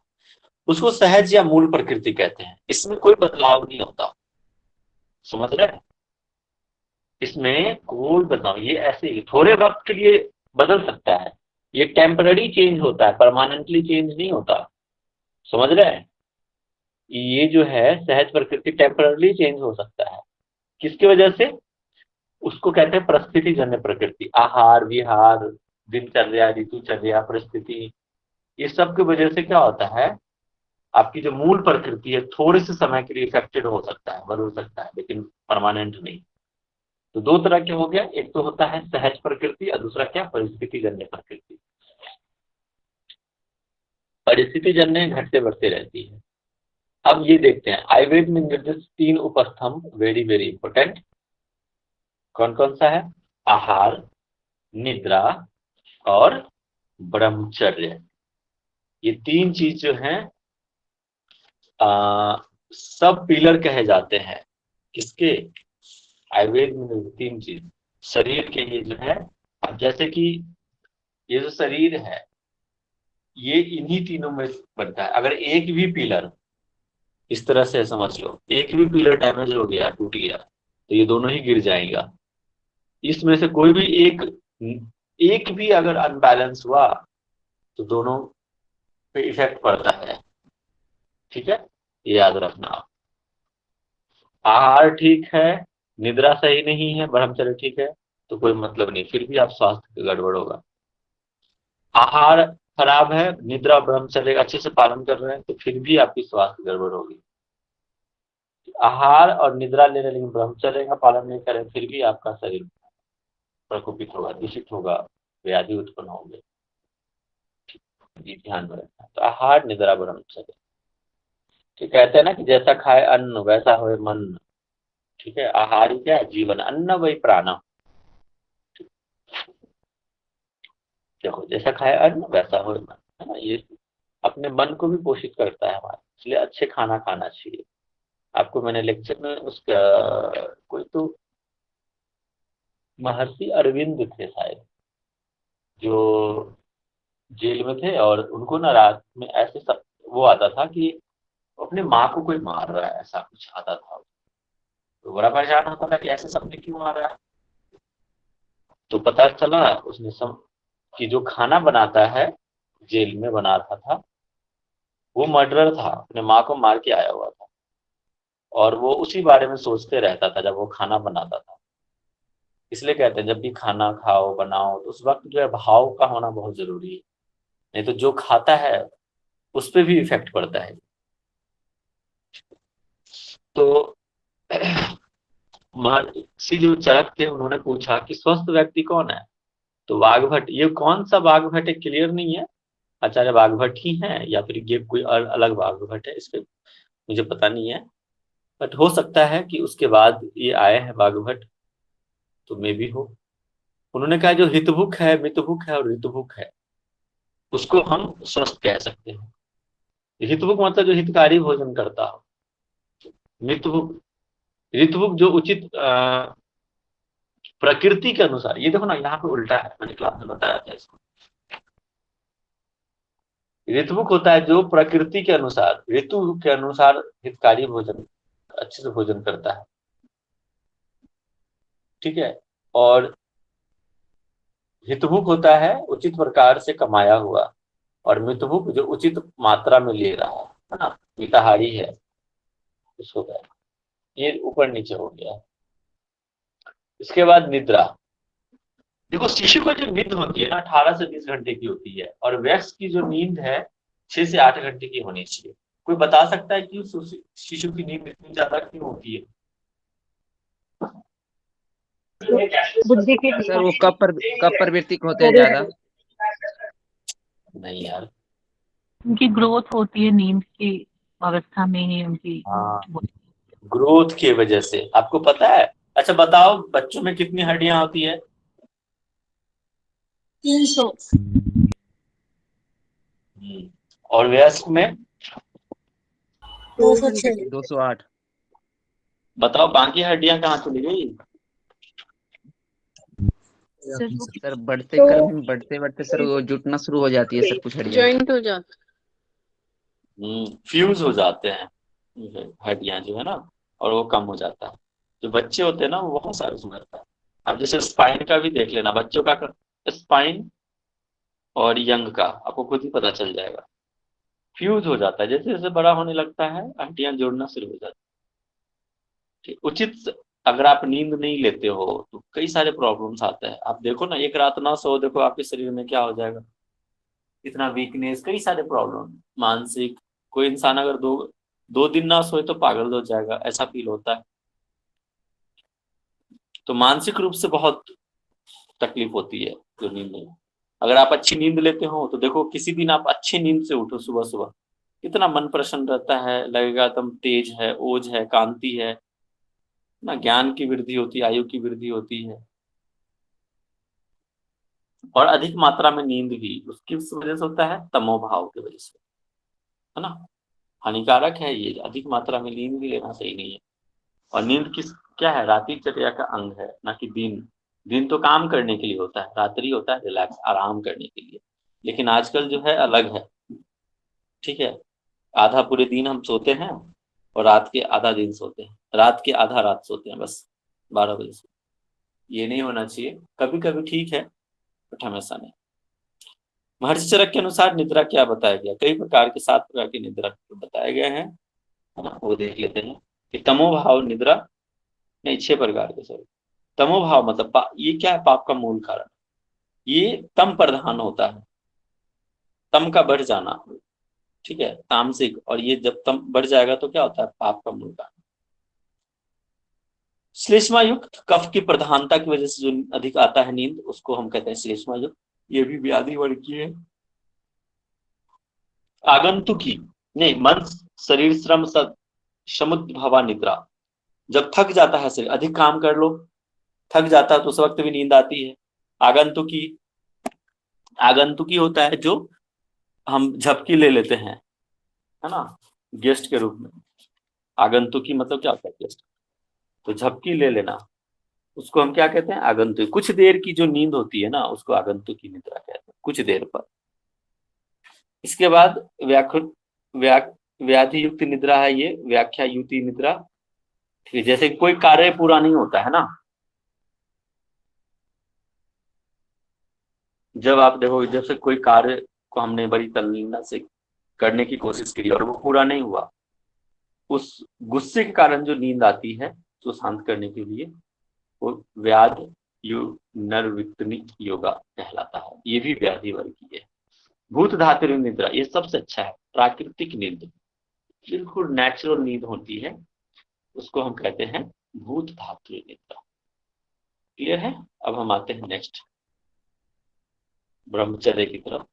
उसको सहज या मूल प्रकृति कहते हैं। इसमें कोई बदलाव नहीं होता, समझ रहे हैं? इसमें कोई बदलाव, ये ऐसे ही थोड़े वक्त के लिए बदल सकता है। ये टेम्पररी चेंज होता है, परमानेंटली चेंज नहीं होता। समझ रहे हैं? ये जो है सहज प्रकृति टेम्पररी चेंज हो सकता है। किसकी वजह से? उसको कहते हैं परिस्थिति जन्य प्रकृति। आहार विहार, दिनचर्या, ऋतुचर्या, परिस्थिति, ये सब की वजह से क्या होता है, आपकी जो मूल प्रकृति है थोड़े से समय के लिए इफेक्टेड हो सकता है, बदल सकता है, लेकिन परमानेंट नहीं। तो 2 तरह के हो गया। एक तो होता है सहज प्रकृति और दूसरा क्या, परिस्थिति जन्य प्रकृति। परिस्थिति जन्य घटते बढ़ते रहती है। अब ये देखते हैं, आयुर्वेद में निर्दिष्ट 3 उपस्तंभ वेरी वेरी इंपोर्टेंट। कौन कौन सा है? आहार, निद्रा और ब्रह्मचर्य। ये 3 चीज जो है सब पिलर कहे जाते हैं। किसके? आयुर्वेद में 3 चीज शरीर के लिए जो है। अब जैसे कि ये जो शरीर है, ये इन्हीं तीनों में बनता है। अगर एक भी पिलर, इस तरह से समझ लो, एक भी पिलर डैमेज हो गया, टूट गया, तो ये दोनों ही गिर जाएगा। इसमें से कोई भी एक भी अगर अनबैलेंस हुआ तो दोनों पे इफेक्ट पड़ता है। ठीक है, ये याद रखना आप। आहार ठीक है, निद्रा सही नहीं है, ब्रह्मचर्य ठीक है, तो कोई मतलब नहीं, फिर भी आप स्वास्थ्य गड़बड़ होगा। आहार खराब है, निद्रा ब्रह्मचर्य अच्छे से पालन कर रहे हैं, तो फिर भी आपकी स्वास्थ्य गड़बड़ होगी। आहार और निद्रा ले रहे लेकिन ब्रह्मचर्य का पालन नहीं करें, फिर भी आपका शरीर प्रकोपित होगा, दूषित होगा, व्याधि उत्पन्न होंगे। जी ध्यान में रखना। तो आहार, निद्रा, ब्रह्मचर्य। ठीक, कहते हैं ना कि जैसा खाए अन्न वैसा होए मन। ठीक है, आहार ही क्या है? जीवन। अन्न वही प्राण। देखो, जैसा खाए अन्न वैसा होए मन, है ना। ये अपने मन को भी पोषित करता है हमारा, इसलिए अच्छे खाना खाना चाहिए। आपको मैंने लेक्चर में उसका कोई तो महर्षि अरविंद थे शायद, जो जेल में थे, और उनको ना रात में ऐसे सब वो आता था कि अपने माँ को कोई मार रहा है, ऐसा कुछ आता था। तो बड़ा परेशान होता था कि ऐसे सपने क्यों आ रहा है। तो पता चला उसने कि जो खाना बनाता है, जेल में बना रहा था, वो मर्डरर था, अपने माँ को मार के आया हुआ था। और वो उसी बारे में सोचते रहता था जब वो खाना बनाता था। इसलिए कहते हैं जब भी खाना खाओ बनाओ तो उस वक्त जो है भाव का होना बहुत जरूरी है, नहीं तो जो खाता है उस पर भी इफेक्ट पड़ता है। तो महर्षि जो चरक थे, उन्होंने पूछा कि स्वस्थ व्यक्ति कौन है? तो वाघभट, ये कौन सा वाघभट है क्लियर नहीं है, आचार्य वाघभट ही है या फिर ये कोई अलग वाघभट है, इसके मुझे पता नहीं है। बट हो सकता है कि उसके बाद ये आए हैं वाघभट, तो मे भी हो। उन्होंने कहा जो हितभुक है, मितभुक है और ऋतुभुक है, उसको हम स्वस्थ कह सकते हैं। हितभुक मतलब जो हितकारी भोजन करता हो, मितभुक, ऋतुभुक जो उचित प्रकृति के अनुसार, ये देखो ना यहाँ पे उल्टा है, मैंने क्लास में बताया था इसको। ऋतुभुक होता है जो प्रकृति के अनुसार, ऋतु के अनुसार हितकारी भोजन, अच्छे से भोजन करता है, ठीक है। और हितभुक होता है उचित प्रकार से कमाया हुआ, और मितभुक जो उचित मात्रा में ले रहा है ना, मिताहारी है, उसको कह, ये ऊपर नीचे हो गया। इसके बाद निद्रा। देखो शिशु को जो नींद होती है ना 18 से 20 घंटे की होती है, और वयस्क की जो नींद है 6 से 8 घंटे की होनी चाहिए। कोई बता सकता है कि शिशु की नींद इतनी ज्यादा क्यों होती है?
बुद्धि की
सर वो कब प्रवृत्ति होते हैं ज्यादा?
नहीं यार,
उनकी ग्रोथ होती है नींद की अवस्था में ही उनकी।
हाँ, ग्रोथ की वजह से। आपको पता है? अच्छा बताओ, बच्चों में कितनी हड्डियां होती है?
300।
और वयस्क में?
206।
208।
बताओ बाकी हड्डियां कहाँ चली गई?
सर बढ़ते बढ़ते सर वो जुटना शुरू हो जाती है सर, कुछ हड्डियां।
जॉइंट हो जाता।
फ्यूज हो जाते हैं हड्डियां जो है ना, और वो कम हो जाता है। जो बच्चे होते हैं ना वो बहुत सारे उसमें रहता है। अब जैसे स्पाइन का भी देख लेना, बच्चों का स्पाइन और यंग का आपको खुद ही पता चल जाएगा। फ्यूज हो जाता है, जैसे जैसे बड़ा होने लगता है हड्डियां जोड़ना शुरू हो जाती है। उचित अगर आप नींद नहीं लेते हो तो कई सारे प्रॉब्लम्स आते हैं। आप देखो ना, एक रात ना सो, देखो आपके शरीर में क्या हो जाएगा, इतना वीकनेस, कई सारे प्रॉब्लम, मानसिक। कोई इंसान अगर दो दो दिन ना सोए तो पागल हो जाएगा, ऐसा फील होता है। तो मानसिक रूप से बहुत तकलीफ होती है जो नींद में। अगर आप अच्छी नींद लेते हो तो देखो, किसी दिन आप अच्छी नींद से उठो सुबह सुबह, कितना मन प्रसन्न रहता है, लगेगा एकदम तेज है, ओज है, कांति है ना, ज्ञान की वृद्धि होती है, आयु की वृद्धि होती है। और अधिक मात्रा में नींद भी उसकी वजह से होता है, तमोभाव की वजह से, है ना, हानिकारक है ये। अधिक मात्रा में नींद भी लेना सही नहीं है। और नींद किस क्या है, रात्रि चर्या का अंग है, ना कि दिन। दिन तो काम करने के लिए होता है, रात्रि होता है रिलैक्स, आराम करने के लिए। लेकिन आजकल जो है अलग है, ठीक है। आधा पूरे दिन हम सोते हैं और रात के आधा दिन सोते हैं, रात के आधा रात सोते हैं, बस 12 बजे से। ये नहीं होना चाहिए। कभी कभी ठीक है, बट हमेशा नहीं। महर्षि चरक के अनुसार निद्रा क्या बताया गया? कई प्रकार के 7 प्रकार की निद्रा बताए गए हैं, है ना, वो देख लेते हैं। कि तमोभाव निद्रा, नहीं 6 प्रकार के, सॉरी। तमोभाव मतलब ये क्या है, पाप का मूल कारण। ये तम प्रधान होता है, तम का बढ़ जाना, ठीक है, तामसिक। और ये जब तम बढ़ जाएगा तो क्या होता है, पाप का मूल कारण। श्लेष्मा युक्त कफ की प्रधानता की वजह से जो अधिक आता है नींद, उसको हम कहते हैं श्लेष्मा युक्त। ये भी व्याधि वर्ग की है। आगंतुकी, नहीं, मन शरीर श्रम समुद्भवा निद्रा। जब थक जाता है शरीर, अधिक काम कर लो, थक जाता है तो उस वक्त भी नींद आती है। आगंतुकी, आगंतुकी होता है जो हम झपकी ले लेते हैं, है ना, गेस्ट के रूप में। आगंतुकी मतलब क्या होता है, गेस्ट। तो झपकी ले लेना, उसको हम क्या कहते हैं, आगंतुकी। कुछ देर की जो नींद होती है ना, उसको आगंतुकी निद्रा कहते हैं, कुछ देर पर। इसके बाद व्याधि युक्त निद्रा है ये, व्याख्या युति निद्रा। ठीक है, जैसे कोई कार्य पूरा नहीं होता है ना, जब आप देखो, जैसे कोई कार्य को हमने बड़ी तल्लीनता से करने की कोशिश की और वो पूरा नहीं हुआ, उस गुस्से के कारण जो नींद आती है, तो शांत करने के लिए, वो व्याध नर्वित्तनी योगा कहलाता है। ये भी व्याधि वर्ग की है। भूत धातु निद्रा, ये सबसे अच्छा है, प्राकृतिक नींद, बिल्कुल नेचुरल नींद होती है, उसको हम कहते हैं भूत धातु निद्रा। क्लियर है? अब हम आते हैं नेक्स्ट, ब्रह्मचर्य की तरफ।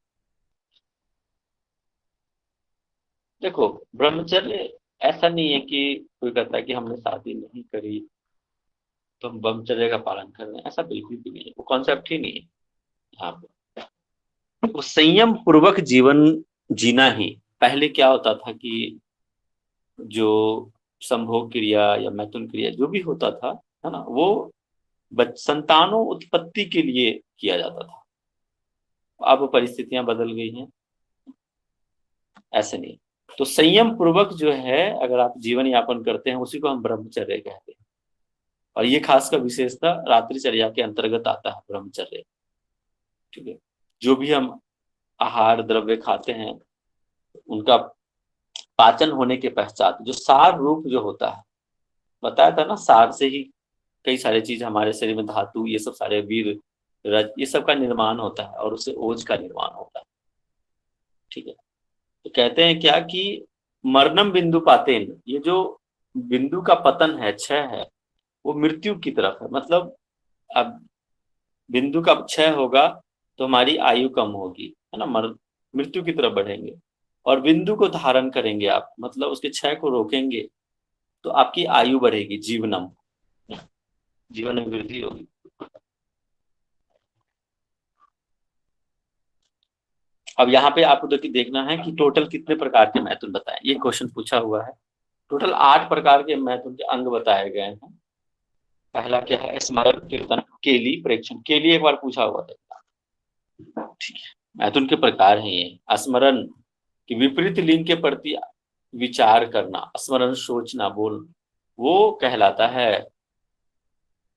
देखो ब्रह्मचर्य ऐसा नहीं है कि कोई कहता है कि हमने शादी नहीं करी तो हम ब्रह्मचर्य का पालन कर रहे हैं, ऐसा बिल्कुल भी नहीं है, वो कॉन्सेप्ट ही नहीं है यहाँ पे। वो संयम पूर्वक जीवन जीना ही, पहले क्या होता था कि जो संभोग क्रिया या मैथुन क्रिया जो भी होता था, है ना, वो संतानों उत्पत्ति के लिए किया जाता था। अब परिस्थितियां बदल गई हैं, ऐसे नहीं। तो संयम पूर्वक जो है अगर आप जीवन यापन करते हैं, उसी को हम ब्रह्मचर्य कहते हैं। और ये खासकर विशेषता रात्रिचर्या के अंतर्गत आता है ब्रह्मचर्य। ठीक है, जो भी हम आहार द्रव्य खाते हैं उनका पाचन होने के पश्चात जो सार रूप जो होता है, बताया था ना, सार से ही कई सारे चीज हमारे शरीर में, धातु, ये सब सारे वीर रज, ये सब का निर्माण होता है और उससे ओज का निर्माण होता है। ठीक है, तो कहते हैं क्या कि मरणम बिंदु पातेन, ये जो बिंदु का पतन है, क्षय है, वो मृत्यु की तरफ है। मतलब अब बिंदु का क्षय होगा तो हमारी आयु कम होगी, है ना, मृत्यु की तरफ बढ़ेंगे। और बिंदु को धारण करेंगे आप, मतलब उसके क्षय को रोकेंगे तो आपकी आयु बढ़ेगी, जीवनम, जीवन में वृद्धि होगी। अब यहाँ पे आपको देखना है कि टोटल कितने प्रकार के मैथुन बताएं, ये क्वेश्चन पूछा हुआ है। टोटल 8 प्रकार के मैथुन के अंग बताए गए हैं। पहला क्या है, स्मरण, कीर्तन, केली, प्रेक्षण। केली एक बार पूछा हुआ था। ठीक है, मैथुन के प्रकार हैं ये। स्मरण कि विपरीत लिंग के प्रति विचार करना, स्मरण सोचना, बोल, वो कहलाता है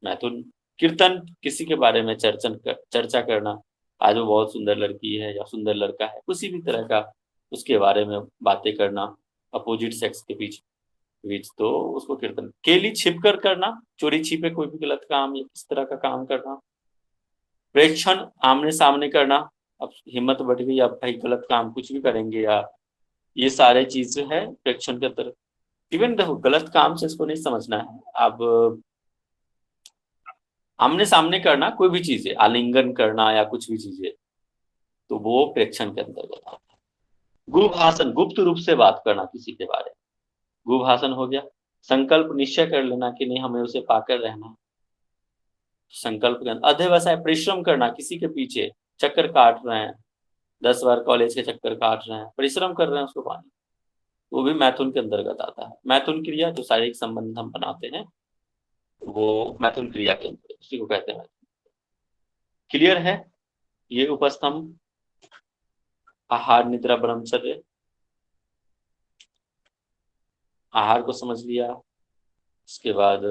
मैथुन। कीर्तन किसी के बारे में चर्चा करना, आज वो बहुत सुंदर लड़की है या सुंदर लड़का है, किसी भी तरह का उसके बारे में बातें करना अपोजिट सेक्स के बीच, तो उसको कीर्तन। केली छिप कर करना, चोरी छिपे कोई भी गलत काम या इस तरह का काम करना। प्रेक्षण आमने सामने करना, अब हिम्मत बढ़ गई, अब भाई गलत काम कुछ भी करेंगे, या ये सारे चीज जो है प्रेक्षण के अंदर। इवन देखो गलत काम से इसको नहीं समझना है। अब आमने सामने करना कोई भी चीज है, आलिंगन करना या कुछ भी चीजें, तो वो प्रेक्षण के अंतर्गत आता है। गुभाषण, गुप्त रूप से बात करना किसी के बारे में, गुभाषण हो गया। संकल्प निश्चय कर लेना कि नहीं हमें उसे पाकर रहना है, संकल्प के अंदर। अध्यवसाय, परिश्रम करना, किसी के पीछे चक्कर काट रहे हैं, 10 बार कॉलेज के चक्कर काट रहे हैं, परिश्रम कर रहे हैं उसको पाने, वो भी मैथुन के अंतर्गत आता है। मैथुन क्रिया जो शारीरिक संबंध हम बनाते हैं, वो मैथुन क्रिया के अंदर, उसी को कहते हैं। क्लियर है ये उपस्तंभ, आहार, निद्रा, ब्रह्मचर्य। आहार को समझ लिया, इसके बाद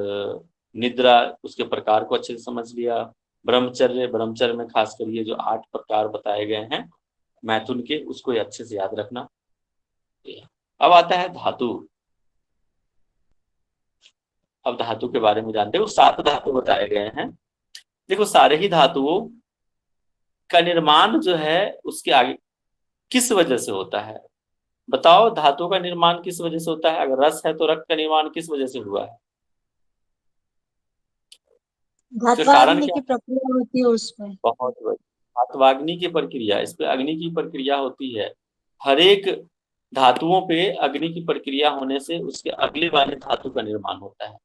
निद्रा, उसके प्रकार को अच्छे से समझ लिया। ब्रह्मचर्य में खासकर ये जो 8 प्रकार बताए गए हैं मैथुन के, उसको अच्छे से याद रखना। अब आता है धातु। अब धातु के बारे में जानते हो, 7 धातु बताए गए हैं। देखो सारे ही धातुओं का निर्माण जो है उसके आगे किस वजह से होता है, बताओ। धातु का निर्माण किस वजह से होता है? अगर रस है तो रक्त का निर्माण किस वजह से हुआ है? कारण
धात्वाग्नि
क्या?
की प्रक्रिया होती है उसमें।
बहुत बड़ी धात्वाग्नि की प्रक्रिया, इस पे अग्नि की प्रक्रिया होती है। हर एक धातुओं पे अग्नि की प्रक्रिया होने से उसके अगले वाले धातु का निर्माण होता है।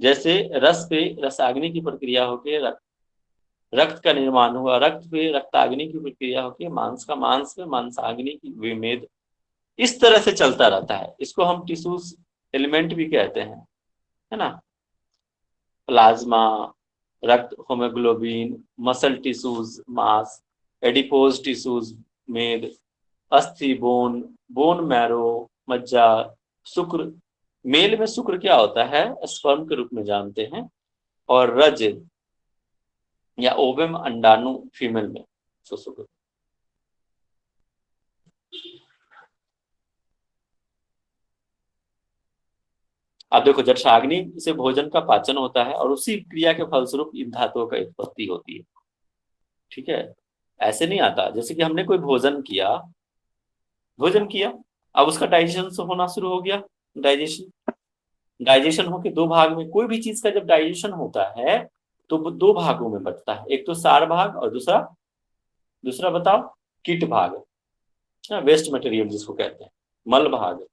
जैसे रस पे रसाग्नि की प्रक्रिया होकर रक्त का निर्माण हुआ, रक्त पे रक्ताग्नि की प्रक्रिया होकर मांस का, मांस पे मांसाग्नि की विमेद, इस तरह से चलता रहता है। इसको हम टिश्यूज एलिमेंट भी कहते हैं, है ना। प्लाज्मा, रक्त, होमोग्लोबिन, मसल टिश्यूज, मांस, एडिपोज टिश्यूज, मेद, अस्थि, बोन, बोन मैरो, मज्जा, शुक्र। मेल में शुक्र क्या होता है? स्पर्म के रूप में जानते हैं। और रज या ओवम, अंडाणु फीमेल में, तो शुक्र। अब देखो जठराग्नि से भोजन का पाचन होता है और उसी क्रिया के फलस्वरूप इन धातुओं का उत्पत्ति होती है। ठीक है, ऐसे नहीं आता। जैसे कि हमने कोई भोजन किया, अब उसका डाइजेशन होना शुरू हो गया। डाइजेशन होके 2 भाग में, कोई भी चीज का जब डाइजेशन होता है तो वो 2 भागों में बंटता है। एक तो सार भाग और दूसरा बताओ कीट भाग, वेस्ट मटेरियल जिसको कहते हैं, मल भाग।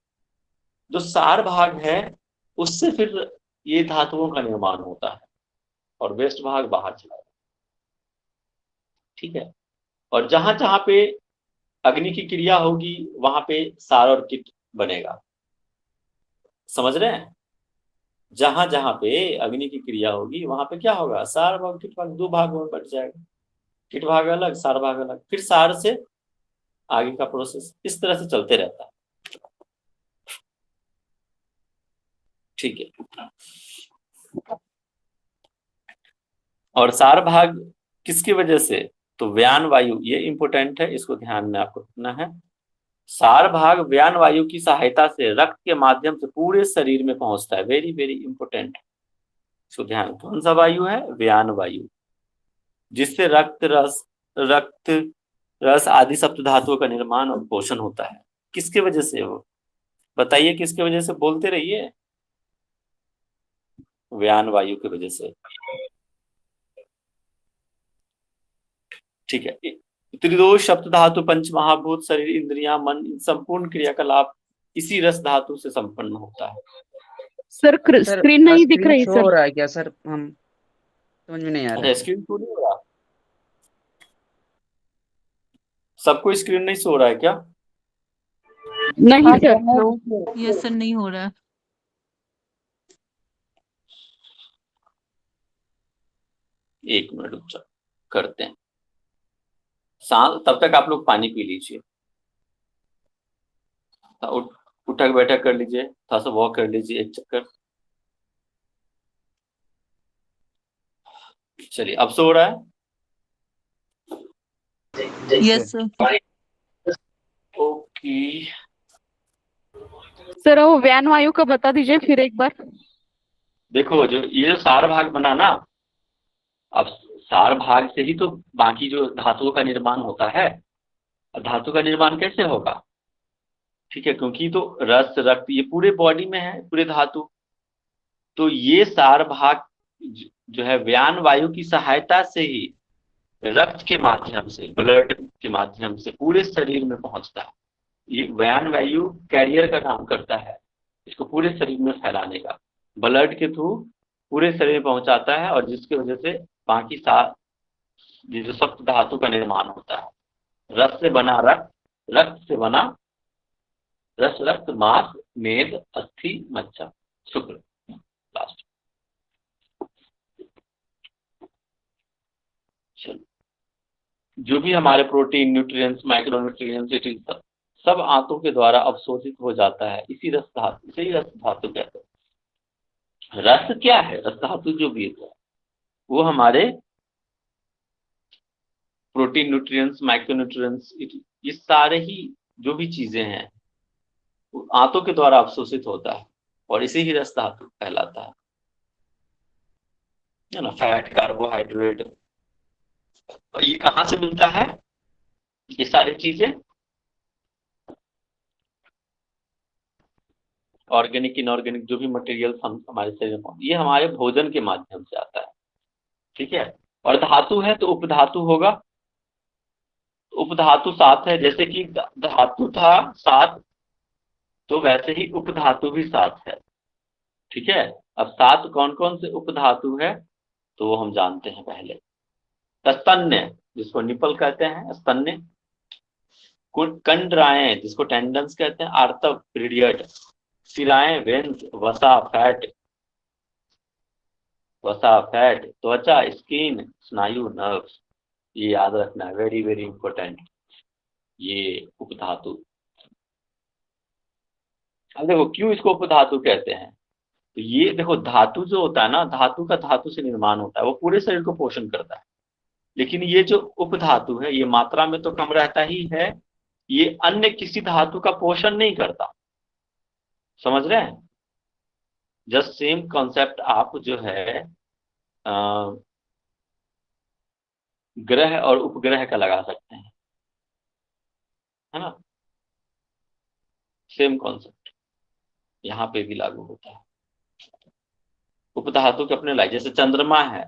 जो सार भाग है उससे फिर ये धातुओं का निर्माण होता है। और वेस्ट भाग बाहर चला जाएगा। ठीक है, और जहां जहां पे अग्नि की क्रिया होगी वहां पे सार और किट बनेगा। समझ रहे हैं? जहां जहां पे अग्नि की क्रिया होगी वहां पे क्या होगा, सार भाग किट भाग, दो भाग में बट जाएगा। किट भाग अलग, सार भाग अलग, फिर सार से आगे का प्रोसेस इस तरह से चलते रहता है। ठीक है, और सार भाग किसकी वजह से, तो व्यान वायु, ये इंपोर्टेंट है, इसको ध्यान में आपको रखना है। सार भाग व्यान वायु की सहायता से रक्त के माध्यम से पूरे शरीर में पहुंचता है। वेरी वेरी इंपोर्टेंट, इसको ध्यान। कौन सा वायु है, व्यान वायु, जिससे रक्त रस आदि सप्त धातुओं का निर्माण और पोषण होता है। किसके वजह से हो, बताइए किसके वजह से, बोलते रहिए। व्यान वायु की वजह से। ठीक है, त्रिदोष सप्त धातु पंच महाभूत शरीर इंद्रियां मन, इन संपूर्ण क्रियाकलाप इसी रस धातु से संपन्न होता है।
सर
सर
स्क्रीन नहीं दिख
स्क्रीन
रही
शो हो
सर।
रहा है क्या सर? हम समझ में नहीं आ रहा
अच्छा,
है।
स्क्रीन शो नहीं हो रहा, सबको स्क्रीन नहीं शो रहा है क्या?
नहीं
हाँ
सर।
सर,
ये सर नहीं हो रहा।
एक मिनट रुक जाओ, करते हैं। तब तक आप लोग पानी पी लीजिए, उठक बैठक कर लीजिए, थोड़ा सा वॉक कर लीजिए, एक चक्कर। चलिए, अब सो रहा है।
Yes sir.
ओके,
सर वो व्यान वायु का बता दीजिए फिर एक बार।
देखो जो ये जो सार भाग बना ना, अब सार भाग से ही तो बाकी जो धातुओं का निर्माण होता है। अब धातु का निर्माण कैसे होगा, ठीक है, क्योंकि तो रस रक्त ये पूरे बॉडी में है, पूरे धातु। तो ये सार भाग जो है व्यान वायु की सहायता से ही रक्त के माध्यम से, ब्लड के माध्यम से पूरे शरीर में पहुंचता है। ये व्यान वायु कैरियर का काम करता है, इसको पूरे शरीर में फैलाने का, ब्लड के थ्रू पूरे शरीर में पहुंचाता है, और जिसकी वजह से बाकी ये जो सप्त धातु का निर्माण होता है। रस से बना रक्त, रक्त से बना रस, रक्त मांस मेद अस्थि मज्जा शुक्र, लास्ट। जो भी हमारे प्रोटीन, न्यूट्रिएंट्स, माइक्रो न्यूट्रिएंट्स, सब आंतों के द्वारा अवशोषित हो जाता है इसी रस धातु से ही रस धातु कहते हैं। रस क्या है, रस धातु जो भी है वो हमारे प्रोटीन, न्यूट्रिएंट्स, माइक्रो न्यूट्रिएंट्स, ये सारे ही जो भी चीजें हैं वो आंतों के द्वारा अवशोषित होता है, और इसे ही रस धातु कहलाता है ना। फैट, कार्बोहाइड्रेट, और ये कहाँ से मिलता है, ये सारी चीजें ऑर्गेनिक, इनऑर्गेनिक जो भी मटेरियल हमारे शरीर में, ये हमारे भोजन के माध्यम से आता है। ठीक है, और धातु है तो उपधातु होगा। उपधातु 7 है, जैसे कि धातु था 7, तो वैसे ही उपधातु भी 7 है। ठीक है, अब 7 कौन कौन से उपधातु है तो वो हम जानते हैं पहले। स्तन्य, जिसको निपल कहते हैं, स्तन्य। कंडराएं, जिसको टेंडन्स कहते हैं, आर्तव, पीरियड। शिराएं, वेन्स, वसा, फैट, त्वचा, स्किन, स्नायु, नर्व्स। ये याद रखना है, वेरी वेरी इंपॉर्टेंट, ये उपधातु। अब देखो क्यों इसको उपधातु कहते हैं, तो ये देखो धातु जो होता है ना, धातु का धातु से निर्माण होता है, वो पूरे शरीर को पोषण करता है। लेकिन ये जो उपधातु है ये मात्रा में तो कम रहता ही है, ये अन्य किसी धातु का पोषण नहीं करता। समझ रहे हैं? जस्ट सेम कॉन्सेप्ट आप जो है ग्रह और उपग्रह का लगा सकते हैं, है ना। सेम कॉन्सेप्ट यहाँ पे भी लागू होता है। उपधातु के अपने लाइट, जैसे चंद्रमा है,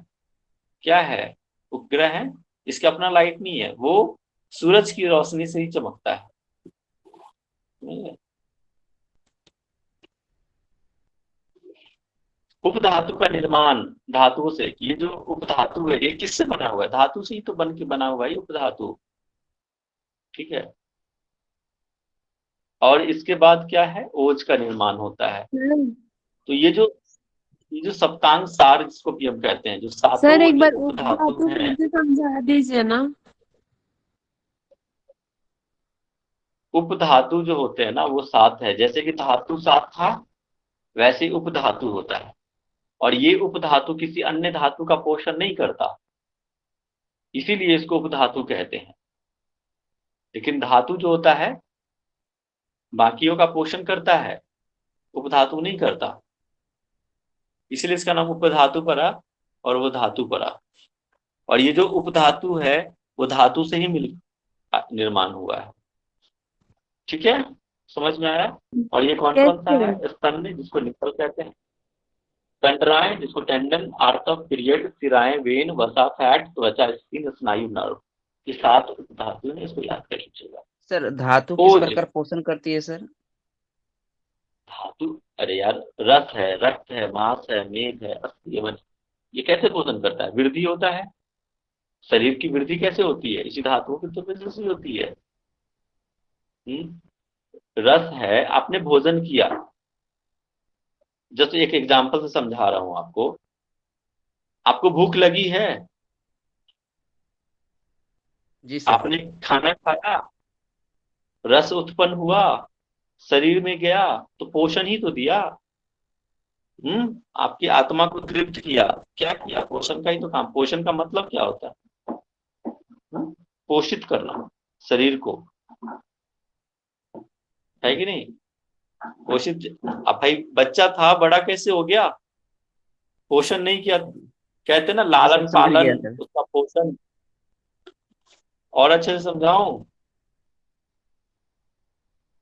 क्या है, उपग्रह है, इसका अपना लाइट नहीं है, वो सूरज की रोशनी से ही चमकता है। उपधातु का निर्माण धातुओं से, ये जो उपधातु है ये किससे बना हुआ है? धातु से ही तो बन के बना हुआ है ये उपधातु। ठीक है, और इसके बाद क्या है, ओज का निर्माण होता है। तो ये जो सप्तांग सार जिसको भी हम कहते हैं, जो सातों
सर एक
जो
बार
उपधातु
उपधातु
हैं,
मुझे समझा दीजिए ना।
उपधातु जो होते हैं ना वो 7 है। जैसे कि धातु 7 था वैसे ही उपधातु होता है, और ये उपधातु किसी अन्य धातु का पोषण नहीं करता, इसीलिए इसको उपधातु कहते हैं। लेकिन धातु जो होता है बाकियों का पोषण करता है, उपधातु नहीं करता, इसलिए इसका नाम उपधातु पड़ा और वो धातु पड़ा। और ये जो उपधातु है वो धातु से ही मिल निर्माण हुआ है। ठीक है, समझ में आया? और ये कौन कौन सा है? स्तन जिसको निकल कहते हैं, तंत्राएं जिसको टेंडन, आर्तव, पीरियड, सिराएं, वेन, वसा, फैट, त्वचा, स्किन, स्नायु, नर्व, ये 7 उपधातु है, इसको याद कर लीजिएगा।
सर धातु किस
ओज,
प्रकार पोषण करती है सर?
धातु, अरे यार, रस है, रक्त है, मांस है, मेद है, अस्थि है, वज्र, ये कैसे पोषण करता है? वृद्धि होता है। शरीर की वृद्धि कैसे होती है? इसी धातुओं की तो वजह से होती है। रस है, आपने भोजन किया, जस्ट एक एग्जांपल से समझा रहा हूं आपको। आपको भूख लगी है,
जी सर।
आपने खाना खाया, रस उत्पन्न हुआ, शरीर में गया, तो पोषण ही तो दिया। आपकी आत्मा को तृप्त किया, क्या किया? पोषण का ही तो काम। पोषण का मतलब क्या होता है? पोषित करना शरीर को, है कि नहीं? पोषित। अब भाई बच्चा था, बड़ा कैसे हो गया? पोषण नहीं किया। कहते ना लालन
समझ गया
पालन,
सर।
उसका पोषण। और अच्छे से समझाऊं?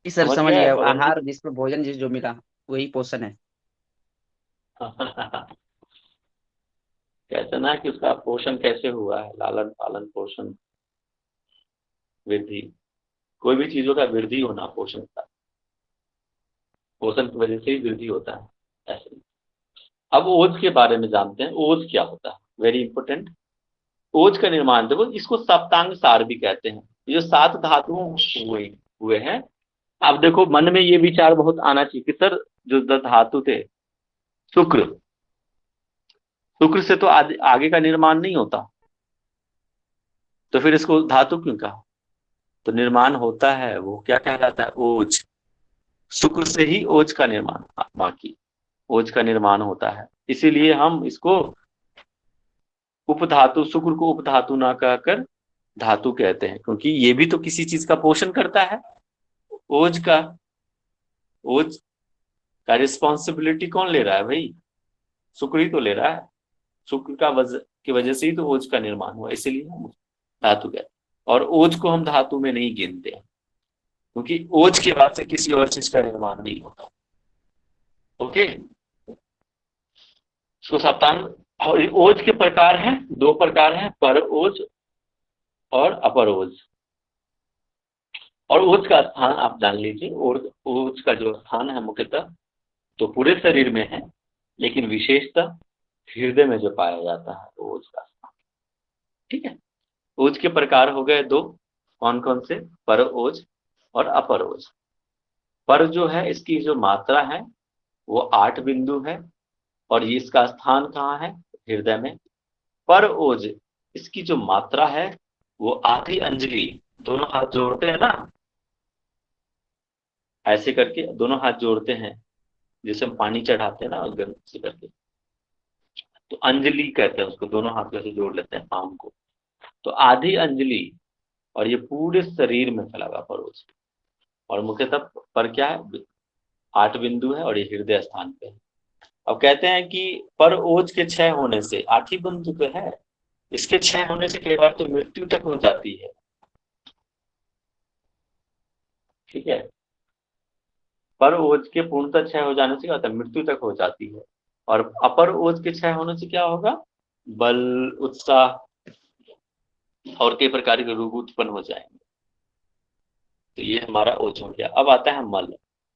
जी सर
समझ
समझ
गए
गया,
पवन जी?
आहार जिसको भोजन जिस जो मिला वही पोषण है।
कहते ना कि उसका पोषण कैसे हुआ है, लालन पालन, पोषण, वृद्धि। कोई भी चीजों का वृद्धि होना पोषण का, पोषण की वजह से ही वृद्धि होता है, ऐसे। अब ओज के बारे में जानते हैं, ओज क्या होता है, वेरी इंपॉर्टेंट। ओज का निर्माण देखो, इसको सप्तांग सार भी कहते हैं। ये जो 7 धातुओं हुए हैं। अब देखो मन में ये विचार बहुत आना चाहिए कि सर जो धातु थे, शुक्र, शुक्र से तो आगे का निर्माण नहीं होता, तो फिर इसको धातु क्यों कहा? तो निर्माण होता है, वो क्या कहलाता है? ओज। शुक्र से ही ओज का निर्माण, बाकी ओज का निर्माण होता है। इसीलिए हम इसको उपधातु, शुक्र को उपधातु ना कहकर धातु कहते हैं, क्योंकि ये भी तो किसी चीज का पोषण करता है। ओज का रिस्पॉन्सिबिलिटी कौन ले रहा है भाई? शुक्र ही तो ले रहा है। शुक्र की वजह से ही तो ओज का निर्माण हुआ, इसीलिए हम धातु कहते हैं। और ओज को हम धातु में नहीं गिनते, क्योंकि ओज के बाद से किसी और चीज का निर्माण नहीं होता। ओके, इसको सप्तांग। और ओज के प्रकार हैं, 2 प्रकार हैं, पर ओज और अपर ओज। और ओज का स्थान आप जान लीजिए, और ओज का जो स्थान है मुख्यतः तो पूरे शरीर में है, लेकिन विशेषतः हृदय में जो पाया जाता है ओज का स्थान। ठीक है, ओज के प्रकार हो गए 2, कौन कौन से? पर ओज और अपर ओज। पर जो है इसकी जो मात्रा है वो 8 बिंदु है, और ये इसका स्थान कहाँ है? हृदय में। पर ओज इसकी जो मात्रा है वो आधी अंजलि, दोनों हाथ जोड़ते हैं ना, ऐसे करके दोनों हाथ जोड़ते हैं, जैसे हम पानी चढ़ाते हैं ना गर्म से करके, तो अंजलि कहते हैं उसको। दोनों हाथ कैसे जोड़ लेते हैं पाम को, तो आधी अंजलि, और ये पूरे शरीर में फैला हुआ परोज। और मुख्यतः पर क्या है? 8 बिंदु है, और ये हृदय स्थान पे है। अब कहते हैं कि पर ओज के 6 होने से, 8 ही बिंदु पे है, इसके 6 होने से कई बार तो मृत्यु तक हो जाती है। ठीक है, पर ओज के पूर्णतः 6 हो जाने से क्या होता है? मृत्यु तक हो जाती है। और अपर ओज के 6 होने से क्या होगा? बल, उत्साह और कई प्रकार के रोग उत्पन्न हो जाएंगे। तो ये हमारा ओज हो गया। अब आता है मल।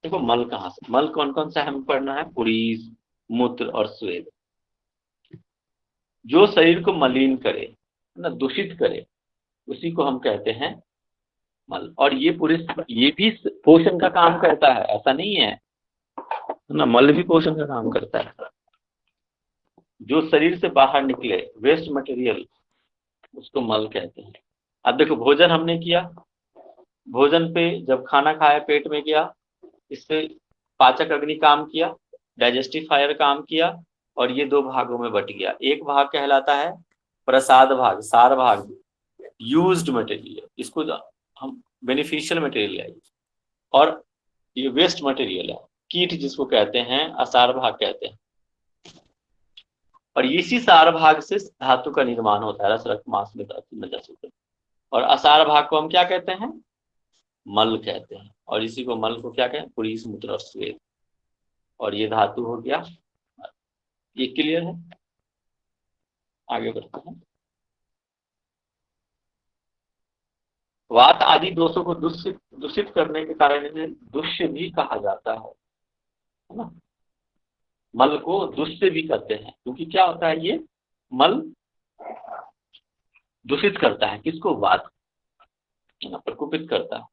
देखो मल कहाँ से, मल कौन कौन सा हमें पढ़ना है? पुरीस, मूत्र और स्वेद। जो शरीर को मलिन करे ना, दूषित करे, उसी को हम कहते हैं मल। और ये भी पोषण का काम करता है, ऐसा नहीं है ना, मल भी पोषण का काम करता है। जो शरीर से बाहर निकले वेस्ट मटेरियल, उसको मल कहते हैं। अब देखो, भोजन हमने किया, भोजन पे जब खाना खाया पेट में गया, इससे पाचक अग्नि काम किया, डाइजेस्टिफायर काम किया, और ये दो भागों में बट गया। एक भाग कहलाता है प्रसाद भाग, सार भाग, यूज्ड मटेरियल, इसको हम बेनिफिशियल मटेरियल है, और ये वेस्ट मटेरियल है, कीट जिसको कहते हैं, असार भाग कहते हैं। और इसी सार भाग से धातु का निर्माण होता है, रस रक्त मांस में धातु। और असार भाग को हम क्या कहते हैं? मल कहते हैं। और इसी को मल को क्या कहते हैं? पुरीस, मूत्र और स्वेद। और ये धातु हो गया। ये क्लियर है? आगे बढ़ते हैं। वात आदि दोषों को दूषित करने के कारण इन्हें दुष्य भी कहा जाता है ना। मल को दुष्य भी कहते हैं, क्योंकि क्या होता है, ये मल दूषित करता है किसको? वात, प्रकोपित करता है।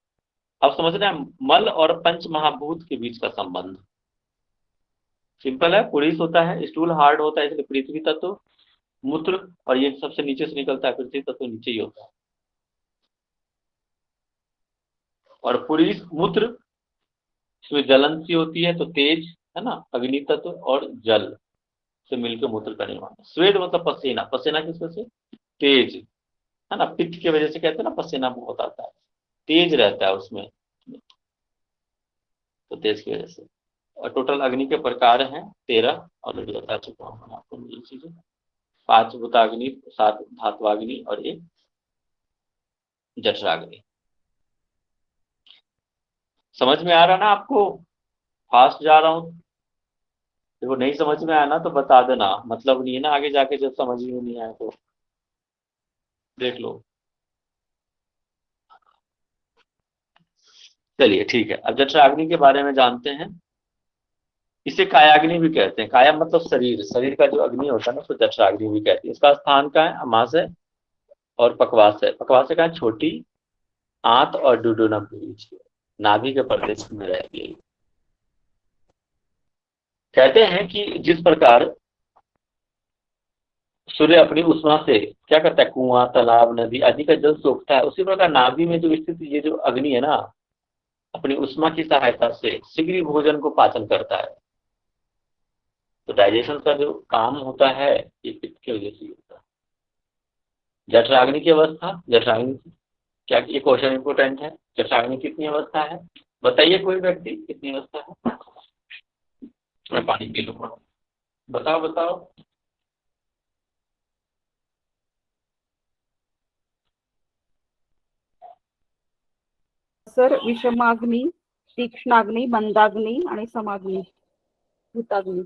अब समझ रहे हैं मल और पंच महाभूत के बीच का संबंध। सिंपल है, पुरीस होता है, स्टूल हार्ड होता है, इसलिए पृथ्वी तत्व, मूत्र, और ये सबसे नीचे से निकलता है, पृथ्वी तत्व नीचे ही होता है। और पुरीस मूत्र इसमें जलन सी होती है, तो तेज है ना, अग्नि तत्व और जल से मिलकर मूत्र का निर्माण। स्वेद मतलब पसीना, पसीना किस वजह से? तेज है ना, पित्त की वजह से कहते हैं ना, पसीना बहुत आता है, तेज रहता है उसमें, तो तेज की वजह से। और टोटल अग्नि के प्रकार हैं 13, ऑलरेडी बता चुका हूँ आपको ये चीजें। 5 भूताग्नि, 7 धात्वाग्नि और 1 जठराग्नि। समझ में आ रहा ना आपको? फास्ट जा रहा हूँ? देखो, नहीं समझ में आया ना तो बता देना, मतलब नहीं है ना आगे जाके जब समझ में नहीं आया तो देख लो। चलिए ठीक है, अब जठराग्नि के बारे में जानते हैं। इसे कायाग्नि भी कहते हैं। काया मतलब शरीर, शरीर का जो अग्नि होता है ना, उसको जठराग्नि भी कहते हैं। इसका स्थान कहाँ है? अमाशय और पक्वाशय। पक्वाशय कहाँ? छोटी आंत और डुडोनम के बीच, नाभि के प्रदेश में रहती है। कहते हैं कि जिस प्रकार सूर्य अपनी उष्मा से क्या करता है, कुआं, तालाब, नदी आदि का जल सोखता है, उसी प्रकार नाभि में जो स्थित ये जो अग्नि है ना, अपनी उष्मा की सहायता से शीघ्र भोजन को पाचन करता है। तो डाइजेशन का जो काम होता है, ये पित्त की वजह से होता है। जठराग्नि की अवस्था, जठराग्नि क्या, ये क्वेश्चन इंपोर्टेंट है। जठराग्नि कितनी अवस्था है? बताइए कोई व्यक्ति, कितनी अवस्था है? मैं पानी पी लूंगा, बताओ बताओ।
सर, विषमाग्नी, तीक्ष्णाग्नी, मंदाग्नी आणि समाग्नी, भूताग्नी।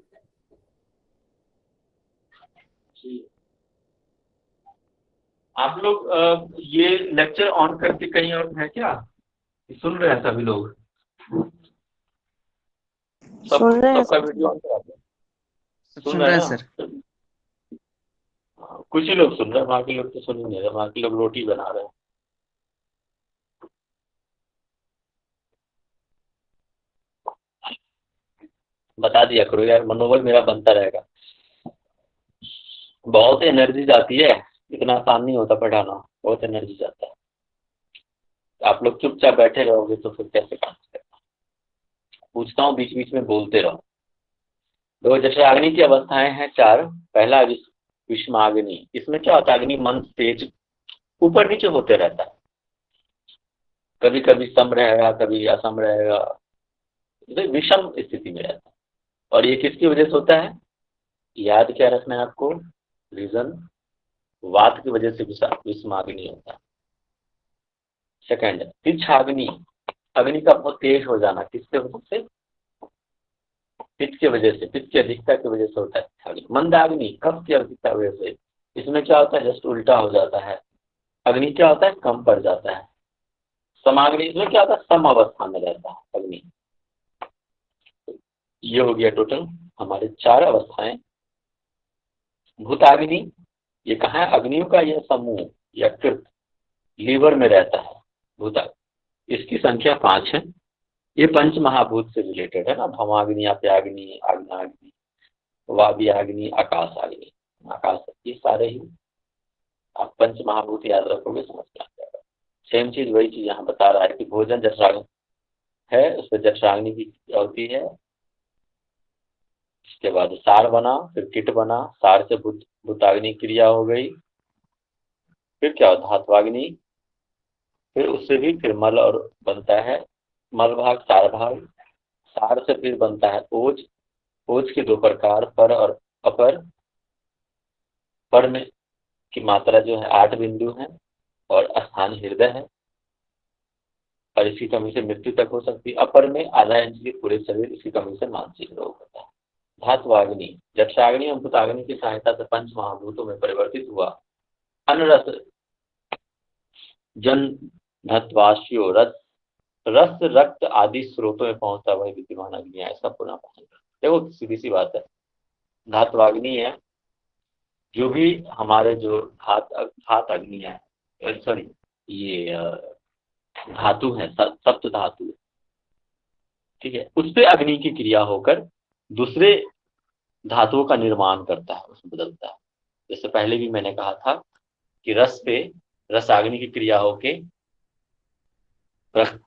आप लोग ये लेक्चर ऑन करके कहीं और है क्या? सुन रहे हैं सभी लोग?
सुन रहे हैं
सबका वीडियो ऑन करा दो।
सुन रहे हैं
ना?
सर।
कुछ ही लोग सुन रहे हैं, बाकी लोग तो सुन ही नहीं रहे, बाकी लोग रोटी बना रहे हैं। बता दिया करो यार, मनोबल मेरा बनता रहेगा। बहुत एनर्जी जाती है, इतना आसान नहीं होता पढ़ाना, बहुत एनर्जी जाता है। आप लोग चुपचाप बैठे रहोगे तो फिर कैसे काम करना? पूछता हूँ, बीच बीच में बोलते रहो। दो जठराग्नि की अवस्थाएं हैं 4। पहला विषमाग्नि। इसमें क्या होता है, अग्नि मन तेज ऊपर नीचे होते रहता है, कभी कभी सम रहेगा, कभी असम रहेगा, विषम स्थिति में रहता है। और ये किसकी वजह से होता है? याद क्या रखना है आपको? रीजन, वात की वजह से विषमाग्नि होता है। सेकंड, तीक्ष्णाग्नि, अग्नि का बहुत तेज हो जाना, किसके वजह से? पित्त की वजह से, पित्त की अधिकता की वजह से होता है। मंदाग्नि, कफ की अधिकता की वजह से। इसमें क्या होता है, जस्ट उल्टा हो जाता है, अग्नि क्या होता है, कम पड़ जाता है। समाग्नि, इसमें क्या होता है, सम अवस्था में रहता है अग्नि। ये हो गया टोटल हमारे 4 अवस्थाएं, भूताग्नि, ये कहाँ है? अग्नियों का यह समूह या कृत लीवर में रहता है भूताग्नि, इसकी संख्या 5 है। ये पंच महाभूत से रिलेटेड है ना, भवाग्नि, अप्याग्नि, आग्नाग्नि, वाव्याग्नि, आकाशाग्नि, आकाश, ये सारे ही आप पंच महाभूत याद रखोगे, समझ में आ जाएगा। सेम चीज वही चीज यहाँ बता रहा है कि भोजन जठराग्नि है, उसमें जठराग्नि की होती है। इसके बाद सार बना, फिर किट बना, सार से भूताग्नि क्रिया हो गई, फिर क्या होता है? धात्वाग्नि, फिर उससे भी फिर मल और बनता है मल भाग, सार भाग, सार से फिर बनता है ओज, ओज के 2 प्रकार, पर और अपर। पर में की मात्रा जो है 8 बिंदु है और स्थान हृदय है, और इसकी कमी से मृत्यु तक हो सकती है। अपर में आधा इंच के पूरे शरीर, इसकी कमी से मानसिक रोग होता है। धात्वाग्नि, जठराग्नि और भूताग्नि की सहायता से पंच महाभूतों में परिवर्तित हुआ अनरस जन धत्वाश्यो रस, रस रक्त आदि स्रोतों में पहुंचता वही विद्यमान अग्नि है। इसका पुनः पालन करते। देखो सीधी सी बात है, धात्वाग्नि है, जो भी हमारे जो धात अग्नि है, सॉरी ये धातु है, सप्त धातु है, ठीक है, उस पे अग्नि की क्रिया होकर दूसरे धातुओं का निर्माण करता है, उसमें बदलता है। जैसे पहले भी मैंने कहा था कि रस पे रसाग्नि की क्रिया होके रक्त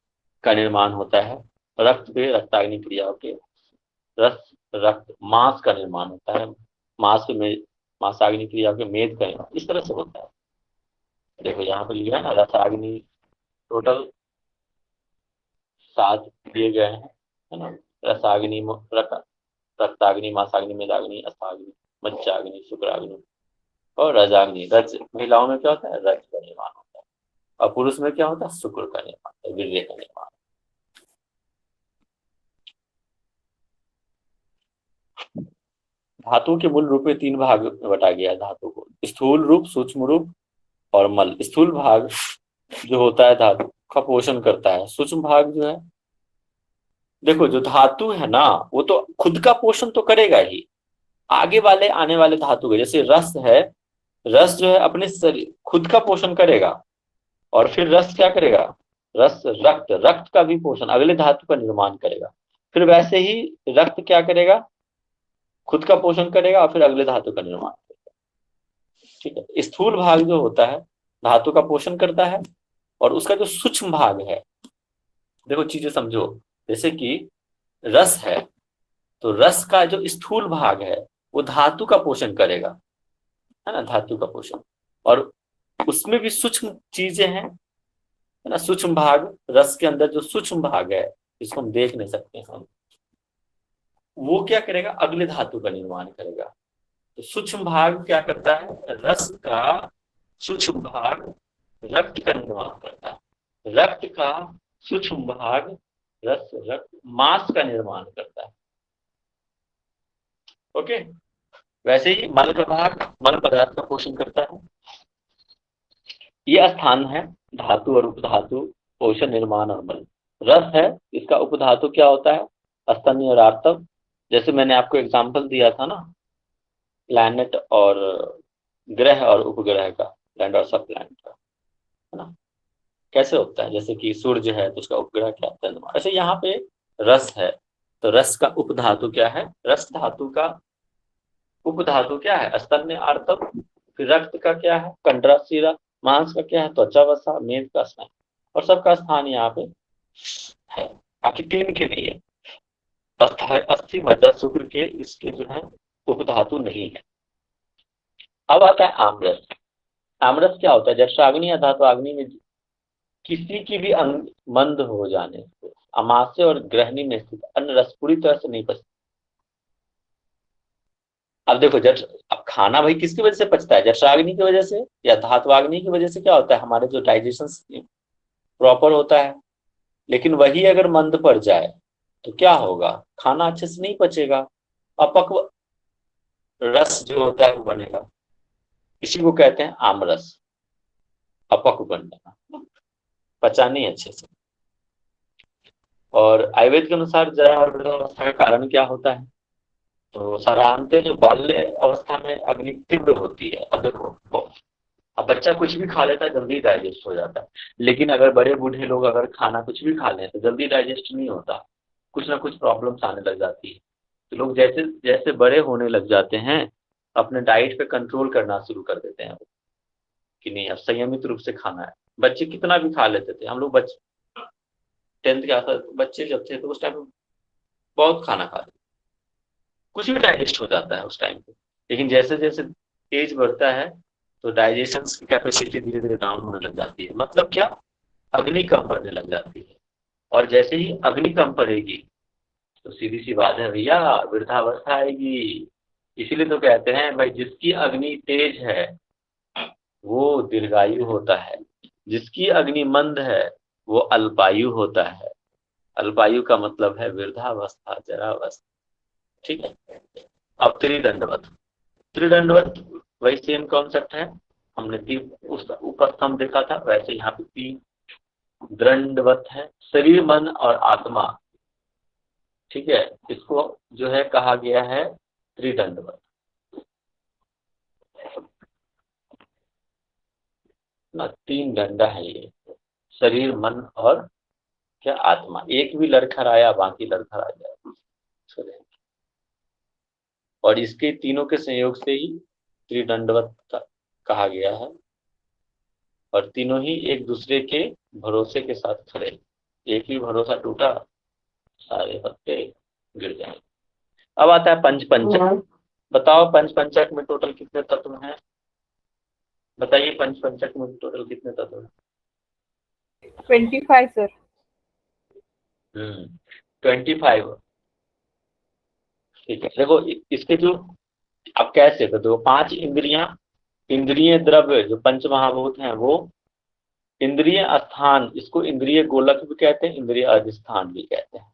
का निर्माण होता है, रक्त पे रक्ताग्नि क्रिया होके रस रक्त मांस का निर्माण होता है, मांस पे मांसाग्नि क्रिया होके मेद का निर्माण, इस तरह से होता है। देखो यहाँ पे लिखा है ना, रसाग्नि टोटल 7 दिए गए हैं, है ना। रसाग्नि, रक्ताग्नि, मांसाग्नि, मेदाग्नि, अस्थाग्नि, मज्जाग्नि, शुक्राग्नि और रजाग्नि। रज महिलाओं में क्या होता है? रज का निर्माण होता है, और पुरुष में क्या होता है? शुक्र का निर्माण, वीर्य का निर्माण। धातु के मूल रूप में 3 भाग में बटा गया है धातु को, स्थूल रूप, सूक्ष्म रूप और मल। स्थूल भाग जो होता है धातु का पोषण करता है, सूक्ष्म भाग जो है, देखो जो धातु है ना, वो तो खुद का पोषण तो करेगा ही, आगे वाले आने वाले धातु के, जैसे रस है, रस जो है अपने शरीर खुद का पोषण करेगा, और फिर रस क्या करेगा? रस रक्त, रक्त का भी पोषण, अगले धातु का निर्माण करेगा। फिर वैसे ही रक्त क्या करेगा? खुद का पोषण करेगा और फिर अगले धातु का निर्माण करेगा, ठीक है। स्थूल भाग जो होता है धातु का पोषण करता है, और उसका जो सूक्ष्म भाग है, देखो चीजें समझो, जैसे कि रस है, तो रस का जो स्थूल भाग है वो धातु का पोषण करेगा, है ना, धातु का पोषण, और उसमें भी सूक्ष्म चीजें हैं, है ना, सूक्ष्म भाग, रस के अंदर जो सूक्ष्म भाग है जिसको हम देख नहीं सकते हैं, वो क्या करेगा? अगले धातु का निर्माण करेगा। तो सूक्ष्म भाग क्या करता है? रस का सूक्ष्म भाग रक्त का निर्माण करता है, रक्त का सूक्ष्म भाग रस रक्त मांस का निर्माण करता है, ओके। वैसे ही मल का भाग मल पदार्थ का पोषण करता है। यह स्थान है धातु और उपधातु पोषण, निर्माण और मल। रस है, इसका उपधातु क्या होता है? स्तन्य और आर्तव। जैसे मैंने आपको एग्जांपल दिया था ना, प्लैनेट और ग्रह और उपग्रह का, लैंड और सब प्लैनेट का, है ना, कैसे होता है? जैसे कि सूर्य है तो उसका उपग्रह क्या है? चंद्रमा। ऐसे यहाँ पे रस है, तो रस का उपधातु क्या है? रस धातु का उपधातु क्या है? स्तन्य, आर्तव। फिर रक्त का क्या है? कंडरा, शिरा। मांस का क्या है? त्वचा, वसा, मेद का स्नायु। और सबका स्थान यहाँ पे है। बाकी 3 के लिए अस्थि, मज्जा, शुक्र के इसके जो है उपधातु नहीं है। अब आता है आमरस। आमरस क्या होता है? जठराग्नि या धात्वाग्नि में किसी की भी अंग मंद हो जाने से, अमाशय और ग्रहणी में स्थित अन्न रस पूरी तरह से नहीं पचता। अब देखो अब खाना भाई किसकी वजह से पचता है? जठराग्नि की वजह से या धात्वाग्नि की वजह से। क्या होता है? हमारे जो डाइजेशन प्रॉपर होता है, लेकिन वही अगर मंद पड़ जाए तो क्या होगा? खाना अच्छे से नहीं पचेगा, अपक्व रस जो होता है वो बनेगा। इसी को कहते हैं आमरस, अपक्व बन जाना, पचा नहीं अच्छे से। और आयुर्वेद के अनुसार जरा और वृद्धावस्था का कारण क्या होता है? तो साधारणतः जो बाल्य अवस्था में अग्नि तीव्र होती है। अब देखो, अब बच्चा कुछ भी खा लेता है, जल्दी डाइजेस्ट हो जाता है। लेकिन अगर बड़े बूढ़े लोग अगर खाना कुछ भी खा लें तो जल्दी डाइजेस्ट नहीं होता, कुछ ना कुछ प्रॉब्लम्स आने लग जाती है। तो लोग जैसे जैसे बड़े होने लग जाते हैं, अपने डाइट पे कंट्रोल करना शुरू कर देते हैं कि नहीं, अब संयमित रूप से खाना है। बच्चे कितना भी खा लेते थे, हम लोग बच्चे 10th के आसपास बच्चे जब थे तो उस टाइम बहुत खाना खाते, कुछ भी डाइजेस्ट हो जाता है उस टाइम पे। लेकिन जैसे जैसे एज बढ़ता है तो डाइजेशन की कैपेसिटी धीरे धीरे डाउन होने लग जाती है। मतलब क्या, अग्नि कम पड़ने लग जाती है। और जैसे ही अग्नि कम पड़ेगी तो सीधी सी बात है भैया, वृद्धावस्था आएगी। इसीलिए तो कहते हैं भाई, जिसकी अग्नि तेज है वो दीर्घायु होता है, जिसकी अग्नि मंद है वो अल्पायु होता है। अल्पायु का मतलब है वृद्धावस्था, जरावस्था। ठीक है। अब त्रिदंडवत, त्रिदंडवत वही सेम कॉन्सेप्ट है। हमने तीन उस ऊपर स्तंभ देखा था, वैसे यहाँ पे तीन दंडवत है, शरीर मन और आत्मा। ठीक है, इसको जो है कहा गया है त्रिदंडवत ना। तीन डंडा है ये, शरीर मन और क्या, आत्मा। एक भी लड़खड़ाया बाकी लड़खड़ा जाए। और इसके तीनों के संयोग से ही त्रिदंडवत कहा गया है। और तीनों ही एक दूसरे के भरोसे के साथ खड़े। एक ही भरोसा टूटा, सारे पत्ते गिर जाए। अब आता है पंच पंचक। बताओ पंच पंचक में टोटल कितने तत्व हैं? बताइए, पंच पंचक में टोटल कितने तत्व हैं?
25 सर।
25। ठीक है, देखो इसके जो, अब कैसे तो देखो, 5 इंद्रियां, इंद्रिय द्रव्य जो पंच महाभूत हैं वो इंद्रिय स्थान, इसको इंद्रिय गोलक भी कहते हैं, इंद्रिय अधिष्ठान भी कहते हैं।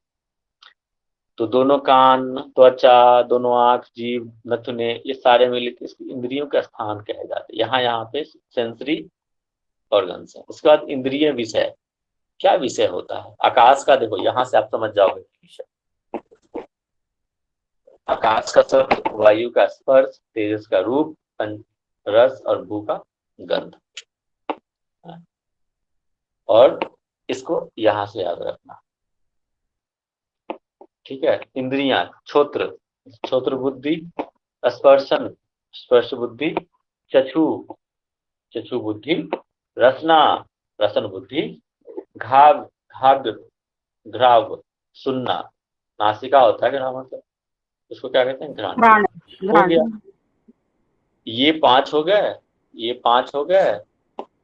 तो दोनों कान, त्वचा, दोनों आंख, जीभ, नथुने, ये सारे मिलकर इसकी इंद्रियों का स्थान कहे जाते हैं। यहाँ पे सेंसरी ऑर्गन्स है। उसके बाद इंद्रिय विषय, क्या विषय होता है? आकाश का, देखो यहां से आप समझ जाओगे विषय। आकाश का शब्द, वायु का स्पर्श, तेजस का रूप, रस और भू का गंध। और इसको यहां से याद रखना। ठीक है। इंद्रियां, छोत्र, छोत्र बुद्धि, स्पर्शन, स्पर्श बुद्धि, चक्षु, चक्षु बुद्धि, रसना, रसन बुद्धि, घाव, घाग, घ्राव, सुनना। नासिका होता है घ्राव, मतलब उसको क्या कहते हैं? घ्राण। हो गया, ये 5 हो गए, ये 5 हो गए,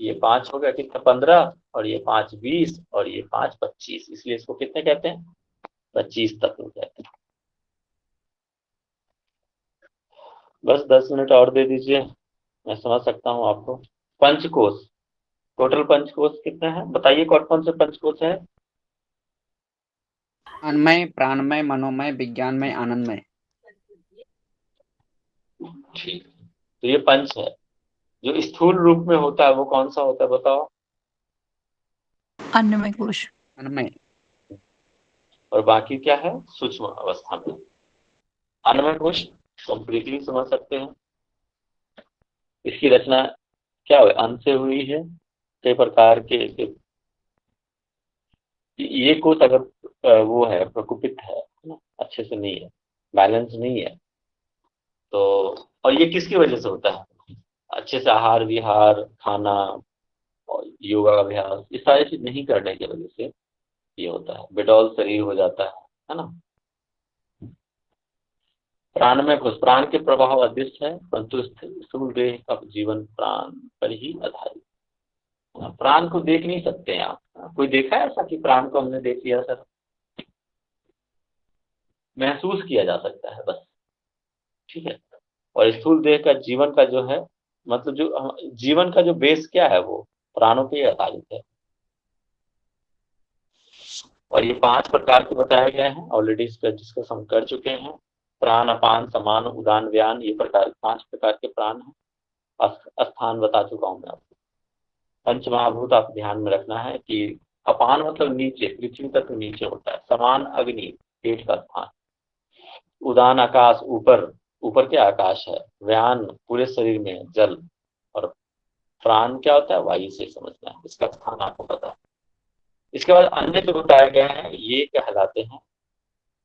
ये 5 हो गया, कितना? 15। और ये 5 20 और ये 5 25। इसलिए इसको कितने कहते हैं? 25 तत्व कहते हैं। बस 10 मिनट और दे दीजिए, मैं समझ सकता हूँ आपको। पंचकोश, टोटल पंचकोश कितने हैं बताइए? कौन कौन से पंचकोश है?
अन्मय, प्राणमय, मनोमय, विज्ञानमय, आनंदमय।
ठीक, तो ये पंच है। जो स्थूल रूप में होता है वो कौन सा होता है बताओ?
अन्नमय कोश।
अन्नमय।
और बाकी क्या है? सूक्ष्म अवस्था में अन्नमय कोश कंप्लीटली समझ सकते हैं। इसकी रचना क्या हुई? अन्न से हुई है। कई प्रकार के ये कोश अगर वो है, प्रकुपित है ना, अच्छे से नहीं है, बैलेंस नहीं है, तो और ये किसकी वजह से होता है? अच्छे से आहार विहार, खाना और योगा अभ्यास, ये सारी चीज नहीं करने की वजह से ये होता है। बेडौल शरीर हो जाता है ना। प्राण में कुछ, प्राण के प्रभाव अदृश्य है, परंतु स्थूल देह का जीवन प्राण पर ही आधारित। प्राण को देख नहीं सकते हैं आप। कोई देखा है ऐसा कि प्राण को हमने देख लिया? सर, महसूस किया जा सकता है बस। ठीक है। और स्थूल देह का जीवन का जो है, मतलब जो जीवन का जो बेस क्या है, वो प्राणों पे ही आधारित है। और ये 5 प्रकार के बताए गए हैं, ऑलरेडी इसका डिस्कस हम कर चुके हैं। प्राण, अपान, समान, उदान, व्यान, ये 5 प्रकार के प्राण हैं। स्थान बता चुका हूं मैं आपको। पंच महाभूत आप ध्यान में रखना है कि अपान मतलब नीचे, पृथ्वी तक नीचे होता है। समान, अग्नि, पेट का स्थान। उदान आकाश, ऊपर ऊपर क्या आकाश है, व्यान पूरे शरीर में जल, और प्राण क्या होता है, वायु से समझना है, इसका स्थान आपको पता है। इसके बाद अन्य जो बताए गए हैं ये कहलाते हैं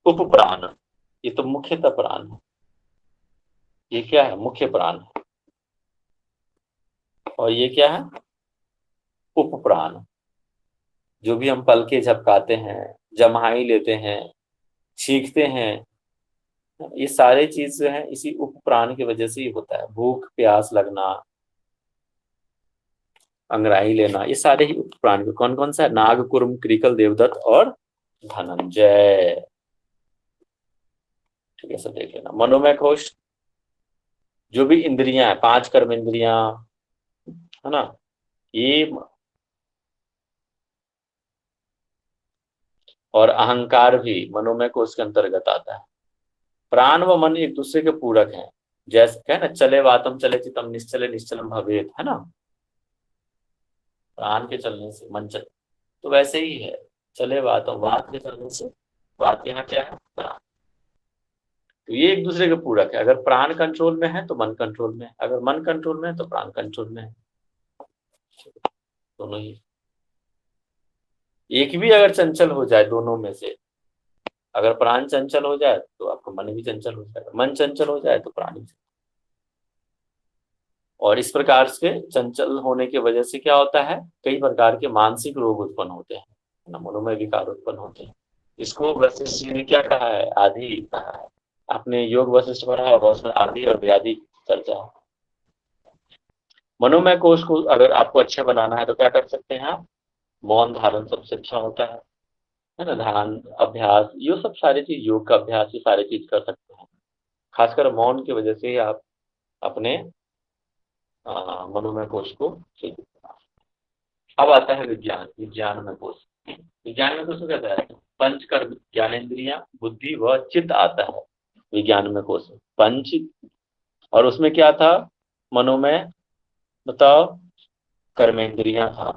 उपप्राण। ये तो मुख्यतः प्राण है, ये क्या है, मुख्य प्राण है, और ये क्या है, उपप्राण। जो भी हम पलके झपकाते हैं, जम्हाई लेते हैं, छींकते हैं, ये सारे चीज जो है इसी उपप्राण की वजह से ही होता है। भूख प्यास लगना, अंगड़ाई लेना, ये सारे ही उपप्राण के। कौन कौन सा है, नाग, कुर्म, क्रिकल, देवदत्त और धनंजय। ठीक है, सब देख लेना। मनोमय कोश, जो भी इंद्रियां हैं, 5 कर्म इंद्रियां, है ना, ये और अहंकार भी मनोमय कोश के अंतर्गत आता है। प्राण व मन एक दूसरे के पूरक हैं। जैसे है ना, चले वातम चले चितम, निश्चले निश्चलम भवेत, है ना, प्राण के चलने से मन चले, तो वैसे ही है, चले वातम, वात के चलने से, वात यहाँ क्या है, प्राण। तो ये एक दूसरे के पूरक है। अगर प्राण कंट्रोल में है तो मन कंट्रोल में है, अगर मन कंट्रोल में है तो प्राण कंट्रोल में है, दोनों ही। एक भी अगर चंचल हो जाए दोनों में से, अगर प्राण चंचल हो जाए तो आपका मन भी चंचल हो जाएगा, मन चंचल हो जाए तो प्राण भी। और इस प्रकार से चंचल होने की वजह से क्या होता है, कई प्रकार के मानसिक रोग उत्पन्न होते हैं, ना, मनोमय विकार उत्पन्न होते हैं। इसको वशिष्ठ जी ने क्या कहा है, आदि कहा है। आपने योग वशिष्ठ पढ़ा होगा, उसमें आदि और व्याधि चर्चा है। मनोमय कोश को अगर आपको अच्छा बनाना है तो क्या कर सकते हैं आप, मौन धारण सबसे अच्छा होता है ना, ध्यान अभ्यास, ये सब सारी चीज, योग का अभ्यास, ये सारी चीज कर सकते हैं। खासकर मौन की वजह से ही आप अपने मनोमय कोश को ठीक बना। अब आता है विज्ञान, विज्ञान में कोश। विज्ञान में कोश को कहता है पंच कर्म ज्ञानेन्द्रियां, बुद्धि व चित्त आता है विज्ञान में कोश। पंच, और उसमें क्या था, मनोमय, बताओ, कर्मेंद्रियां था।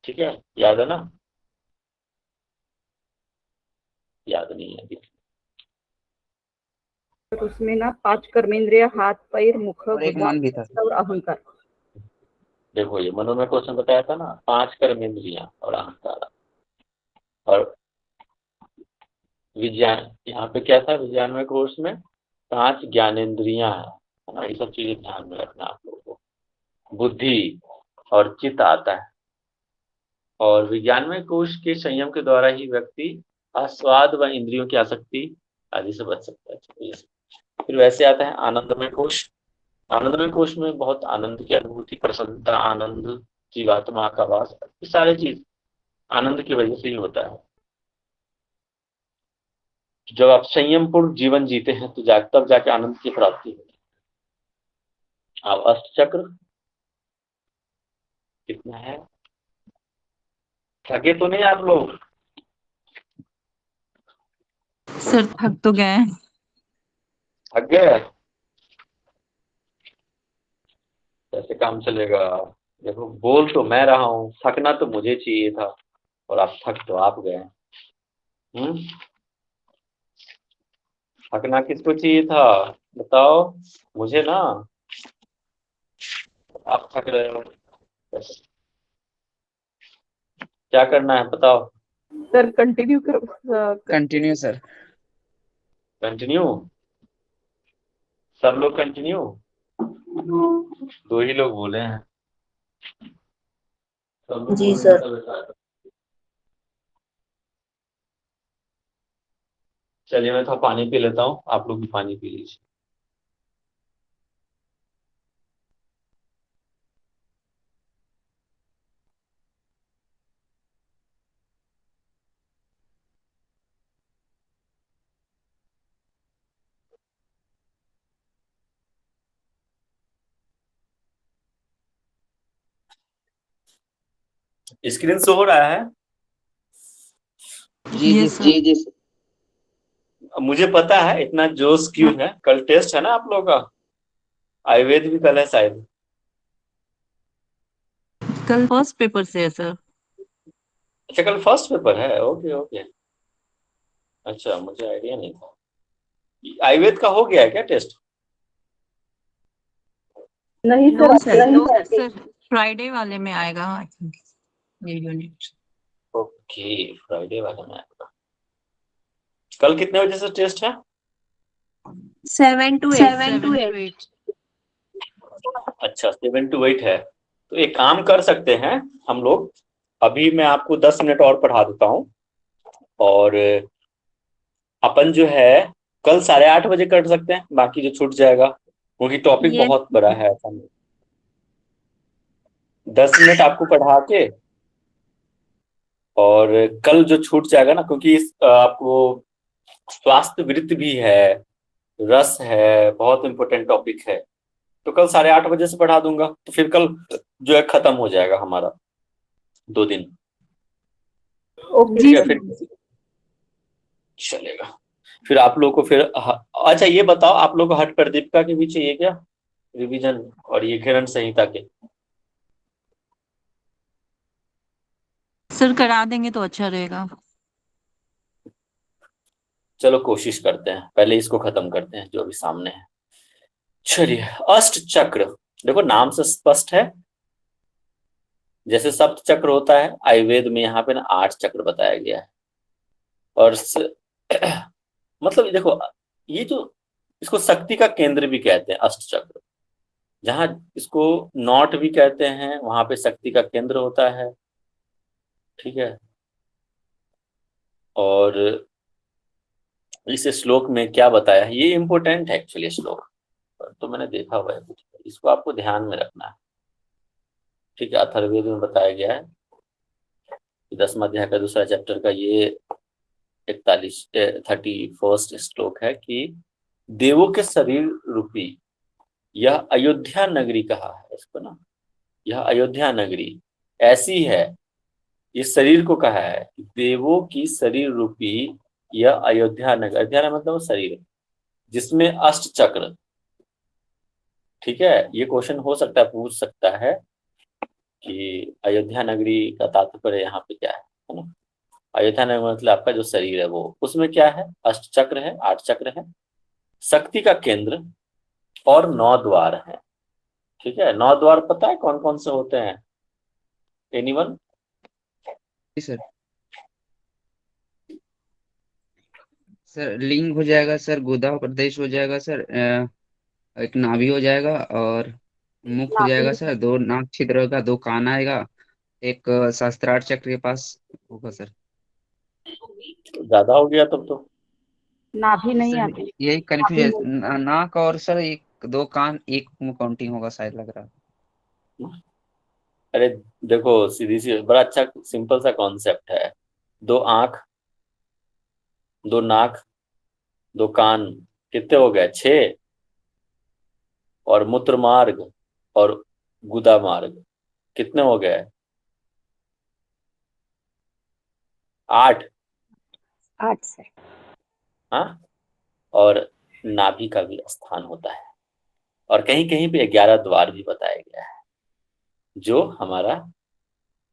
ठीक है, याद है ना, याद नहीं है अभी।
और उसमें ना 5 कर्मेंद्रिय, हाथ पैर मुख
और एक मन भी था सर।
और अहंकार।
देखो ये मनोमय कोश में बताया था ना, 5 कर्मेंद्रियां और अहंकार। और विज्ञान, यहाँ पे क्या था, विज्ञान में कोश में 5 ज्ञानेन्द्रियां है ना, ये सब चीजें ध्यान में रखना आप लोगों को। बुद्धि और चित्त आता है। और विज्ञान में कोश के संयम के द्वारा ही व्यक्ति आस्वाद व इंद्रियों की आसक्ति आदि से बच सकता है। फिर वैसे आता है आनंदमय कोश। आनंदमय कोश में बहुत आनंद की अनुभूति, प्रसन्नता, आनंद, जीवात्मा का वास, ये सारी चीज आनंद की वजह से ही होता है। जब आप संयम पूर्ण जीवन जीते हैं तो तब जाके आनंद की प्राप्ति होती है। आप अष्टचक्र कितना है, थके तो नहीं आप लोग,
सर थक तो गए।
थक गए, कैसे काम चलेगा। देखो बोल तो मैं रहा हूँ, थकना तो मुझे चाहिए था, और आप थक तो आप गए। थकना किसको चाहिए था, बताओ, मुझे ना, आप थक रहे हो, क्या करना है बताओ।
सर कंटिन्यू करो।
Continue sir.
कंटिन्यू, सब लोग कंटिन्यू, 2 ही लोग बोले हैं, सब लोग
जी
बोले हैं,
सर।
सब। चलिए मैं थोड़ा पानी पी लेता हूँ, आप लोग भी पानी पी लीजिए। स्क्रीन शो हो रहा है,
जी जी
यस
सर।
सर।
जी।
मुझे पता है इतना जोश क्यों है, कल टेस्ट है ना आप लोगों का, आयुर्वेद भी कल है शायद।
कल फर्स्ट पेपर से है सर।
अच्छा कल फर्स्ट पेपर है, ओके ओके, अच्छा मुझे आइडिया नहीं था। आयुर्वेद का हो गया है क्या टेस्ट?
नहीं
no
sir,
sir, sir Friday वाले में आएगा आई थिंक ये यूनिट।
ओके, फ्राइडे वाले में आएगा। कल कितने बजे से टेस्ट है?
7 to 8।
7 to 8।
अच्छा, 7 to 8 है। तो एक काम कर सकते हैं हम लोग, अभी मैं आपको 10 मिनट और पढ़ा देता हूँ, और अपन जो है कल 8:30 बजे कर सकते हैं, बाकी जो छूट जाएगा, क्योंकि टॉपिक
ये
बहुत बड़ा है ऐसा नहीं। 10 मिनट आपको पढ़ा के, और कल जो छूट जाएगा ना, क्योंकि आपको स्वास्थ्य वृत्ति भी है, रस है, बहुत इंपॉर्टेंट टॉपिक है, तो कल 8:30 बजे से पढ़ा दूंगा, तो फिर कल जो है खत्म हो जाएगा हमारा 2 दिन।
ओके
ठीक है,
सर।
फिर चलेगा। फिर आप लोग को फिर अच्छा ये बताओ, आप लोग को हट प्रदीपिका के भी चाहिए क्या रिवीजन, और ये किरण संहिता के?
सर करा देंगे तो अच्छा रहेगा।
चलो कोशिश करते हैं, पहले इसको खत्म करते हैं जो अभी सामने है। चलिए, अष्ट चक्र, देखो नाम से स्पष्ट है, जैसे सप्त चक्र होता है, आयुर्वेद में यहाँ पे ना 8 चक्र बताया गया है। और मतलब देखो, ये जो इसको शक्ति का केंद्र भी कहते हैं अष्ट चक्र, जहां इसको नॉट भी कहते हैं, वहां पे शक्ति का केंद्र होता है। ठीक है, और इस श्लोक में क्या बताया है, ये इंपॉर्टेंट है एक्चुअली श्लोक, तो मैंने देखा हुआ है, इसको आपको ध्यान में रखना है। ठीक है, अथर्ववेद में बताया गया है, 10वां अध्याय का 2रा चैप्टर का ये 31 श्लोक है कि देवों के शरीर रूपी यह अयोध्या नगरी कहा है इसको ना, यह अयोध्या नगरी ऐसी है, इस शरीर को कहा है कि देवों की शरीर रूपी यह अयोध्या नगर, अयोध्या मतलब शरीर जिसमें अष्ट चक्र। ठीक है, ये क्वेश्चन हो सकता है, पूछ सकता है कि अयोध्या नगरी का तात्पर्य यहाँ पे क्या है ना? अयोध्या नगर मतलब आपका जो शरीर है वो, उसमें क्या है, अष्ट चक्र है, 8 चक्र है, शक्ति का केंद्र, और 9 द्वार है। ठीक है, 9 द्वार पता है कौन कौन से होते हैं? एनीवन?
जी सर। सर लिंग हो जाएगा सर, गुदा प्रदेश हो जाएगा सर, एक नाभि हो जाएगा, और मुख हो जाएगा सर, 2 नाक छिद्र होगा, 2 कान आएगा, एक सहस्त्रार चक्र के पास होगा सर।
ज्यादा हो गया तब तो।
नाभि नहीं
सर
आती।
यही कंफ्यूज, नाक और सर एक 2 कान, एक मुंह काउंटिंग होगा शायद, लग रहा है।
अरे देखो, सीधी सी बड़ा अच्छा सिंपल सा कॉन्सेप्ट है, 2 आंख, 2 नाक, 2 कान, कितने हो गए, 6, और मूत्र मार्ग और गुदा मार्ग कितने हो गए, 8।
8 सर।
हाँ, और नाभि का भी स्थान होता है, और कहीं कहीं पे 11 द्वार भी बताया गया है, जो हमारा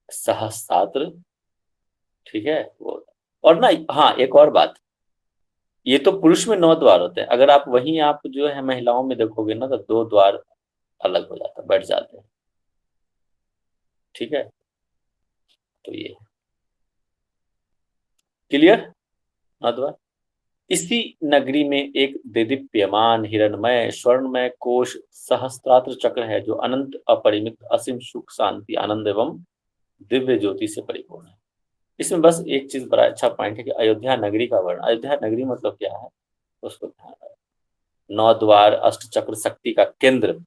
सहस्त्रार। ठीक है वो, और ना हाँ एक और बात, ये तो पुरुष में 9 द्वार होते हैं, अगर आप वहीं आप जो है महिलाओं में देखोगे ना, तो 2 द्वार अलग हो जाता है, बढ़ जाते हैं। ठीक है, तो ये क्लियर, 9 द्वार। इसी नगरी में एक देदीप्यमान हिरणमय स्वर्णमय कोश सहस्त्रात्र चक्र है, जो अनंत अपरिमित असीम सुख शांति आनंद एवं दिव्य ज्योति से परिपूर्ण है। इसमें बस एक चीज बड़ा अच्छा पॉइंट है कि अयोध्या नगरी का वर्ण, अयोध्या नगरी मतलब क्या है उसको ध्यान रखना। 9 द्वार, अष्ट चक्र, शक्ति का केंद्र,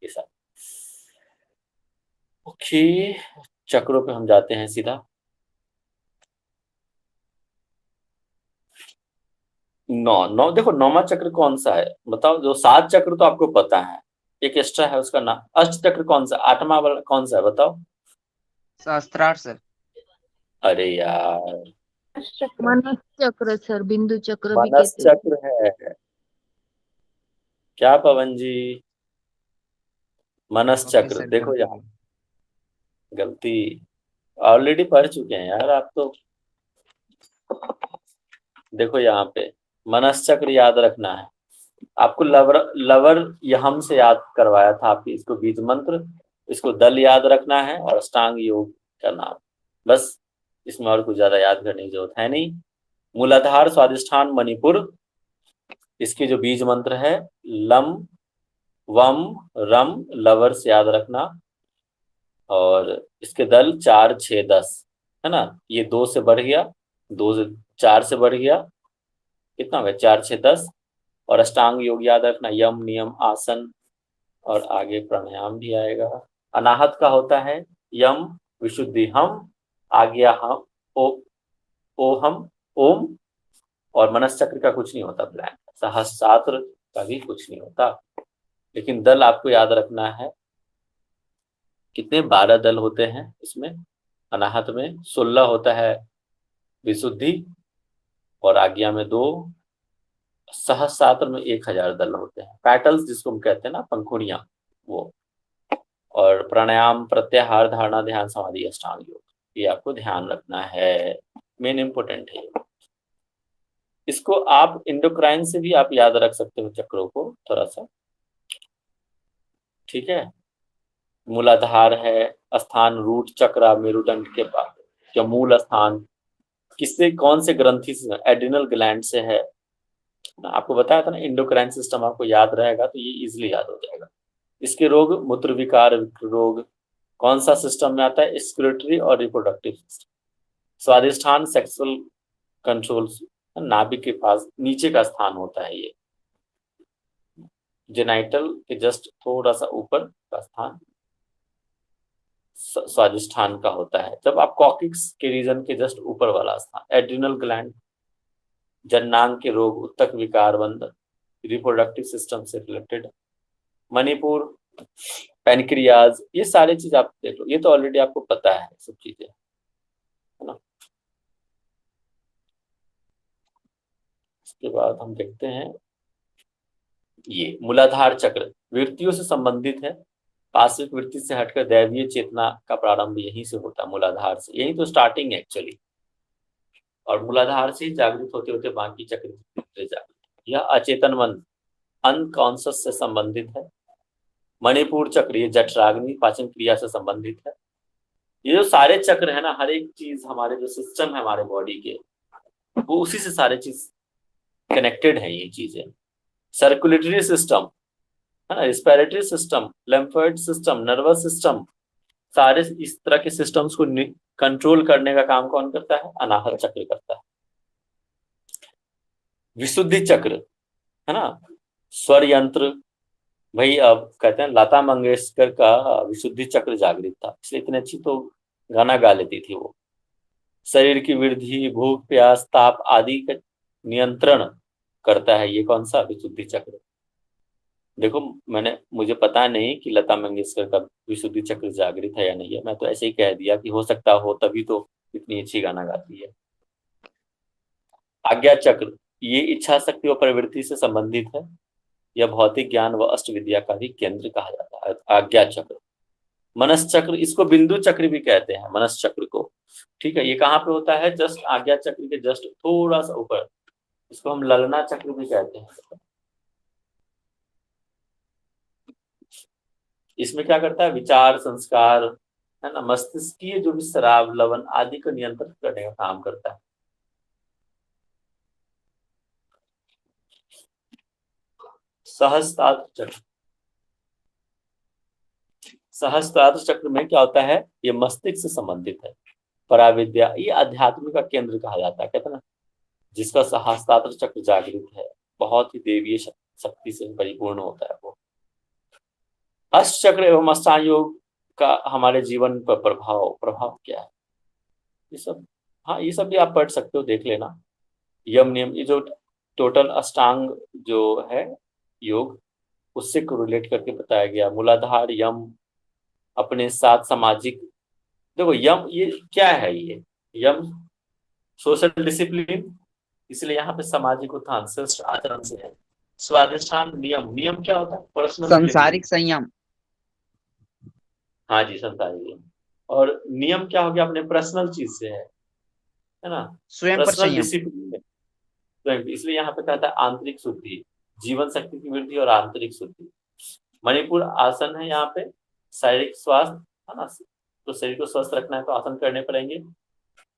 ये सब। ओके, चक्रों पे हम जाते हैं सीधा। 9 देखो, 9वां चक्र कौन सा है बताओ, जो 7 चक्र तो आपको पता है, एक एक्स्ट्रा है उसका नाम, अष्ट चक्र कौन सा, 8वां वाला कौन सा है बताओ?
सहस्त्रार सर।
अरे यार,
मनस चक्र सर, बिंदु चक्र भी
मानस
कहते हैं।
चक्र है क्या पवन जी? मनस
ओके
चक्र,
सर,
देखो
गलती हो
यहाँ
गई।
गलती, ऑलरेडी पढ़ चुके हैं यार आप तो। देखो यहाँ पे मनस चक्र याद रखना है आपको। लवर लवर यहम से याद करवाया था आपकी, इसको बीज मंत्र, इसको दल याद रखना है और अष्टांग योग का नाम, बस। इसमें और कुछ ज्यादा याद करने की जरूरत है नहीं। मूलाधार, स्वादिष्ठान, मणिपुर, इसके जो बीज मंत्र है लम वम रम, लवर से याद रखना। और इसके दल 4 6 10 है ना, ये 2 से बढ़ गया, 2 से 4 से बढ़ गया, कितना हो गया 4 6 10। और अष्टांग योग याद रखना, यम नियम आसन, और आगे प्राणायाम भी आएगा। अनाहत का होता है यम विशुद्धि हम, आज्ञा हम, ओ हम ओम। और मनस चक्र का कुछ नहीं होता, ब्लैंक। सहस्रात्र का भी कुछ नहीं होता। लेकिन दल आपको याद रखना है, कितने 12 दल होते हैं इसमें। अनाहत में 16 होता है विशुद्धि, और आज्ञा में 2, सहस्रात्र में 1000 दल होते हैं, पैटल्स जिसको हम कहते हैं ना, पंखुड़ियां, वो। और प्राणायाम, प्रत्याहार, धारणा, ध्यान, समाधि, अष्टांग योग, ये आपको ध्यान रखना है, मेन इंपोर्टेंट है। इसको आप इंडोक्राइन से भी आप याद रख सकते हो चक्रों को थोड़ा सा, ठीक है। मूलाधार है स्थान, रूट चक्र मेरुदंड के पास, जो मूल स्थान किससे, कौन से ग्रंथि से, एड्रिनल ग्लैंड से है। आपको बताया था ना, इंडोक्राइन सिस्टम आपको याद रहेगा तो ये इजिली याद हो जाएगा। इसके रोग, मूत्र विकार रोग कौन सा सिस्टम में आता है, एक्सक्रीटरी और रिप्रोडक्टिव सिस्टम। स्वादिष्ठान सेक्सुअल कंट्रोल, नाभि के पास नीचे का स्थान होता है ये, जेनाइटल के जस्ट थोड़ा सा ऊपर का स्थान स्वादिष्ठान का होता है। जब आप कॉकिक्स के रीजन के जस्ट ऊपर वाला स्थान, एड्रिनल ग्लैंड, जननांग के रोग, उत्तक विकार, बंधन, रिप्रोडक्टिव सिस्टम से रिलेटेड, मणिपुर, पैनक्रियाज, ये सारी चीज आप देख लो, ये तो ऑलरेडी आपको पता है सब चीजें, है ना। इसके बाद हम देखते हैं ये मूलाधार चक्र वृत्तियों से संबंधित है। पार्श्विक वृत्ति से हटकर दैवीय चेतना का प्रारंभ यहीं से होता है, मूलाधार से, यही तो स्टार्टिंग है एक्चुअली। और मूलाधार से जागृत होते होते बाकी चक्र जागृत। यह अचेतन मन, अनकॉन्शियस से संबंधित है। मणिपुर चक्र ये जठराग्नि पाचन क्रिया से संबंधित है। ये जो सारे चक्र है ना, हर एक चीज हमारे जो सिस्टम है हमारे बॉडी के, वो उसी से सारे चीज कनेक्टेड है। ये चीजें सर्कुलेटरी सिस्टम है ना, respiratory system, lymphoid system, nervous system, सारे इस तरह के सिस्टम्स को कंट्रोल करने का काम कौन करता है, अनाहत चक्र करता है। विशुद्धि चक्र है ना, स्वर यंत्र, भाई अब कहते हैं लता मंगेशकर का विशुद्धि चक्र जागृत था, इसलिए इतनी अच्छी तो गाना गा लेती थी वो। शरीर की वृद्धि, भूख प्यास ताप आदि का नियंत्रण करता है ये कौन सा, विशुद्धि चक्र। देखो मुझे पता नहीं कि लता मंगेशकर का विशुद्धि चक्र जागृत है या नहीं है, मैं तो ऐसे ही कह दिया कि हो सकता हो, तभी तो इतनी अच्छी गाना गाती है। आज्ञा चक्र ये इच्छा शक्ति और प्रवृत्ति से संबंधित है। यह भौतिक ज्ञान व अष्ट विद्या का भी केंद्र कहा जाता है, आज्ञा चक्र। मनस चक्र, इसको बिंदु चक्र भी कहते हैं, मनस चक्र को, ठीक है। ये कहाँ पे होता है, जस्ट आज्ञा चक्र के जस्ट थोड़ा सा ऊपर, इसको हम ललना चक्र भी कहते हैं। इसमें क्या करता है, विचार संस्कार है ना, मस्तिष्कीय जो भी शराब लवण आदि को नियंत्रित करने का काम करता है। सहस्त्रार चक्र, सहस्त्रार चक्र में क्या होता है, ये मस्तिष्क से संबंधित है। पराविद्या ये अध्यात्म का केंद्र कहा जाता है, कहते हैं ना, जिसका सहस्त्रार चक्र जागृत है, बहुत ही देवीय शक्ति से परिपूर्ण होता है वो। अष्ट चक्र एवं अष्टांग योग का हमारे जीवन पर प्रभाव क्या है, ये सब, हाँ ये सब भी आप पढ़ सकते हो, देख लेना। यम नियम, ये जो टोटल अष्टांग जो है योग, उससे कोरिलेट करके बताया गया। मूलाधार यम अपने साथ सामाजिक, देखो यम ये क्या है, ये यम सोशल डिसिप्लिन, इसलिए यहाँ पे सामाजिक उत्थान श्रेष्ठ आचरण से है। स्वादिष्ठान नियम, नियम क्या होता है, पर्सनल
संसारिक संयम।
हाँ जी, संसारिक नियम। और नियम क्या हो गया, अपने पर्सनल चीज से है ना,
स्वयं पर
पर्सनल
संयम।
डिसिप्लिन। स्वयं की। इसलिए यहाँ पे कहता है आंतरिक शुद्धि, जीवन शक्ति की वृद्धि और आंतरिक शुद्धि। मणिपुर आसन है यहाँ पे शारीरिक स्वास्थ्य, है ना, तो शरीर को स्वस्थ रखना है तो आसन करने पड़ेंगे।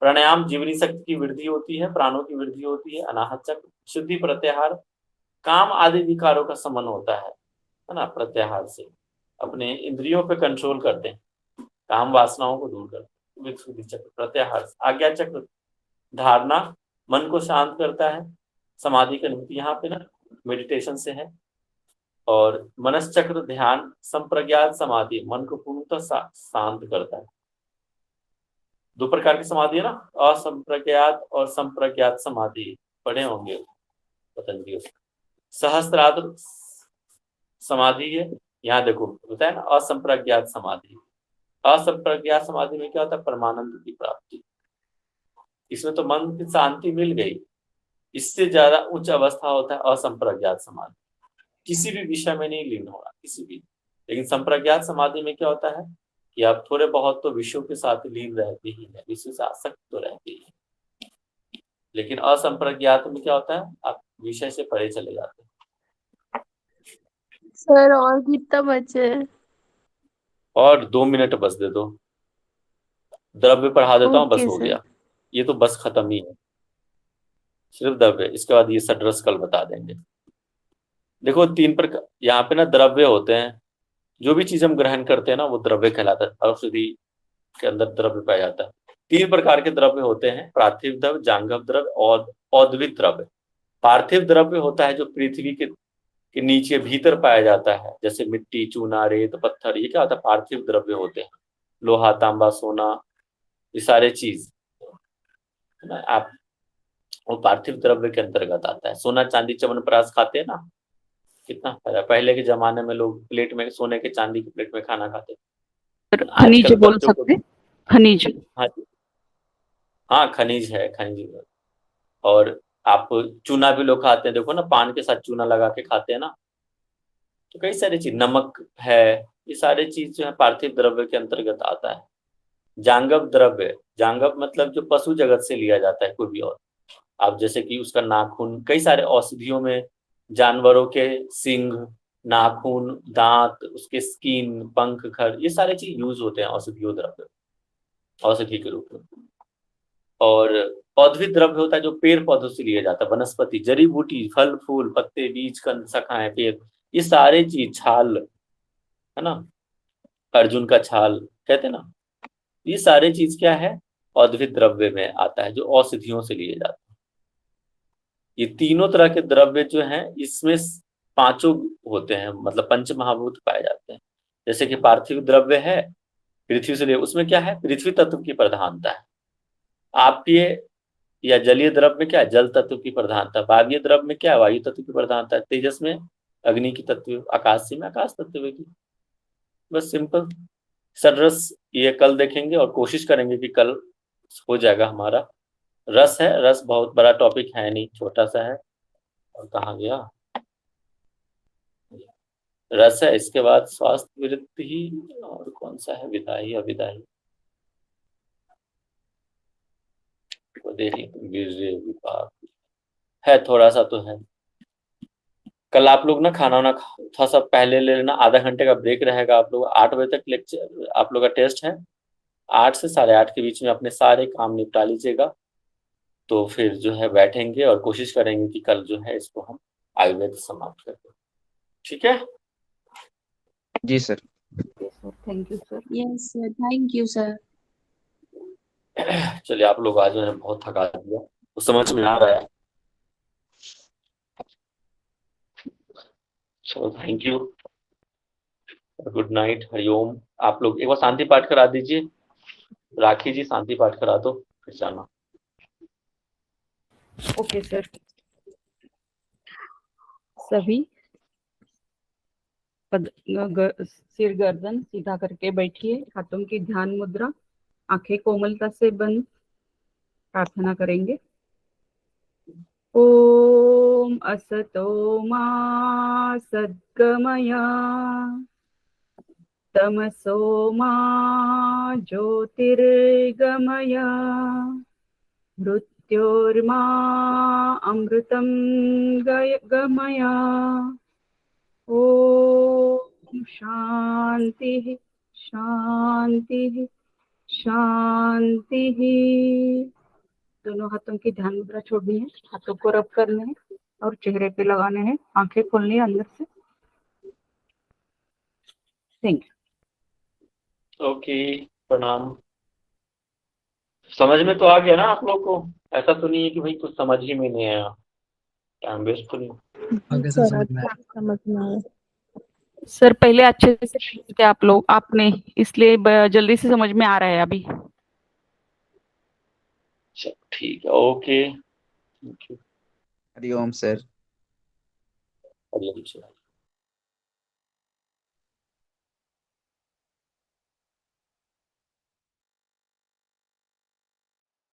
प्राणायाम जीवनी शक्ति की वृद्धि होती है, प्राणों की वृद्धि होती है। अनाहत चक्र, शुद्धि प्रत्याहार, काम आदि विकारों का शमन होता है ना, प्रत्याहार से अपने इंद्रियों पे कंट्रोल करते हैं, काम वासनाओं को दूर करते हैं। शुद्धि चक्र प्रत्याहार से। आज्ञा चक्र, धारणा, मन को शांत करता है। समाधि की अनुभूति यहाँ पे ना मेडिटेशन से है। और मनस चक्र, ध्यान, संप्रज्ञात समाधि, मन को पूर्णतः शांत करता है। दो प्रकार की समाधि है ना, असंप्रज्ञात और संप्रज्ञात समाधि, पढ़े होंगे पतंजलि। सहस्त्रार्थ समाधि है, यहाँ देखो होता है ना असंप्रज्ञात समाधि। असंप्रज्ञात समाधि में क्या होता है, परमानंद की प्राप्ति। इसमें तो मन की शांति मिल गई। इससे ज्यादा उच्च अवस्था होता है असंप्रज्ञात समाधि, किसी भी विषय में नहीं लीन होना, किसी भी। लेकिन संप्रज्ञात समाधि में क्या होता है कि आप थोड़े बहुत तो विषयों के साथ लीन रहते ही है, विषय से आसक्त तो रहते ही है। लेकिन असंप्रज्ञात में क्या होता है, आप विषय से परे चले जाते हैं।
सर और कितना बचे हैं?
और 2 मिनट बस दे दो, द्रव्य पढ़ा देता हूँ, बस
ओके
हो
सर।
गया। ये तो बस खत्म ही है, सिर्फ द्रव्य। इसके बाद ये षड्रस कल बता देंगे। देखो 3 प्रकार यहाँ पे ना द्रव्य होते हैं। जो भी चीज हम ग्रहण करते हैं ना वो द्रव्य कहलाता है। औषधि के अंदर द्रव्य पाया जाता है। 3 प्रकार के द्रव्य होते हैं, पार्थिव द्रव्य, जांघव द्रव्य और औद्वित द्रव्य। पार्थिव द्रव्य होता है जो पृथ्वी के नीचे भीतर पाया जाता है, जैसे मिट्टी, चूना, रेत, पत्थर, ये क्या होता है, पार्थिव द्रव्य होते हैं। लोहा, तांबा, सोना, ये सारे चीज है ना, आप वो पार्थिव द्रव्य के अंतर्गत आता है। सोना, चांदी, च्यवनप्राश खाते हैं ना, कितना फायदा। पहले के जमाने में लोग प्लेट में, सोने के चांदी की प्लेट में खाना खाते थे।
खनिज
आजकल
बोल
बच्चों को
सकते, खनिज।
हाँ जी, हाँ खनिज है, खनिज। और आप चूना भी लोग खाते हैं, देखो ना पान के साथ चूना लगा के खाते हैं ना। तो कई सारी चीज, नमक है, ये सारे चीज जो है पार्थिव द्रव्य के अंतर्गत आता है। जांगव द्रव्य, जांगव मतलब जो पशु जगत से लिया जाता है कोई भी और। आप जैसे कि उसका नाखून, कई सारे औषधियों में जानवरों के सींग, नाखून, दांत, उसके स्किन, पंख, खर, ये सारे चीज यूज होते हैं औषधियों द्रव्य, औषधि के रूप में। और औद्भिद द्रव्य होता है जो पेड़ पौधों से लिया जाता है, वनस्पति, जड़ी बूटी, फल फूल, पत्ते, बीज, कंद, शाखाएं, पेड़, ये सारे चीज, छाल, है ना, अर्जुन का छाल कहते हैं ना, ये सारे चीज क्या है, औद्भिद द्रव्य में आता है, जो औषधियों से लिए जाते हैं। ये तीनों तरह के द्रव्य जो हैं, इसमें 5 होते हैं, मतलब पंच महाभूत पाए जाते हैं। जैसे कि पार्थिव द्रव्य है, पृथ्वी से लिए, उसमें क्या है, पृथ्वी तत्व की प्रधानता है। आपके या जलीय द्रव्य में क्या है, जल तत्व की प्रधानता। वायवीय द्रव्य में क्या है, वायु तत्व की प्रधानता है। तेजस में अग्नि की तत्व, आकाश में आकाश तत्व की। बस सिंपल। षड्रस ये कल देखेंगे और कोशिश करेंगे कि कल हो जाएगा हमारा। रस है, रस बहुत बड़ा टॉपिक है नहीं, छोटा सा है। और कहाँ गया, रस है। इसके बाद स्वास्थ्य वृत्ति, और कौन सा है, विधायी अविधायी, वीर्य विपाक है, थोड़ा सा तो है। कल आप लोग ना खाना वाना थोड़ा सा पहले ले लेना, आधा घंटे का ब्रेक रहेगा। आप लोग 8 बजे तक लेक्चर, आप लोग का टेस्ट है। 8 से 8:30 के बीच में अपने सारे काम निपटा लीजिएगा। तो फिर जो है बैठेंगे और कोशिश करेंगे कि कल जो है इसको हम आयुर्वेद समाप्त कर दें। ठीक है
जी sir.
Thank you sir.
Yes sir, thank you sir.
चलिए, आप लोग आज मैंने बहुत थका दिया, तो समझ में आ रहा है। चलो, thank you, good night, Hariom. आप लोग एक बार शांति पाठ करा दीजिए, राखी जी शांति पाठ करा दो, फिर जाना।
Okay sir. सभी सिर गर्दन सीधा करके बैठिए, हाथों की ध्यान मुद्रा, आंखें कोमलता से बंद, प्रार्थना करेंगे। ओम असतो मा सद्गमया, तमसो मा ज्योतिर्गमया, मृत्योर्मा अमृतं गमया। ओम शांति शांति शांति। दोनों हाथों की ध्यान मुद्रा छोड़नी है, हाथों को रब करने हैं और चेहरे पे लगाने हैं, आंखें खोलनी है अंदर से। Thank you.
ओके, प्रणाम। समझ में तो आ गया ना आप लोग को? ऐसा तो नहीं है कि भाई कुछ समझ ही में नहीं आया, टाइम वेस्ट तो नहीं?
आगे सर
सर
समझ में
अच्छा समझ में आया।
सर पहले अच्छे से पढ़े थे आप लोग, आपने, इसलिए जल्दी से समझ में आ रहा है अभी।
चलो ठीक है, okay, thank you.
Hariom sir.
Hariom sir.